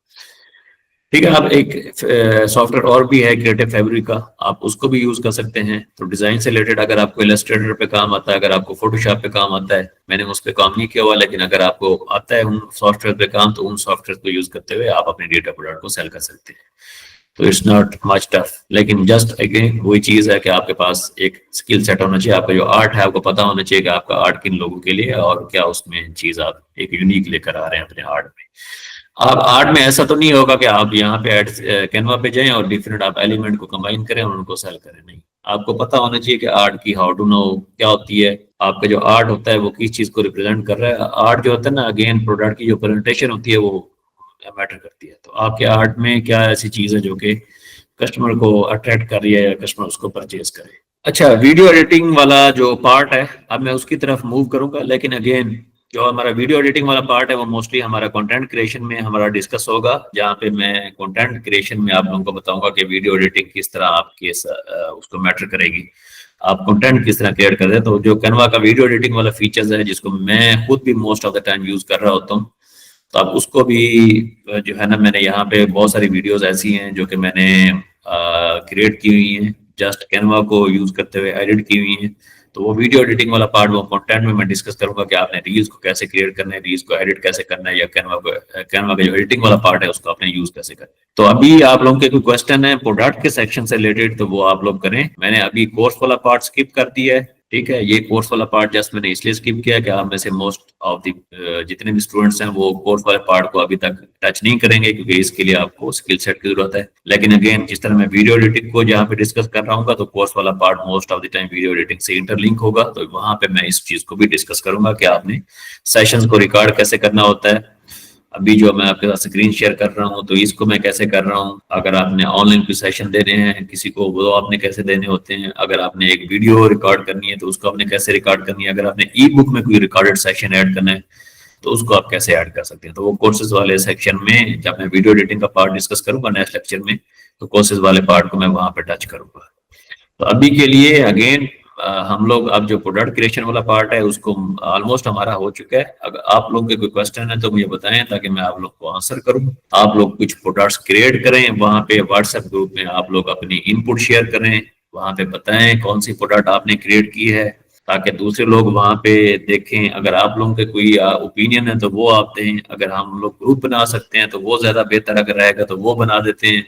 ठीक है। अब एक सॉफ्टवेयर और भी है क्रिएटिव फैब्रिक का, आप उसको भी यूज कर सकते हैं। तो डिजाइन से रिलेटेड अगर आपको इलस्ट्रेटर पे काम आता है, अगर आपको फोटोशॉप पे काम आता है, मैंने उस पर काम नहीं किया हुआ, लेकिन अगर आपको आता है उन सॉफ्टवेयर पे काम, तो उन सॉफ्टवेयर को यूज करते हुए आप अपने डेटा प्रोडक्ट को सेल कर सकते हैं। तो इट्स नॉट मच टफ, लेकिन जस्ट अगेन वही चीज है कि आपके पास एक स्किल सेट होना चाहिए। आपका जो आर्ट है आपको पता होना चाहिए कि आपका आर्ट किन लोगों के लिए और क्या उसमें चीज आप एक यूनिक लेकर आ रहे हैं अपने आर्ट में। आप आर्ट में ऐसा तो नहीं होगा कि आप यहाँ पे कैनवा पे जाएं और डिफरेंट आप एलिमेंट को कंबाइन करें और उनको सेल करें, नहीं। आपको पता होना चाहिए कि आर्ट की हाउ टू नो क्या होती है, आपका जो आर्ट होता है वो किस चीज को रिप्रेजेंट कर रहा है। आर्ट जो होता है ना, अगेन प्रोडक्ट की जो प्रेजेंटेशन होती है वो मैटर करती है। तो आपके आर्ट में क्या ऐसी चीज है जो कि कस्टमर को अट्रैक्ट कर रही है या कस्टमर उसको परचेज करे। अच्छा, वीडियो एडिटिंग वाला जो पार्ट है, अब मैं उसकी तरफ मूव करूंगा, लेकिन अगेन जो हमारा वीडियो एडिटिंग वाला पार्ट है वो मोस्टली हमारा कंटेंट क्रिएशन में हमारा डिस्कस होगा, जहाँ पे मैं कंटेंट क्रिएशन में आप लोगों को बताऊंगा कि वीडियो एडिटिंग किस तरह आपके उसको मैटर करेगी, आप कंटेंट किस तरह क्रिएट कर रहे हैं। तो जो कैनवा का वीडियो एडिटिंग वाला फीचर्स है, जिसको मैं खुद भी most of the time use कर रहा होता हूँ, तो आप उसको भी जो है ना, मैंने यहाँ पे बहुत सारी वीडियोस ऐसी हैं जो कि मैंने क्रिएट की हुई हैं, जस्ट कैनवा को यूज करते हुए एडिट की हुई हैं। तो वो वीडियो एडिटिंग वाला पार्ट, वो कंटेंट में मैं डिस्कस करूंगा कि आपने रील्स को कैसे क्रिएट करना है, रील्स को एडिट कैसे करना है, या कैनवा का जो एडिटिंग वाला पार्ट है उसको आपने यूज कैसे करना है। तो अभी आप लोगों के कोई क्वेश्चन है प्रोडक्ट के सेक्शन से रिलेटेड, तो वो आप लोग करें। मैंने अभी कोर्स वाला पार्ट स्किप कर दिया है, ठीक है। ये कोर्स वाला पार्ट जस्ट मैंने इसलिए स्किप किया कि आप में से मोस्ट ऑफ द जितने भी स्टूडेंट्स हैं वो कोर्स वाले पार्ट को अभी तक टच नहीं करेंगे, क्योंकि इसके लिए आपको स्किल सेट की जरूरत है। लेकिन अगेन, जिस तरह मैं वीडियो एडिटिंग को जहाँ पे डिस्कस कर रहा हूँ, तो कोर्स वाला part most of the time video editing से इंटरलिंक होगा, तो वहां पे मैं इस चीज को भी डिस्कस करूंगा कि आपने सेशंस को रिकॉर्ड कैसे करना होता है। अभी जो मैं आपके साथ स्क्रीन शेयर कर रहा हूँ, तो इसको मैं कैसे कर रहा हूँ, अगर आपने ऑनलाइन कोई सेशन देने हैं किसी को, वो आपने कैसे देने होते हैं, अगर आपने एक वीडियो रिकॉर्ड करनी है तो उसको आपने कैसे रिकॉर्ड करनी है, अगर आपने ई बुक में कोई रिकॉर्डेड सेशन ऐड करना है तो उसको आप कैसे ऐड कर सकते हैं। तो वो कोर्सेज वाले सेक्शन में जब मैं वीडियो एडिटिंग का पार्ट डिस्कस करूंगा नेक्स्ट लेक्चर में, तो कोर्सेज वाले पार्ट को मैं वहां पे टच करूंगा। तो अभी के लिए अगेन हम लोग, अब जो प्रोडक्ट क्रिएशन वाला पार्ट है उसको ऑलमोस्ट हमारा हो चुका है। अगर आप लोगों के कोई क्वेश्चन है तो मुझे बताएं, ताकि मैं आप लोग को आंसर करूं। आप लोग कुछ प्रोडक्ट्स क्रिएट करें, वहां पे व्हाट्सएप ग्रुप में आप लोग अपनी इनपुट शेयर करें, वहां पे बताएं कौन सी प्रोडक्ट आपने क्रिएट की है, ताकि दूसरे लोग वहां पे देखें। अगर आप लोगों के कोई ओपिनियन है तो वो आप दें, अगर हम लोग ग्रुप बना सकते हैं तो वो ज्यादा बेहतर अगर रहेगा तो वो बना देते हैं।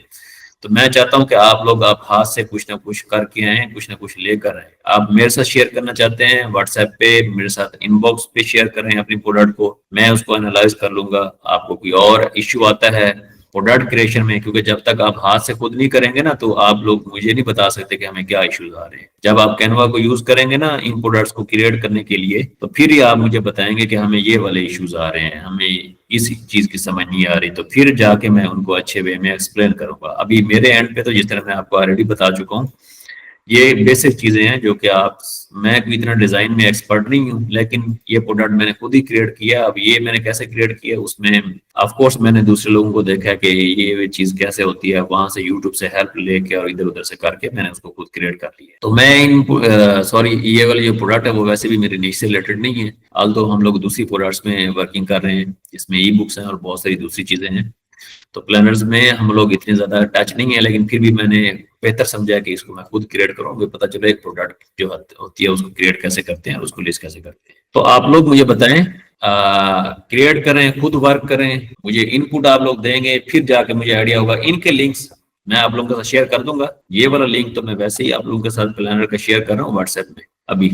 तो मैं चाहता हूं कि आप लोग आप हाथ से कुछ ना कुछ करके आए, कुछ ना कुछ लेकर आए। आप मेरे साथ शेयर करना चाहते हैं व्हाट्सएप पे, मेरे साथ इनबॉक्स पे शेयर करें अपनी प्रोडक्ट को, मैं उसको एनालाइज कर लूंगा। आपको कोई और इश्यू आता है प्रोडक्ट क्रिएशन में, क्योंकि जब तक आप हाथ से खुद नहीं करेंगे ना, तो आप लोग मुझे नहीं बता सकते कि हमें क्या इश्यूज आ रहे हैं। जब आप कैनवा को यूज करेंगे ना इन प्रोडक्ट्स को क्रिएट करने के लिए, तो फिर ही आप मुझे बताएंगे कि हमें ये वाले इश्यूज आ रहे हैं, हमें इस चीज की समझ नहीं आ रही, तो फिर जाके मैं उनको अच्छे वे में एक्सप्लेन करूंगा। अभी मेरे एंड पे तो जिस तरह मैं आपको ऑलरेडी बता चुका हूँ, ये बेसिक चीजें हैं जो कि आप, मैं कोई इतना डिजाइन में एक्सपर्ट नहीं हूँ, लेकिन ये प्रोडक्ट मैंने खुद ही क्रिएट किया। अब ये मैंने कैसे क्रिएट किया, उसमें ऑफ कोर्स मैंने दूसरे लोगों को देखा कि ये चीज कैसे होती है, वहां से यूट्यूब से हेल्प लेके और इधर उधर से करके मैंने उसको खुद क्रिएट कर लिया। तो मैं इन सॉरी, ये वाली जो प्रोडक्ट है वो वैसे भी मेरी नीश से रिलेटेड नहीं है, ऑल्दो हम लोग दूसरी प्रोडक्ट्स में वर्किंग कर रहे हैं, जिसमें ई बुक्स हैं और बहुत सारी दूसरी चीजें हैं। तो प्लानर्स में हम लोग इतने ज्यादा टच नहीं है, लेकिन फिर भी मैंने बेहतर समझा कि इसको मैं खुद क्रिएट करूँ, पता चले एक प्रोडक्ट जो होती है उसको क्रिएट कैसे करते हैं और उसको लिस्ट कैसे करते हैं। तो आप लोग मुझे बताएं, क्रिएट करें, खुद वर्क करें, मुझे इनपुट आप लोग देंगे, फिर जाके मुझे आइडिया होगा। इनके लिंक्स मैं आप लोगों के साथ शेयर कर दूंगा। ये वाला लिंक तो मैं वैसे ही आप लोगों के साथ प्लानर का शेयर कर रहा हूँ व्हाट्सएप में अभी,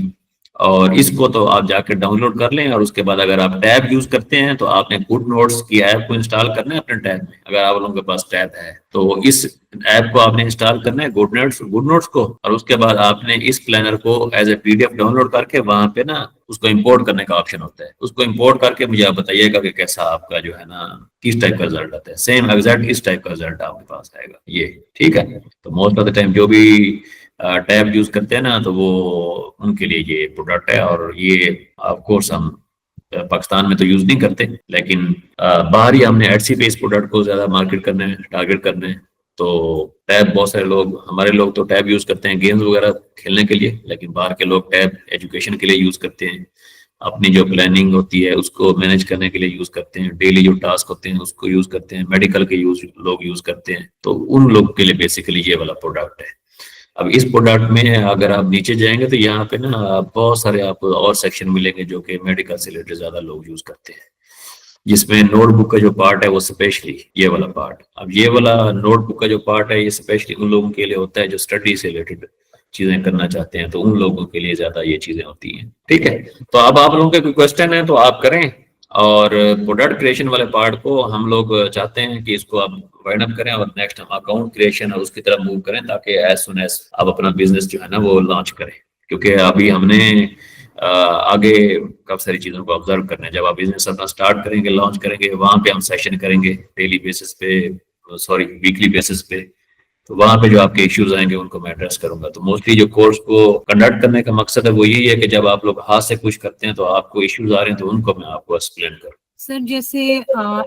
और इसको तो आप जाकर डाउनलोड कर लें। और उसके बाद अगर आप टैब यूज करते हैं तो आपने गुड नोट्स की ऐप को इंस्टॉल करना है अपने टैब में, अगर आप लोगों के पास टैब है तो इस ऐप को आपने इंस्टॉल करना है, गुड नोट्स को। और उसके बाद आपने इस प्लानर को एज ए पीडीएफ डाउनलोड करके वहां पे ना उसको इंपोर्ट करने का ऑप्शन होता है, उसको इंपोर्ट करके मुझे आप बताइएगा कि कैसा आपका जो है ना किस टाइप का रिजल्ट आता है। सेम एग्जैक्ट इस टाइप का रिजल्ट आपके पास आएगा, ये ठीक है। तो मोस्ट ऑफ द टाइम जो भी टैब यूज करते हैं ना, तो वो उनके लिए ये प्रोडक्ट है। और ये ऑफ कोर्स हम पाकिस्तान में तो यूज नहीं करते, लेकिन बाहर ही हमने एडसी पे इस प्रोडक्ट को ज्यादा मार्केट करने हैं, टारगेट करने हैं। तो टैब बहुत सारे लोग, हमारे लोग तो टैब यूज करते हैं गेम्स वगैरह खेलने के लिए, लेकिन बाहर के लोग टैब एजुकेशन के लिए यूज करते हैं, अपनी जो प्लानिंग होती है उसको मैनेज करने के लिए यूज करते हैं, डेली जो टास्क होते हैं उसको यूज करते हैं, मेडिकल के लोग यूज करते हैं। तो उन लोग के लिए बेसिकली ये वाला प्रोडक्ट है। अब इस प्रोडक्ट में अगर आप नीचे जाएंगे तो यहाँ पे ना बहुत सारे आपको और सेक्शन मिलेंगे जो कि मेडिकल से रिलेटेड ज्यादा लोग यूज करते हैं, जिसमें नोटबुक का जो पार्ट है वो स्पेशली ये वाला पार्ट। अब ये वाला नोटबुक का जो पार्ट है ये स्पेशली उन लोगों के लिए होता है जो स्टडी से रिलेटेड चीजें करना चाहते हैं, तो उन लोगों के लिए ज्यादा ये चीजें होती हैं, ठीक है। तो अब आप लोगों के कोई क्वेश्चन है तो आप करें। और प्रोडक्ट क्रिएशन वाले पार्ट को हम लोग चाहते हैं कि इसको आप वाइंड अप करें और नेक्स्ट हम अकाउंट क्रिएशन और उसकी तरफ मूव करें, ताकि एज सुन एज आप अपना बिजनेस जो है ना वो लॉन्च करें। क्योंकि अभी हमने आगे काफी सारी चीजों को ऑब्जर्व करना है। जब आप बिजनेस अपना स्टार्ट करेंगे, लॉन्च करेंगे, वहां पे हम सेशन करेंगे डेली बेसिस पे, सॉरी वीकली बेसिस पे, तो वहाँ पे जो आपके इश्यूज आएंगे उनको मैं एड्रेस करूंगा। तो मोस्टली जो कोर्स को कंडक्ट करने का मकसद है वो यही है कि जब आप लोग हाथ से कुछ करते हैं तो आपको इश्यूज आ रहे हैं तो उनको मैं आपको एक्सप्लेन करूँ। सर जैसे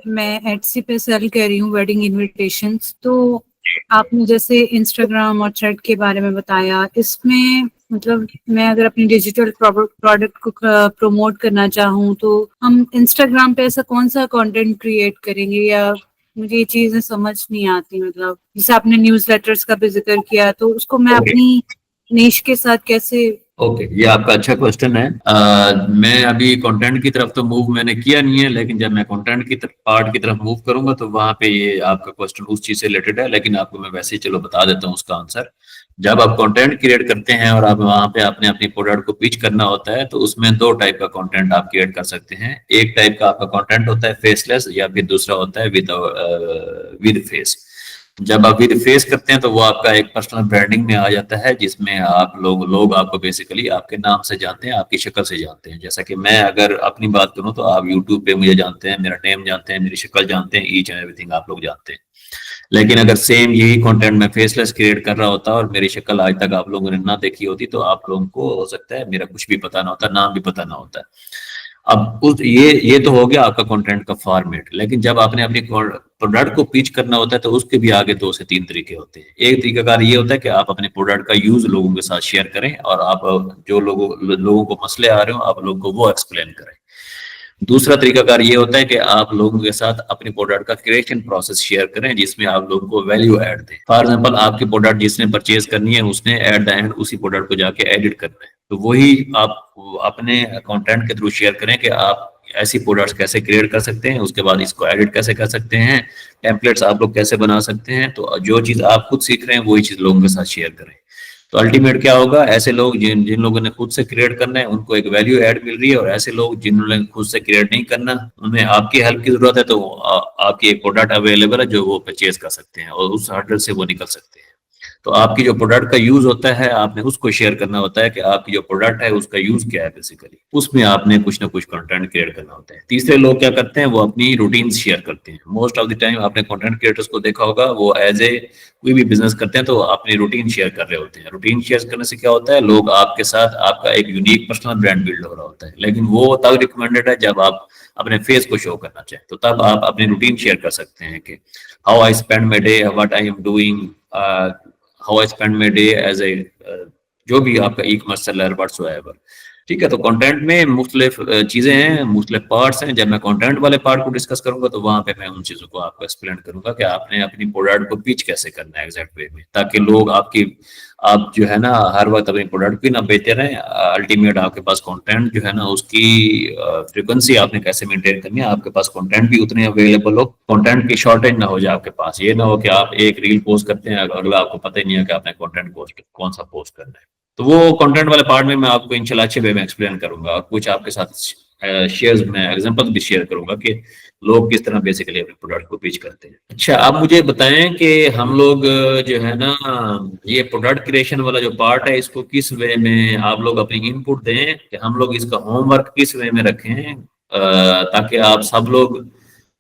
मैं एटसी पे सेल कर रही हूँ वेडिंग इनविटेशंस, तो आपने जैसे इंस्टाग्राम और थ्रेड के बारे में बताया, इसमें मतलब मैं अगर अपनी डिजिटल प्रोडक्ट को प्रमोट करना चाहूँ तो हम इंस्टाग्राम पे ऐसा कौन सा कंटेंट क्रिएट करेंगे, या मुझे ये चीजें समझ नहीं आती। मतलब जैसे आपने न्यूज़लेटर्स का भी जिक्र किया, तो उसको मैं अपनी निश के साथ कैसे। ओके, ये आपका अच्छा क्वेश्चन है। मैं अभी कंटेंट की तरफ तो मूव मैंने किया नहीं है, लेकिन जब मैं कंटेंट की पार्ट की तरफ मूव करूंगा तो वहां पे ये आपका क्वेश्चन उस चीज से रिलेटेड है, लेकिन आपको मैं वैसे ही चलो बता देता हूँ उसका आंसर। जब आप कंटेंट क्रिएट करते हैं और आप वहां पे आपने अपनी प्रोडक्ट को पिच करना होता है तो उसमें दो टाइप का कंटेंट आप क्रिएट कर सकते हैं। एक टाइप का आपका कंटेंट होता है फेसलेस, या फिर दूसरा होता है विद फेस। जब आप विद फेस करते हैं तो वो आपका एक पर्सनल ब्रांडिंग में आ जाता है, जिसमें आप लोग आपको बेसिकली आपके नाम से जानते हैं, आपकी शक्ल से जानते हैं। जैसा कि मैं अगर अपनी बात करूं तो आप यूट्यूब पे मुझे जानते हैं, मेरा नेम जानते हैं, मेरी शक्ल जानते हैं, ईच एंड एवरीथिंग आप लोग जानते हैं। लेकिन अगर सेम यही कंटेंट मैं फेसलेस क्रिएट कर रहा होता और मेरी शक्ल आज तक आप लोगों ने ना देखी होती तो आप लोगों को हो सकता है मेरा कुछ भी पता ना होता, नाम भी पता ना होता। अब उस ये तो हो गया आपका कंटेंट का फॉर्मेट। लेकिन जब आपने अपनी प्रोडक्ट को पिच करना होता है तो उसके भी आगे 2 से 3 तरीके होते हैं। एक तरीकाकार ये होता है कि आप अपने प्रोडक्ट का यूज लोगों के साथ शेयर करें और आप जो लोगों को मसले आ रहे हो आप लोगों को वो एक्सप्लेन करें। दूसरा तरीकाकार ये होता है कि आप लोगों के साथ अपनी प्रोडक्ट का क्रिएशन प्रोसेस शेयर करें, जिसमें आप लोगों को वैल्यू ऐड दें। फॉर एग्जांपल, आपकी प्रोडक्ट जिसने परचेज करनी है उसने एट द एंड उसी प्रोडक्ट को जाके एडिट करना है, तो वही आप अपने कंटेंट के थ्रू शेयर करें कि आप ऐसी प्रोडक्ट्स कैसे क्रिएट कर सकते हैं, उसके बाद इसको एडिट कैसे कर सकते हैं, टेम्पलेट्स आप लोग कैसे बना सकते हैं। तो जो चीज आप खुद सीख रहे हैं वही चीज लोगों के साथ शेयर करें। तो अल्टीमेट क्या होगा, ऐसे लोग जिन जिन लोगों ने खुद से क्रिएट करना है उनको एक वैल्यू ऐड मिल रही है, और ऐसे लोग जिन्होंने खुद से क्रिएट नहीं करना उन्हें आपकी हेल्प की जरूरत है, तो आपकी एक प्रोडक्ट अवेलेबल है जो वो परचेज कर सकते हैं और उस हर्डल से वो निकल सकते हैं। तो आपकी जो प्रोडक्ट का यूज होता है आपने उसको शेयर करना होता है कि आपकी जो प्रोडक्ट है उसका यूज क्या है, बेसिकली उसमें आपने कुछ ना कुछ कंटेंट क्रिएट करना होता है। तीसरे लोग क्या करते हैं, वो अपनी रूटीन शेयर करते हैं। मोस्ट ऑफ द टाइम आपने कंटेंट क्रिएटर्स को देखा होगा, वो एज ए कोई भी बिजनेस करते हैं तो अपनी रूटीन शेयर कर रहे होते हैं। रूटीन शेयर करने से क्या होता है, लोग आपके साथ आपका एक यूनिक पर्सनल ब्रांड बिल्ड हो रहा होता है। लेकिन वो तब रिकमेंडेड है जब आप अपने फेस को शो करना चाहें, तो तब आप अपनी रूटीन शेयर कर सकते हैं कि how I spend my day, what I am doing, how I spend my day as a जो भी आपका ई कॉमर्स सेलर व्हाट्सोएवर। ठीक है, तो कंटेंट में मुख्तलिफ चीजें हैं, मुख्तलिफ पार्ट्स हैं। जब मैं कंटेंट वाले पार्ट को डिस्कस करूंगा तो वहां पे मैं उन चीजों को आपको एक्सप्लेन करूंगा कि आपने अपनी प्रोडक्ट को पिच कैसे करना है एग्जैक्ट वे में, ताकि लोग आप जो है ना हर वक्त अपनी प्रोडक्ट भी ना बेचते रहें। अल्टीमेट आपके पास कंटेंट जो है ना उसकी फ्रिक्वेंसी आपने कैसे मेंटेन करनी है, आपके पास कंटेंट भी उतने अवेलेबल हो, कंटेंट की शॉर्टेज ना हो जाए आपके पास। ये ना हो कि आप एक रील पोस्ट करते हैं, अगला आपको पता ही नहीं है कि आपने कंटेंट कौन सा पोस्ट करना है। तो वो कंटेंट वाले पार्ट में मैं आपको इंशाल्लाह अच्छे वे में एक्सप्लेन करूंगा और कुछ आपके साथ शेयर्स में एग्जांपल भी शेयर करूंगा कि लोग किस तरह बेसिकली अपने प्रोडक्ट को पिच करते हैं। अच्छा, आप मुझे बताएं कि हम लोग जो है ना ये प्रोडक्ट क्रिएशन वाला जो पार्ट है इसको किस वे में आप लोग अपनी इनपुट दें, कि हम लोग इसका होमवर्क किस वे में रखें, ताकि आप सब लोग,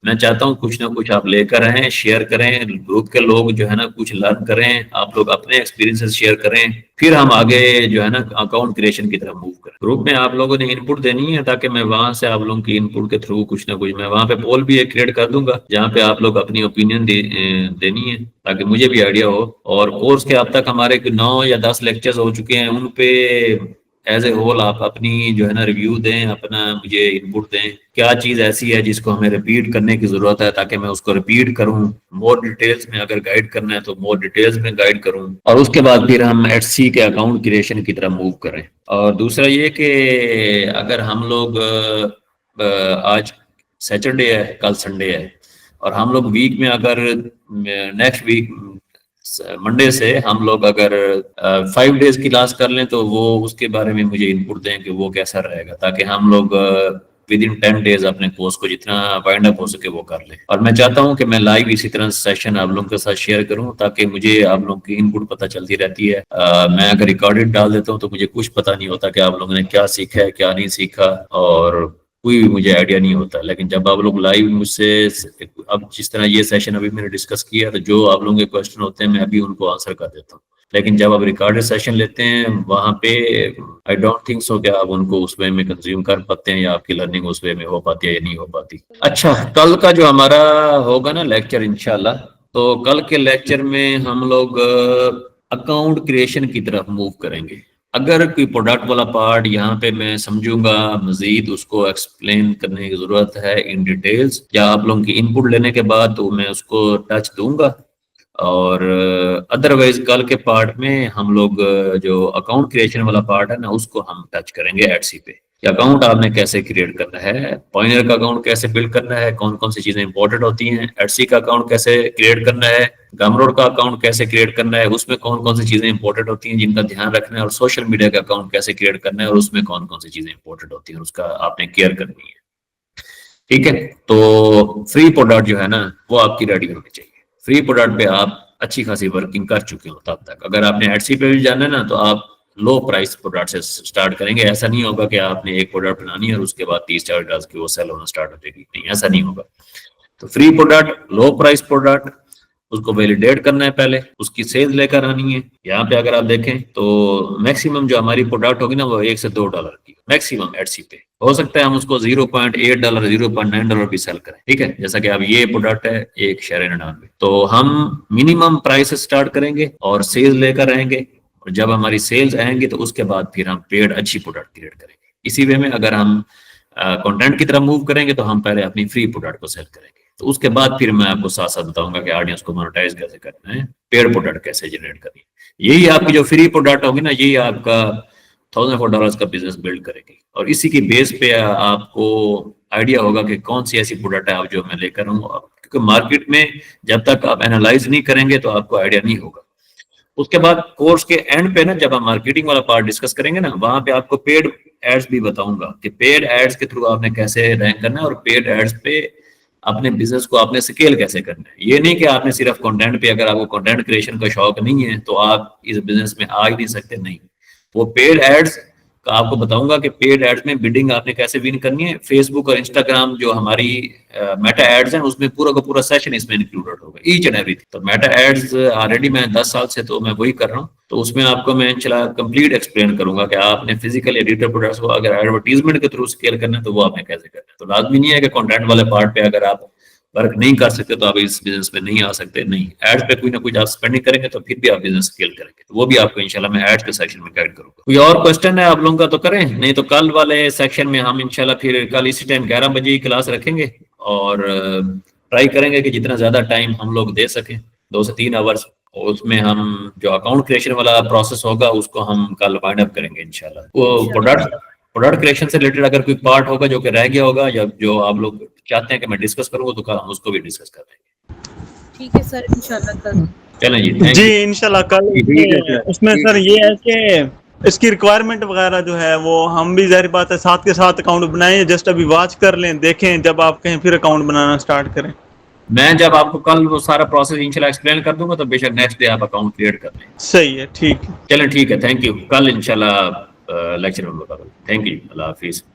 मैं चाहता हूँ कुछ ना कुछ आप लेकर आए, शेयर करें, ग्रुप के लोग जो है ना कुछ लर्न करें, आप लोग अपने एक्सपीरियंसेस शेयर करें, फिर हम आगे जो है ना अकाउंट क्रिएशन की तरफ मूव करें। ग्रुप में आप लोगों ने इनपुट देनी है ताकि मैं वहां से आप लोगों की इनपुट के थ्रू कुछ ना कुछ, मैं वहां पे पोल भी एक क्रिएट कर दूंगा जहाँ पे आप लोग अपनी ओपिनियन देनी है ताकि मुझे भी आइडिया हो। और कोर्स के अब तक हमारे 9 या 10 लेक्चर्स हो चुके हैं, उन पे एज ए होल आप अपनी जो है ना रिव्यू दें, अपना मुझे इनपुट दें, क्या चीज ऐसी है जिसको हमें रिपीट करने की जरूरत है ताकि मैं उसको रिपीट करूं, मोर डिटेल्स में अगर गाइड करना है तो मोर डिटेल्स में गाइड करूं, और उसके बाद फिर हम एटसी के अकाउंट क्रिएशन की तरफ मूव करें। और दूसरा ये कि अगर हम लोग आज सैटरडे है, कल संडे है, और हम लोग वीक में अगर नेक्स्ट वीक मंडे से हम लोग अगर 5 डेज की क्लास कर लें तो वो उसके बारे में मुझे इनपुट दें कि वो कैसा रहेगा, ताकि हम लोग विद इन 10 डेज अपने कोर्स को जितना वाइंड अप हो सके वो कर लें। और मैं चाहता हूं कि मैं लाइव इसी तरह सेशन आप लोगों के साथ शेयर करूं ताकि मुझे आप लोगों की इनपुट पता चलती रहती है। मैं अगर रिकॉर्डेड डाल देता हूं तो मुझे कुछ पता नहीं होता कि आप लोगों ने क्या सीखा है क्या नहीं सीखा, और कोई भी मुझे आइडिया नहीं होता। लेकिन जब आप लोग लाइव मुझसे, अब जिस तरह ये सेशन अभी मैंने डिस्कस किया, तो जो आप लोगों के क्वेश्चन होते हैं मैं अभी उनको आंसर कर देता हूँ। लेकिन जब आप रिकॉर्डेड सेशन लेते हैं वहाँ पे आई डोंट थिंक सो कि आप उनको उस वे में कंज्यूम कर पाते हैं, या आपकी लर्निंग उस वे में हो पाती है या नहीं हो पाती। अच्छा, कल का जो हमारा होगा ना लेक्चर इंशाल्लाह, तो कल के लेक्चर में हम लोग अकाउंट क्रिएशन की तरफ मूव करेंगे। अगर कोई प्रोडक्ट वाला पार्ट यहाँ पे मैं समझूंगा मजीद उसको एक्सप्लेन करने की जरूरत है इन डिटेल्स, या आप लोगों की इनपुट लेने के बाद, तो मैं उसको टच दूंगा। और अदरवाइज कल के पार्ट में हम लोग जो अकाउंट क्रिएशन वाला पार्ट है ना, उसको हम टच करेंगे एडसी पे, कि अकाउंट आपने कैसे क्रिएट करना है, पॉइनर का अकाउंट कैसे बिल्ड करना है, कौन कौन सी चीजें इंपॉर्टेंट होती हैं, एडसी का अकाउंट कैसे क्रिएट करना है, गमरोड का अकाउंट कैसे क्रिएट करना है, उसमें कौन कौन सी चीजें इंपॉर्टेंट होती हैं जिनका ध्यान रखना है, और सोशल मीडिया का अकाउंट कैसे क्रिएट करना है और उसमें कौन कौन सी चीजें इंपॉर्टेंट होती हैं, उसका आपने केयर करनी है। ठीक है, तो फ्री प्रोडक्ट जो है ना वो आपकी रेडी होनी चाहिए। फ्री प्रोडक्ट पे आप अच्छी खासी वर्किंग कर चुके हो तब तक। अगर आपने एडसी पे भी जाना है ना, तो आप लो प्राइस प्रोडक्ट से स्टार्ट करेंगे। ऐसा नहीं होगा कि आपने एक प्रोडक्ट बनानी है और उसके बाद 30-40 डॉलर की वो सेल होना स्टार्ट हो जाएगी, नहीं, ऐसा नहीं होगा। तो फ्री प्रोडक्ट, लो प्राइस प्रोडक्ट, उसको वैलिडेट करना है पहले, उसकी सेल्स लेकर आनी है। यहाँ पे अगर आप देखें तो मैक्सिमम जो हमारी प्रोडक्ट होगी ना वो 1 से 2 डॉलर की मैक्सिमम एडसी पे। हो सकता है हम उसको 0.8 डॉलर 0.9 डॉलर भी सेल करें। ठीक है, जैसा कि अब ये प्रोडक्ट है 1 शेयर 99, तो हम मिनिमम प्राइस से स्टार्ट करेंगे और सेल्स लेकर आएंगे, और जब हमारी सेल्स आएंगी तो उसके बाद फिर हम पेड अच्छी प्रोडक्ट क्रिएट करेंगे। इसी वे में अगर हम कंटेंट की तरफ मूव करेंगे तो हम पहले अपनी फ्री प्रोडक्ट को सेल करेंगे, तो उसके बाद फिर मैं आपको साथ साथ बताऊंगा कि ऑडियंस को मोनेटाइज कैसे करना है, पेड प्रोडक्ट कैसे जनरेट करनी है। यही आपकी जो फ्री प्रोडक्ट होगी ना, यही आपका $1000 का बिजनेस बिल्ड करेगी। और इसी की बेस पे आपको आइडिया होगा कि कौन सी ऐसी प्रोडक्ट है आप जो मैं लेकर आऊँ, क्योंकि मार्केट में जब तक आप एनालाइज नहीं करेंगे तो आपको आइडिया नहीं होगा। उसके बाद कोर्स के एंड पे ना, जब हम मार्केटिंग वाला पार्ट डिस्कस करेंगे ना, वहां पे आपको पेड एड्स भी बताऊंगा कि पेड एड्स के थ्रू आपने कैसे रैंक करना है, और पेड एड्स पे अपने बिजनेस को आपने स्केल कैसे करना है। ये नहीं कि आपने सिर्फ कंटेंट पे, अगर आपको कंटेंट क्रिएशन का शौक नहीं है तो आप इस बिजनेस में आ ही नहीं सकते, नहीं। वो पेड एड्स का आपको बताऊंगा कि पेड एड्स में बिडिंग आपने कैसे विन करनी है। फेसबुक और इंस्टाग्राम जो हमारी मेटा एड्स हैं, उसमें पूरा का पूरा सेशन इसमें इंक्लूडेड होगा, ईच एंड एवरीथिंग। तो मेटा एड्स ऑलरेडी मैं 10 साल से तो मैं वही कर रहा हूँ, तो उसमें आपको मैं इंशाल्लाह कंप्लीट एक्सप्लेन करूंगा कि आपने फिजिकल एडिटर प्रोडक्ट्स को अगर एडवर्टीजमेंट के थ्रू स्केल करना है तो वो आपने कैसे करना है। तो लाजमी नहीं है कि कंटेंट वाले पार्ट पे अगर आप वर्क नहीं कर सकते तो आप इस बिजनेस में नहीं आ सकते, नहीं। एड्स पे कोई ना कुछ आप स्पेंडिंग करेंगे तो फिर भी आप बिजनेस स्केल करेंगे, तो वो भी आपको इंशाल्लाह मैं एड्स के सेक्शन में गाइड करूंगा। कोई और क्वेश्चन है आप लोगों का तो करें, नहीं तो कल वाले सेक्शन में हम इंशाल्लाह फिर कल इसी टाइम 11 बजे ही क्लास रखेंगे, और ट्राई करेंगे कि जितना ज्यादा टाइम हम लोग दे सकें, 2 से 3 आवर्स, उसमें हम जो अकाउंट क्रिएशन वाला प्रोसेस होगा उसको हम कल वाइंड अप करेंगे इंशाल्लाह। वो प्रोडक्ट क्रिएशन से रिलेटेड अगर कोई पार्ट होगा जो कि रह गया होगा, या जो आप लोग चाहते हैं कि मैं डिस्कस करूंगा, तो कल हम उसको भी डिस्कस कर लेंगे। ठीक है सर, इंशाल्लाह कल। चलें जी, जी इंशाल्लाह कल। उसमें सर ये है कि इसकी रिक्वायरमेंट वगैरह जो है वो हम भी जाहिर बात है साथ के साथ अकाउंट बनाएं, जस्ट अभी वॉच कर लें, देखें, जब आप कहें फिर अकाउंट बनाना स्टार्ट करें। मैं जब आपको कल वो सारा प्रोसेस इंशाल्लाह एक्सप्लेन कर दूंगा तो बेशक नेक्स्ट डे आप अकाउंट क्रिएट कर लें। सही है, ठीक है। चलें ठीक है, थैंक यू। कल इंशाल्लाह लेक्चर में बताऊंगा। Thank you, Allah Hafiz.